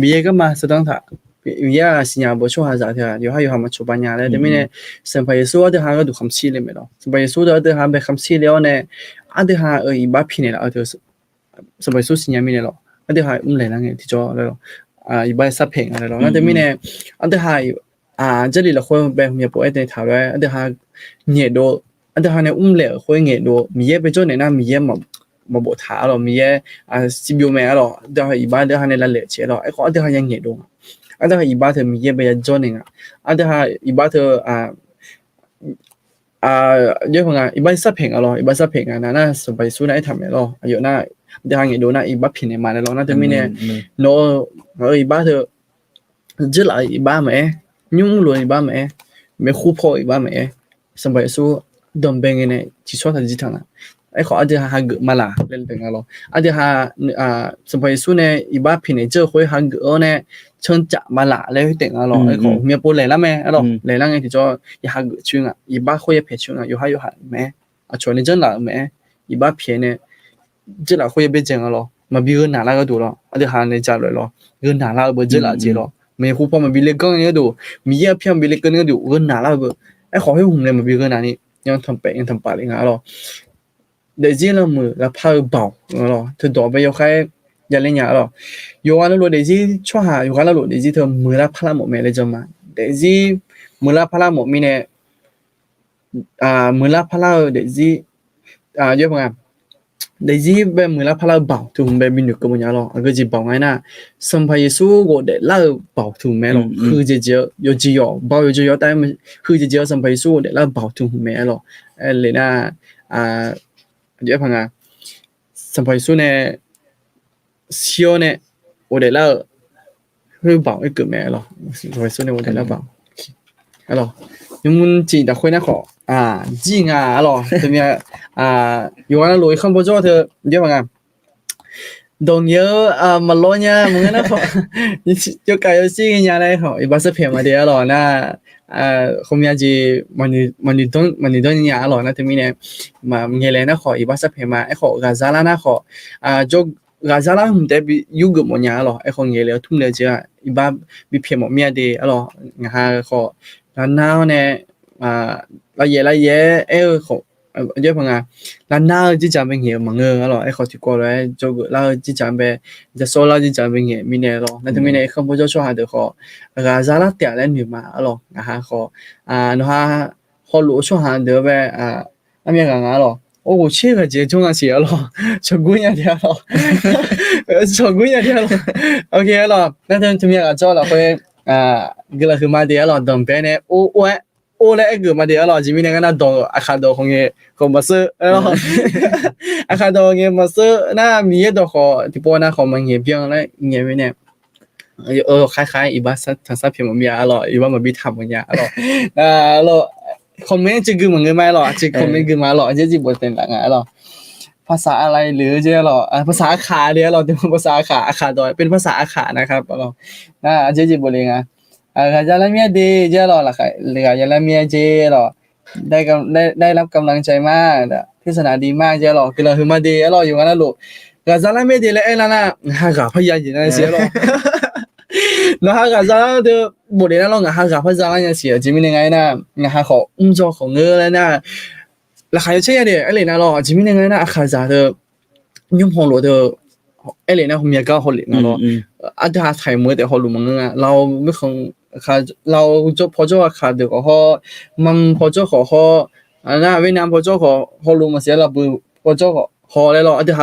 มีเยอะก็มาสัตว์ท่ามีเยอะสิ่งบ่ช่วยหาจากเถอะอยู่ให้อยู่หามาช่วยปัญญาเลยแต่ไม่เนี่ยสัมภาระสู้แต่ฮะก็ดูคำชี้เลยไม่หรอสัมภาระสู้แต่ฮะแบบคำชี้แล้วเนี่ยแต่ฮะอีบ้าพิเนี่ยแล้วเถอะสัมภาระสู้สิ่งยังไม่เนี่ยหรอแต่ฮะเลยนั่งที่จะเลยหรออีบ้าสับเพลงอะไรหรอแต่ไม่เนี่ยแต่ฮะ这里了会被我们不爱的讨论，แต่ฮะเนี่ยดูแต่ฮะเนี่ยเลย会เนี่ยดูมีเยอะไปจนเนี่ยนะมีเยอะมาบอกท้าหรอมีเยอะสิบยูเมหรอแต่ฮะอีบ้าแต่ฮะเนี่ยละเละเชียหรอไอ้คนแต่ฮะยังเนี่ยดูแต่ฮะอีบ้าเธอมีเยอะไปจนเนี่ยแต่ฮะอีบ้าเธอเยอะกว่าอีบ้าสับเพลงหรออีบ้าสับเพลงนะน่าสบายสู้นะไอ้ทำเนี่ยหรออายุน่าแต่ฮะเนี่ยดูน่าอีบ้าพินเนี่ยมาแล้วน่าจะไม่เนี่ยโน้อีบ้าเธอจะหลายอีบ้าไหมยุ่งล้วนอีบ้าไหมไม่คู่พออีบ้าไหมสบายสู้ดมเบงเนี่ยที่ชอบทำจิตทางน่ะไอ้ขออาจจะหาเกิดมาละเล่นเป็นอะไรอาจจะหาสบายสู้เนี่ยอีบ้าพินเนี่ยเจอคุยหาเกิดเนี่ยเชิญจะมาละเลยเต็งอะไรไอ้ขอเมียปูเลยละแม่อะไรเลยละไงที่จะอยากหาเกิดช่วงอ่ะอีบ้าคุยเพจช่วงอ่ะอยู่หาแม่ชวนนี่จังละแม่อีบ้าเพียเนี่ยจะละคุยไปจังอะไรมาบีเงินหนาละก็ดูละอาจจะหาในใจเลยเงินหนาละก็จะละเจละไม่คู่พอมาบิเลกันเนี่ยดูมีเยอะเพียงบิเลกันเนี่ยดูเงินหนาละแบบไอ้ขอให้ผมเลยมาบิเลกันนี่ยังทำไปยังทำปาเลยงั้นหรอเดี๋ยวจีเรามือแล้วพาเบาหรอเธอต่อไปยกให้ยันเล่นยาหรออยู่วันละโลเดี๋ยวจีช่วยหาอยู่วันละโลเดี๋ยวจีเธอมือละพลังหมดไม่เลยจำมาเดี๋ยวจีมือละพลังหมดมีเนี่ยมือละพลังเดี๋ยวจีเยอะมากเดี๋ยวจีแบบมือละพลังเบาถึงแบบมีหนุ่มก็มันยาหรอก็จีเบาไงนะสัมภาระสู้ก็เดี๋ยวเล่าเบาถึงแม่หรอคือจะเจอ有จี有เบา有จี有แต่มันคือจะเจอสัมภาระสู้เดี๋ยวเล่าเบาถึงแม่หรอเลยนะเดี๋ยวพังสัมภาระสู้เนี่ยเชียวเนี่ย我哋啦會保一個咩咯？我說呢，我哋啦保。係咯，有冇見到會那個字啊？係咯，對面有嗰個看不着的，你知嘛？đồng nhớ mà lo nha mọi người nó không cho cái gì nhà này họ bắt sắp phèm mà đi rồi na không nhà gì mình đi nhà rồi na thì mình này mà nghe lên nó khỏi bắt sắp phèm mà ai họ gà giá nó khỏi cho gà giá không thể bị yêu được một nhà rồi ai không nghe lên thung lệ chứ bắt bị phèm một mía đi rồi nhà họ lần nào nè là gì ai họเยอะพังร้านน่าที่จะเป็นเหี้ยมังเงอหรอไอ้เขาที่กว่าเลยโจกแล้วที่จะเป็นจะโซล่าที่จะเป็นเหี้ยมีเนี่ยหรอนั่นทำไมเนี่ยเขาพูดช่วยหาเด็กเขาซาลาเตียเล่นอยู่มาหรอนะฮะเขานะฮะเขารู้ช่วยหาเด็กแบบอะไรกันหรอโอ哦，这个节中啊写了，成功一点了，成功一点了，OK 了，那他们也找了会给了很嘛点了，等别呢，我来一个嘛点了，这边那个那到看到红叶和么事，然后看到红叶么事，那米也都好，第波那好么也变了，因为呢。嗨，一般三片么样了，一般么比他么样了，了。คอมเมนต์จะคือเหมือนกันไหมหรอจะคอมเมนต์คือมาหรอจะจีบเป็นหลังไงหรอภาษาอะไรหรือจะหรอภาษาอาขาเนี่ยหรอเป็นภาษาอาขาดอยเป็นภาษาอาขานะครับหรอจะจีบเลยไงจะแล้วเมียดีจะหรอล่ะค่ะหรือจะแล้วเมียเจหรอได้รับกำลังใจมากเทศนาดีมากจะหรอคือเราคือมาดีหรออยู่กันนะลูกก็จะแล้วเมียดีแล้วไอ้นั่นน่ะฮะกับพยานอยู่นั่นเสียหรอ那哈个啥的，不然那哈个会啥样写？前面那个呢，那还好，做红了呢。那还有这样的，哎，那咯，前面那个呢，哈啥的，用好罗的，哎，那后面搞好了那咯，这下台没得好路门啊，เราไม่คงค่ะเราจะพอจะค่ะเดี๋ยวก็มันพอจะขอนะเวียดนามพอจะขอลุมาเสียเราพอจะขอเลยหรอเดี๋ยว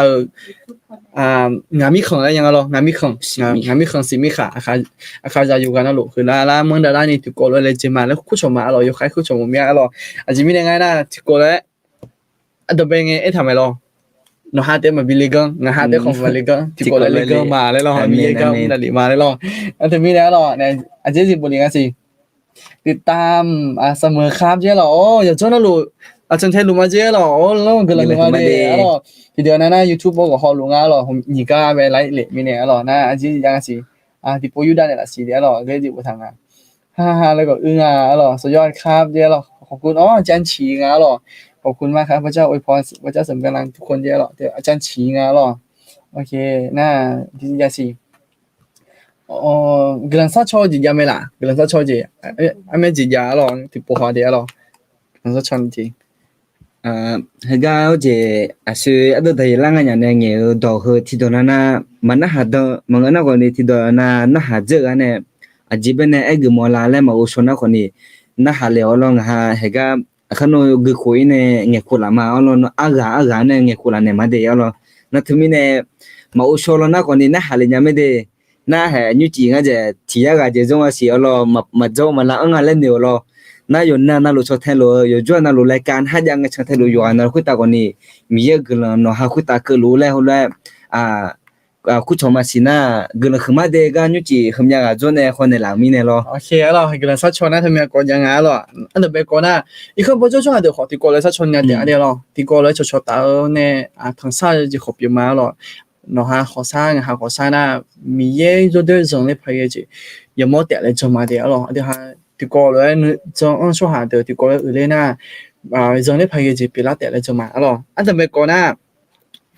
งานมีของอะไรยังไงหรองานมีของสิมีขาอาคาจะอยู่กันนะลูกคือแล้วเมืองดารานี่ถูกกดเลยจะมาแล้วคู่ชมมาหรออยู่ใครคู่ชมมีอะไรหรออาจจะมียังไงนะถูกกดแล้วเดี๋ยวเป็นไงทำไมหรอน้าฮาเต้มาบิลิกังน้าฮาเต้ของบิลิกังถูกกดเลยลิกังมาเลยหรอมีลิกังนั่นดิมาเลยหรอแล้วถึงมีแล้วหรอเนี่ยอาจจะสิบุรีกันสิติดตามเสมอครับเจ้าหรออย่าจ้องนะลูกอาจารย์เทลุมาเจ้าหรอแล้วมันก็เลยมาเด้หรอทีเดียวนะ YouTube บอกก็ฮอลุงอ่ะหรอผมนี่ก็ไปไลฟ์เลยมีเนี่ยหรอนะอาจจะยังสิที่โปรยูได้เนี่ยละสิเดียวหรอก็จะบ่ทางฮ่าๆแล้วก็หรอสุดยอดครับเจ้าหรอขอบคุณอาจารย์ฉีงอ่ะหรอขอบคุณมากครับพระเจ้าอวยพรพระเจ้าเสริมกำลังทุกคนเจ้าหรอเดี๋ยวอาจารย์ฉีงอ่ะหรอโอเคนะที่จะสิกำลังซัดโชว์จิยามั้ยล่ะกำลังซัดโชว์จิไม่จิยาหรอที่ปอฮาเดียหรอกำลังซัดโชว์จิฮะก็จะสื่ออัตโตยล่างอย่างเนี่ยเงี้ยดอกคือที่ตอนนั้นมันน่าหาดมันก็น่าคนนี้ที่ตอนนั้นน่าหาเจอกันเนี่ยอาจจะเป็นไอ้กมอลาแล้วมาอุชนะคนนี้น่าหาเลี้ยวลองฮะฮะก็ขนมกุคุยเนี่ยเงี้ยคนละมาเอาลองอากาเนี่ยเงี้ยคนละเนี่ยมาเดียวลองนั่นถึงมีเนี่ยมาอุชนะคนนี้น่าหาเลยยังไม่ได้น่าหาอยู่จริงอ่ะจะที่ยากจะจงว่าเสียลองมาจงมาละงานเล่นเดียวลอง那有那路朝天路，有做那路来干，还讲个朝天路有那会打过你，米也个了，那还会打个路来后来库从嘛是那个了很嘛的个女子很呀个做呢，和那老米呢咯。โอเคแล้วก็เลยซัดชนนะทำไมก่อนยังไงล่ะอันเดอร์เบก่อนนะอีกคนพอจะช่วยเดี๋ยวขอที่ก่อนเลยซัดชนเนี่ยเดี๋ยวล่ะที่ก่อนเลยชดตาเนี่ยทางซ้ายจะขบอยู่มาล่ะเนาะฮะขอสร้างหาขอสร้างนะมีเยอะตัวเดินส่งเลยพยายามอย่ามัวแต่เลยจะมาเดี๋ยวล่ะเดี๋ยวฮะที่ก่อนเลยจะช่วยหาเดี๋ยวที่ก่อนเลยเลยนะส่งเลยพยายามไปละแต่เลยจะมาล่ะอันเดอร์เบก่อนนะ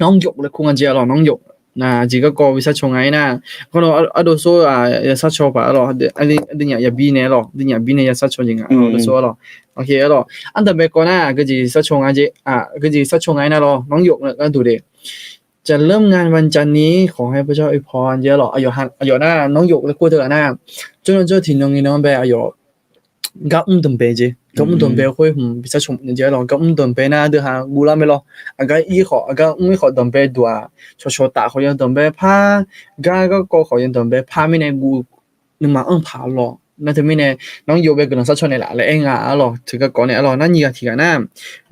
น้องหยกเลยคงจะล่ะน้องหยก那几个高位杀虫癌呢？可能都说要杀虫吧咯，你要比呢咯，你要比呢要杀虫人都说咯，OK咯。安特别讲呢，个是杀虫癌啫个是杀虫癌นะ咯，น้องหยกนะดูดิจะเริ่มงานวันจันทร์นี้ขอให้พระเจ้าอวยพรเยอะหรออายุนะน้องหยกแล้วกูเถอะนะจนถึงตรงนี้น้องไปอายุก็ต้นเปจก็ต้นเปค่อยพิซซ่าชมเยอะหรอก็ต้นเปนะเดี๋ยวหากูละไม่หรอก็อีขอก็ไม่ขอต้นเปดัวชดตาเขายังต้นเปผ้าก็เขายังต้นเปผ้าไม่ในกูนึกมาผ่าหรอนั่นถึงไม่ในน้องโยเบก็น้องซัดชนในหละแล้วเองหรอถึงก็ก่อนเนี่ยหรอนั่นยี่ก็ทีกันนะ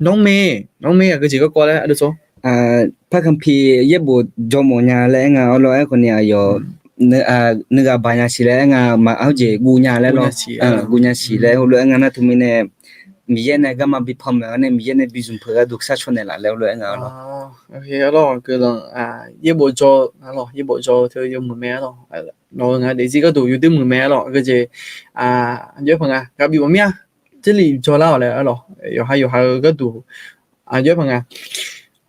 น้องเมย์ก็จีก็ก่อนแล้วดูสิพระคัมภีร์เยบุจอมญาแล้วงาเอาเลยคนเนี่ยอยู่นึกบางอย่างสิแล้วงามาเอาเจกูญาแล้วหรอกูญาสิแล้วเลยงานะทุมิเนี่ยมีเยเนี่ยก็มาบิพอมเนี่ยมีเยเนี่ยบิซุมเพื่อดุกซาชนเนี่ยละแล้วเลยงาหรอโอเคหรอคือลองเยบุจอหรอเยบุจอเธออยู่มือแม่หรอน้องงาเดี๋ยวจีก็ดูอยู่ที่มือแม่หรอก็จะเยอะพังกับอยู่มือแม่这里จอแล้วเลยหรอ有还ก็ดูเยอะพัง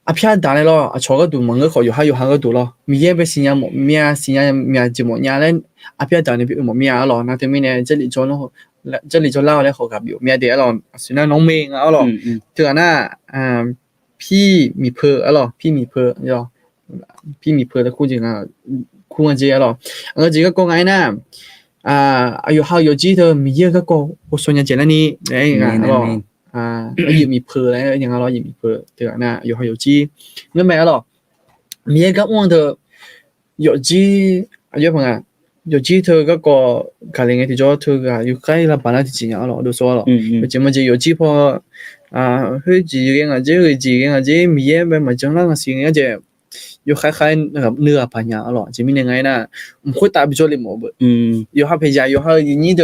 อาพี่ด่าเลยล่ะชอบก็ดูมันก็ขออยู่ให้ก็ดูล่ะมีเยอะไปสิญญาหมดมีสิญญามีจิหมดญาแล้วอาพี่ด่าเนี่ยพี่หมดมีล่ะนะแต่ไม่เนี่ย这里จอแล้ว这里จอแล้วเขากับอยู่มีเดี๋ยวล่ะสินะน้องเมย์ล่ะถึงน่ะพี่มีเพอล่ะพี่มีเพอล่ะพี่มีเพอแต่คู่จริงคู่กันจริงล่ะก็จริงก็กงไงนะอายุเขาอยู่จีเธอมีเยอะก็กูส่วนใหญ่เจนนี่เนี่ยล่ะ我也米婆嘞，人家老也米婆，对吧？那有还有鸡，我买了，米个我的有鸡，有朋友。有幾套嗰個隔離嘅條咗套嘅，要雞啦，辦啦啲錢啊咯，都說咯。有節目就有幾鋪佢自己或者佢自己或者米嘢咪咪將啦個事嘅就要開นะครับเนื้อพันยา咯，จะมียังไงนะ唔會打比咗你冇嘅。要下譬如要下印尼的，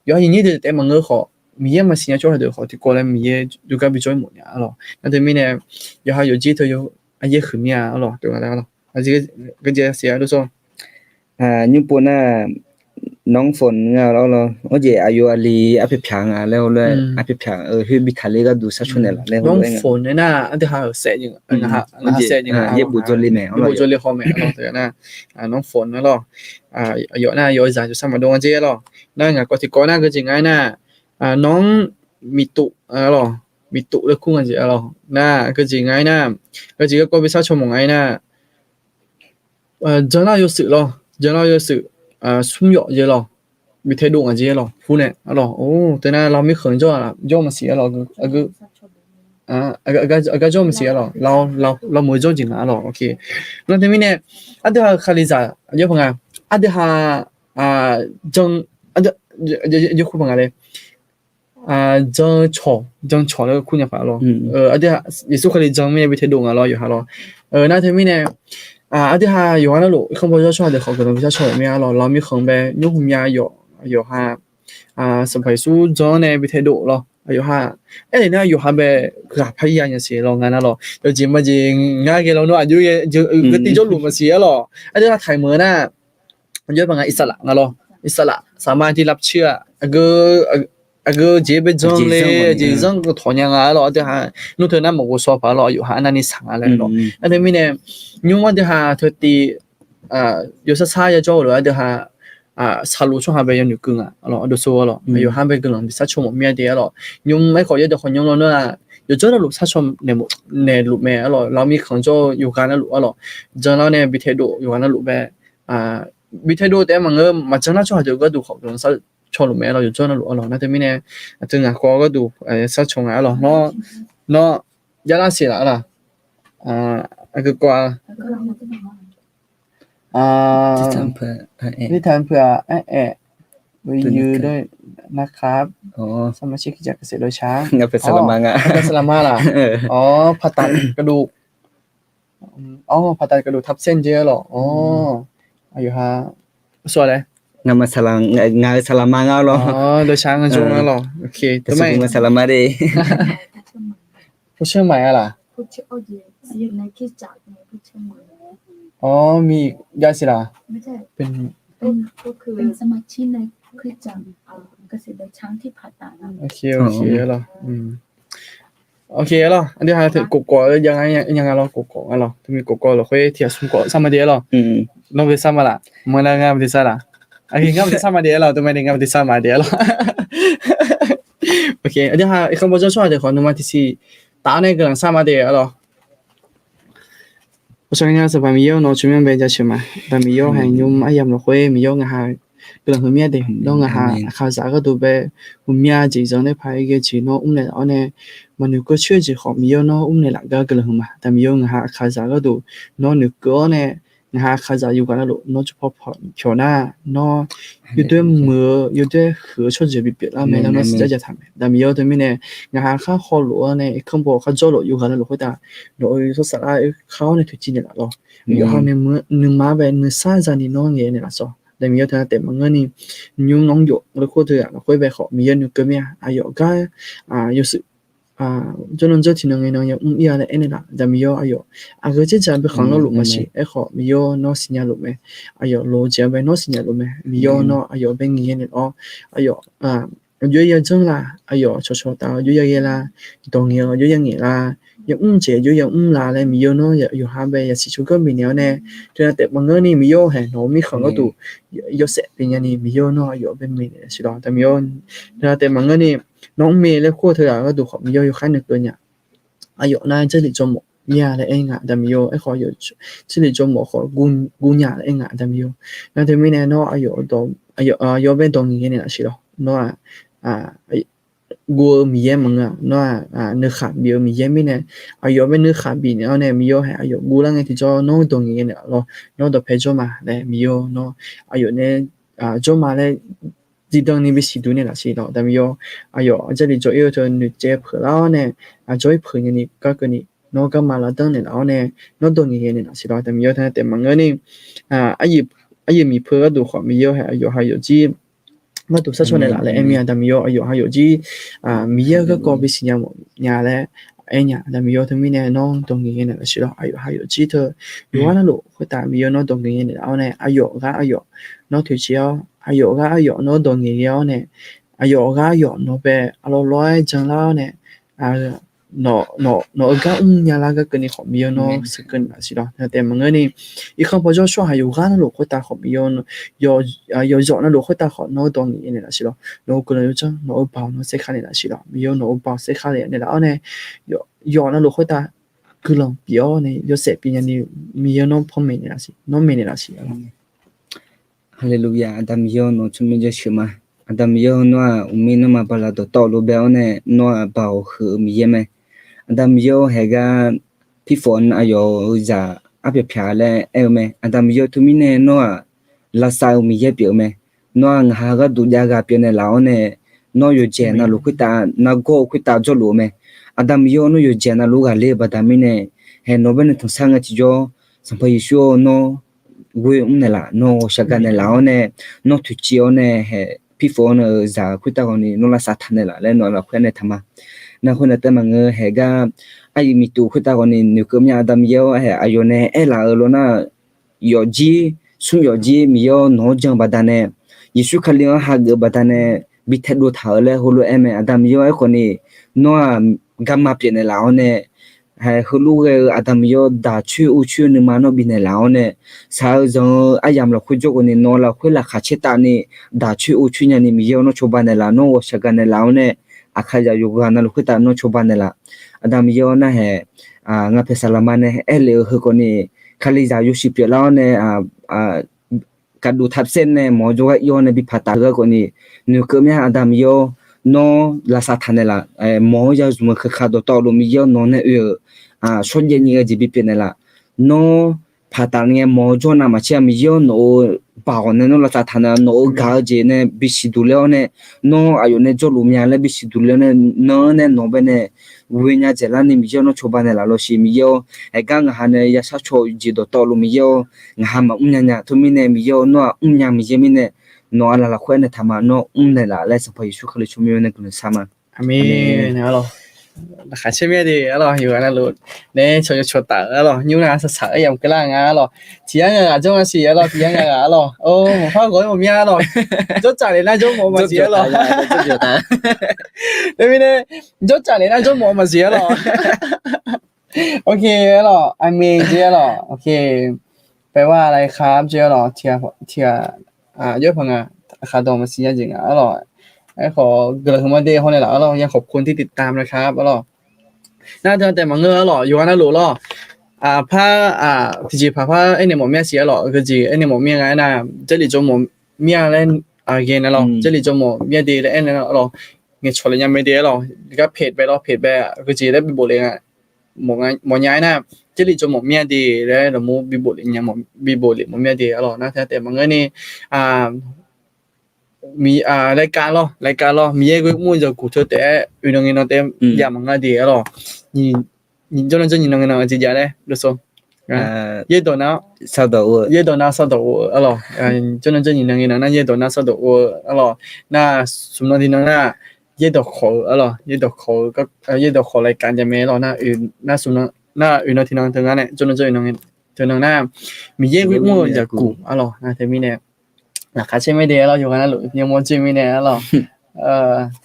要印尼的แต่มันก็ขอ米嘢嘛先要做下就好，啲過來米嘢要加比咗冇呀咯。那對面呢，要下有幾套有啊嘢後面啊咯，對吧？咯，啊這個這些都說。ญี่ปุ่นน่ะน้องฝนแล้วเราจะอายุอาลีอภิพังแล้วเลยอภิพังคือบิคาลีก็ดูสักช่วงนึงแล้วน้องฝนเนี่ยนะอันที่หาเสร็จยังนะฮะเสร็จยังเย็บบุจลีแม่บุจลีคอมแม่เนาะแต่นะน้องฝนนะเนาะอยู่น่ะอยู่จ่าอยู่สามดวงเจ้เนาะนั่นไงก็ที่ก่อนหน้าก็จริงไงนะน้องมิตุเนาะมิตุแล้วคู่กันเจ้เนาะน่ะก็จริงไงนะก็จริงก็ไปสักชั่วโมงไงนะเจ้าน่ะอยู่สึเนาะကျွန်တော်ရစုဆွမ်းရော်ရလောမိထဲတော့ငကြီးလောဖူးနဲ့အဲ့တော့အိုးတနာလောင်မိခွန်ကြောလားကြောမစီရလောအခုကြောမစီရလောမွေကြောကျင်လားလောโอเคနောက်တမင်းနဲ့အတဟာခလီစာရဖငါအတဟာဂျုံရခုဖငါလေဂျုံချောแล้วခုညဖာလောအတဟာယေစုခလီဂျုံမိထဲတော့ငါလောရဟာလောနောက်တမင်းနဲ့အတဟာယောနာလို့ခမဘောချောတဲ့ခေါကတော့ပြချောမြာလောလောမီခုံပဲညုံမြာယောဟာစပိုင်ဆူဂျောနေဘီထဲတို့လောယောဟာအဲ့ဒီနော်ယောဟာပဲကဖိုင်ရရစီလောငါနာလောယောဂျင်မဂျင်ငါကေလောနော်အယူရဲ့ကတိကျော်လူမစီရလောအဲ့ဒီထိုင်မနာယောပငါအစ္စလာငါလောအစ္စလာစာမန်တီလပ်ချီအကဂျေဘဂျွန်လေဂျေဇန်ကိုထောညာငါလောအတဟာနုထနာမကိုဆောပါလောယောဟာအနာနီဆန်လဲလောအဲ့ဒီမင်းနဲ့ညုံဝတ်ဟာသတိ有时差也做了的哈差路上还被人更啊，咯都说了，有还被更人比啥出面的了，用没可以的很用了呢，有做了路啥出呢路咩咯，老米看做有干的路了，做了呢比太多有干的路呗比太多แต่มันก็มาจังนั้นช่วยก็ดูของตรง啥ชอบ路咩咯，有做了路了，那对面呢，正啊过个ดู啥出来了，เนาะยาลาเสียละก็กว่าที่ทานเพื่อวิวด้วยนะครับสมาชิกจากเกษตรโดยช้างงับเป็นสลามังเป็นสลามาล่ะผ่าตัดกระดูกผ่าตัดกระดูกทับเส้นเยอะหรออายุฮะส่วนอะไรงามาสลางาสลามังหรอโดยช้างกันจุงหรอโอเคทำไมมาสลามาดิผู้เชื่อใหม่อะล่ะผู้เชื่ออยู่ในที่จับในผู้เชื่อใหม่มียาสิล่ะไม่ใช่เป็นก็คือเป็นสมาชิกในคริสตจักรเกษตรช้างที่ผ่าตัดโอเคเหรอโอเคเหรออันนี้หาถึงกกยังไงเหรอกกเหรอถ้ามีกกเหรอค่อยเทียบสมกสามเดียเหรอน้องไปสามมาล่ะเมื่อไรงานไปสามล่ะอันนี้งานไปสามเดียเหรอทำไมงานไปสามเดียเหรอโอเคอันนี้หาอีกคำบอกจะช่วยเดี๋ยวขอหนึ่งมาที่สี่ตาในกำลังสามเดียเหรอ我想讲是把米油拿出面白家去嘛，把米油还用阿盐落灰，米油还个人后面的，弄还靠啥个都被后面几张的牌个去拿来后呢，嘛那个确实好米油拿来那个人后嘛，但米油还靠啥个都拿那个呢，还靠啥有个那路拿去跑跳那，拿有对么有对河出去别啦，没那实在就他们，但米油对面呢，还靠好路呢，看不靠走路有个那路会打，路说啥啦，靠呢推进的啦咯，有好呢么你马呗，你啥子你弄嘢呢啦说。แต่มีเยอะเท่าแต่มันก็นี่ยุ่งน้องหยกแล้วก็เธอค่อยไปขอมีเยอะนึกก็ไม่หยกก็อยู่สึจนนั้นจะที่น้องเองน้องยังอีอะไรเอ็นล่ะแต่มีเยอะหยกก็จะจะไปของเราหลุมมาสิขอมีเยอะน้องสัญญาหลุมไหมหยกโลจะไปน้องสัญญาหลุมไหมมีเยอะน้องหยกเป็นเงี้ยเนี่ยหยกเยอะๆจังล่ะหยกชดๆตาเยอะๆล่ะตรงเงี้ยเยอะๆเงี้ยล่ะยังเจ๋อยังลาเลยมีเยอะเนาะอยู่หาไปสิชุก็มีเนี้ยเนี่ยแต่บางก็นี่มีเยอะแห่น้องมีของก็ดูเยอะเสร็จเป็นยังนี่มีเยอะเนาะอยู่เป็นมีเนี่ยสิล่ะแต่มีเยอะแต่บางก็นี่น้องเมย์และคู่เธอก็ดูของมีเยอะอยู่ขั้นหนึ่งตัวเนี่ยอยู่น่าจะหลีจมูกยาเลยเองแต่มีเยอะขออยู่จะหลีจมูกขอกุญยาเลยเองแต่มีเยอะนั่นแต่ไม่แน่เนาะอยู่ตรงอยู่เป็นตรงนี้เนี่ยสิล่ะเนาะ go mi ye manga no ne kha bi mi ye mi ne ayo me ne kha bi ne ne mi yo ha ayo gu la nge ti jo no dong ye ne lo no do pe jo ma le mi yo no ayo ne jo ma le ji dong ni bi si du ne la si lo da mi yo ayo这里就有就女接婆了呢就婆你个个你 nó có mà là tên này nó nè nó đồ nghề này nó sẽ đòi tầm yêu thếแต่มันก็นี่aiมีเพื่อดูความมีเยอะให้อยู่ที่มาดูสักช่วงไหนละเลยเอ็มยังแต่มีเยอะให้อยู่ที่มีเยอะก็ก็ไปสิ่งอย่างอย่างแหละเอ็มยังแต่มีเยอะทั้งมีเนี่ยน้องตรงนี้เนี่ยก็ใช่หรอให้อยู่ที่เธออยู่ว่านั่นลูกคนแต่มีเยอะน้องตรงนี้เนี่ยเอาเนี่ยอายุน้องถือเชียวอายุน้องตรงนี้เนี่ยอายุน้องไปเราร้อยจังแล้วเนี่ยno ga nya la ga kani khom yo no second la si lo na te mang ni I khom po jo sho ha yu ga na lo ko ta khom yo no yo zo na lo ko ta khom no dong ni ne la si lo no ko yo cha no ba no se kha ne la si lo mi yo no ba se kha ne la ne yo na lo ko ta ku lo pi yo ne yo se pi nya ni mi yo no phom me ne la si no me ne la si hallelujah adam yo no chumi je shima adam yo no umi no ma bala to lo be ne no ba hu mi ye me adam yo hega pifon ayo za apya phya le eme adam yo to mi ne no la sa mi ye pi me no nga ga du ja ga pi ne la ne no yo je na lu kwita na go kwita jo lu me adam yo no yo je na lu ga le ba da mi ne he no be ne thong sa nga chi jo sampa yishu no we ne la no shaga ne la ne no tu chi ne he pifon za kwita ko ni no la sa thane la le no la khwe ne thama na khone te mang he ga ai mi tu kwita ko ni nu kum ya adam yo he ayo ne e la lo na yo ji su yo ji mi yo no jang ba da ne yishu khali ha ge ba da ne bi the do tha le ho lo eme adam yo e ko ni no gamma pye ne la ne hai hulu ge adam yo da chu u chu ni ma no bi ne la ne sa zo ayam lo khu jo ko ni no la khu la kha che ta ni da chu u chu nya ni mi yo no choba ne la no sha ga ne la ne akha ja yu ga na lo khu ta no choba ne la adam yo na he nga phe salama ne ele ho ko ni khali ja yu shi pye la ne ka du thap sen ne mo jo ga yo ne bi phata ga ko ni nu ko mya adam yo no la sa thane la mo ja zum kha do to lo mi yo no ne shon ye ni ga ji bi pe ne la no phata nge mo jo na ma cha mi yo no ba go ne no la sa thana no ga je ne bi si du le ne no ayo ne jo lu mya le bi si du le ne no be ne we nya je la ni mi yo no choba ne la lo shi mi yo ga nga ha ne ya sa cho ji do to lo mi yo nga ha ma nya to mi ne mi yo no nya mi je mi ne no ala la khwe ne thama no ne la le sa pa yishu khali chu mi ne kun sama amen alo là khá xem đi alo hiểu anh luôn nè cho tớ alo như là sợ em cái là alo chỉ anh là trong cái gì alo chỉ anh là alo ô một phát gọi một mía alo chốt trả lại là chỗ một mà gì alo tại vì nè chốt trả lại là chỗ một mà gì alo ok alo amen gì alo ok แปลว่าอะไรครับเจ้าหรอเทียเยอะพังคาดองมาสิจริงอร่อยขอเกิดขึ้นมาเดย์คนไหนล่ะอร่อยยังขอบคุณที่ติดตามนะครับอร่อยน่าจะแต่มาเงออร่อยอยู่นะหลูอร่อยผ้าที่จีผ้าไอ้เนี่ยหมอเมียเสียหรอก็จีไอ้เนี่ยหมอเมียไงนะ这里就หมอเมียเล่นเกนนะหรอ这里就หมอเมียดีแล้วไอ้เนี่ยหรอเงี้ยชนเลยยังไม่ดีหรอก็เพจไปหรอเพจไปก็จีได้ไปบอกเลยอ่ะหมอย้ายนะ这里就หมอเมียดีแล้วเราหมอบีบอกเลยยังหมอบีบอกเลยหมอเมียดีอร่อยนะแต่มาเงอนี่มีรายการ咯มีเรื่องมุ่งจะกูเธอแต่运动员แต่อย่ามังอ่ะดีอ่ะ咯你就能运动员啊姐姐嘞รู้สึก也多呢sao do也多呢少多啊咯就能运动员那也多呢少多啊咯那什么地方那也多好啊咯也多好ก็也多好รายการจะมั้ย咯那什么那运动员ทางนั้นเนี่ย就能运动员ทางนั้นมีเรื่องมุ่งจะกูอ่ะ咯那แต่มีเนี่ยlà khá chơi mấy đứa lo, dùng cái nào nhiều món chơi mấy nè lo,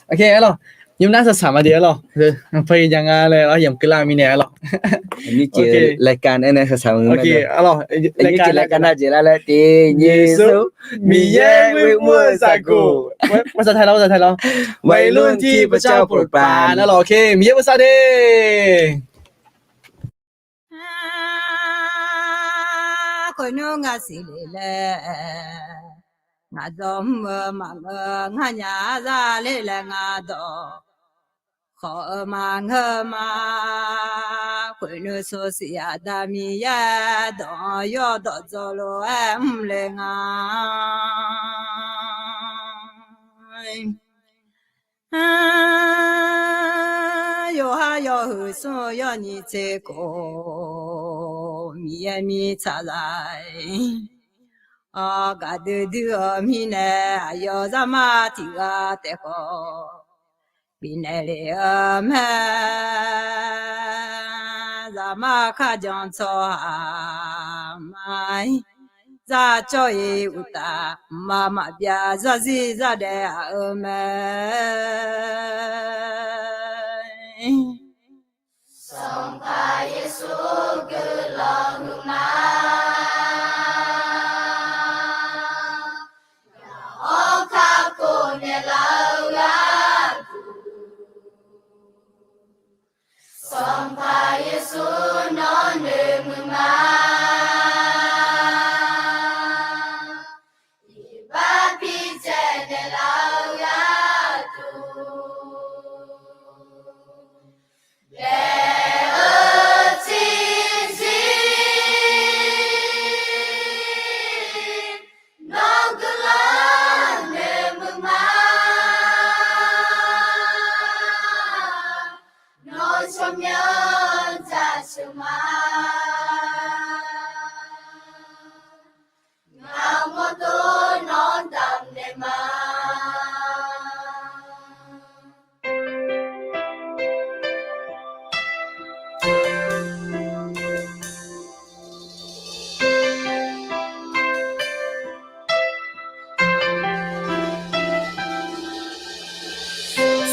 ok lo, nhưng đã sẵn mà đứa lo, phải chẳng là lo dùng cái làm mấy nè lo, như chị lại can anh này sẵn ok lo, lại can là chị là tiền Giêsu mi ye với mua sa cụ,ภาษาไทยlo,วัยรุ่นที่พระเจ้าโปรดปรานนะโอเคมีเยอะภาษาเด้คนนู้งาสิเลงาดอมมังงาญาซาเลงาดอ ขอมาเงมาคุยนูโซเสียดามียาดอยอดอจอโลเอ็มเลงาโยฮาโยหุสุโยนิเจโกมีเอมีชาไลกาดูดูมีเนโยซามาติกาเตโกบินเอเลเมซามาคาจังโซฮามายဇာကြောယေဥတာမမပြာဇစီဇတဲ့အမေSong pa Yesu gelang ma Oka ko ne lawa Song pa Yesu non ne ma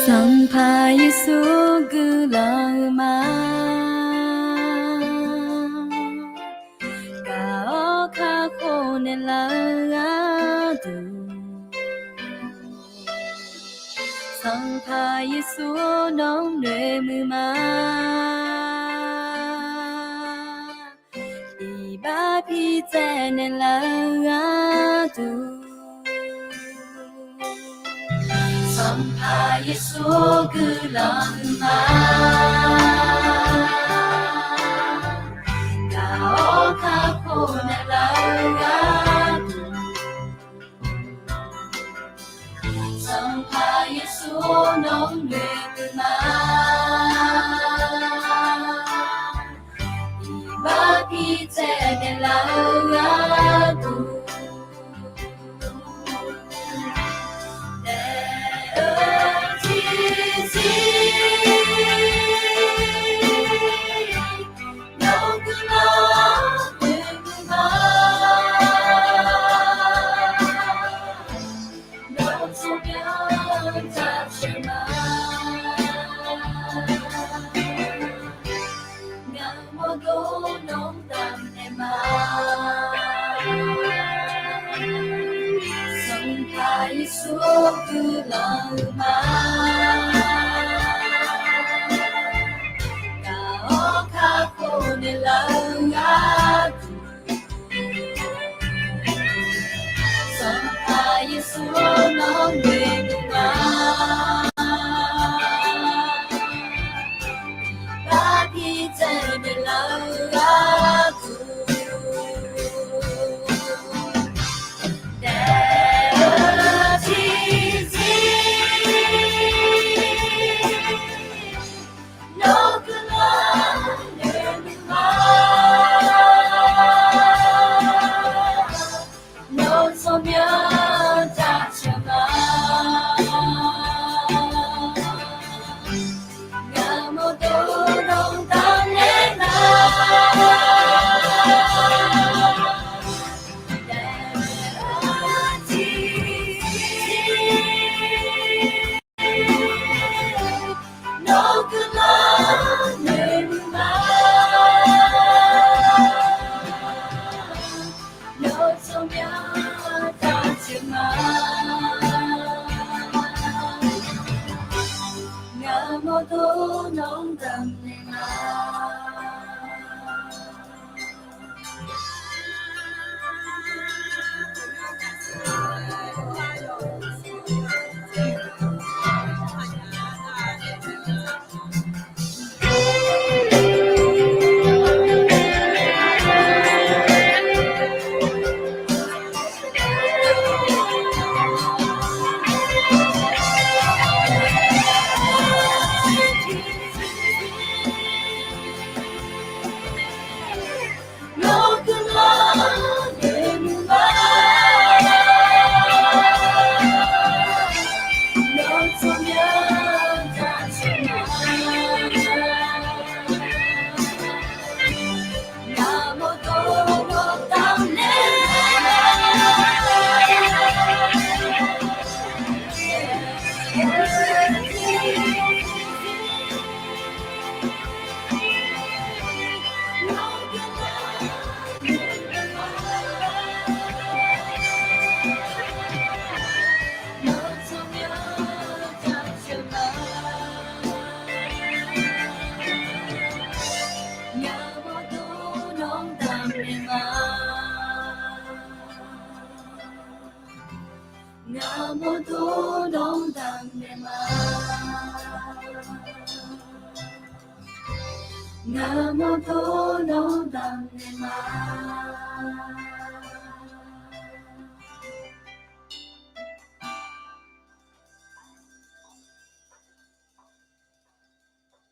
Sang pa Yesu gulama ka ka kone la du Sang pa Yesu nong nue mu ma Iba pi ne la du Sampa Yesu gulama Kao ka kone laga Sampa Yesu nong luma Iba pite ne laga Yesu gulama Kao ka kone laga Sampa Yesu nong gulama Bagi tene laga 모두 농담내마 나 모두 농담내마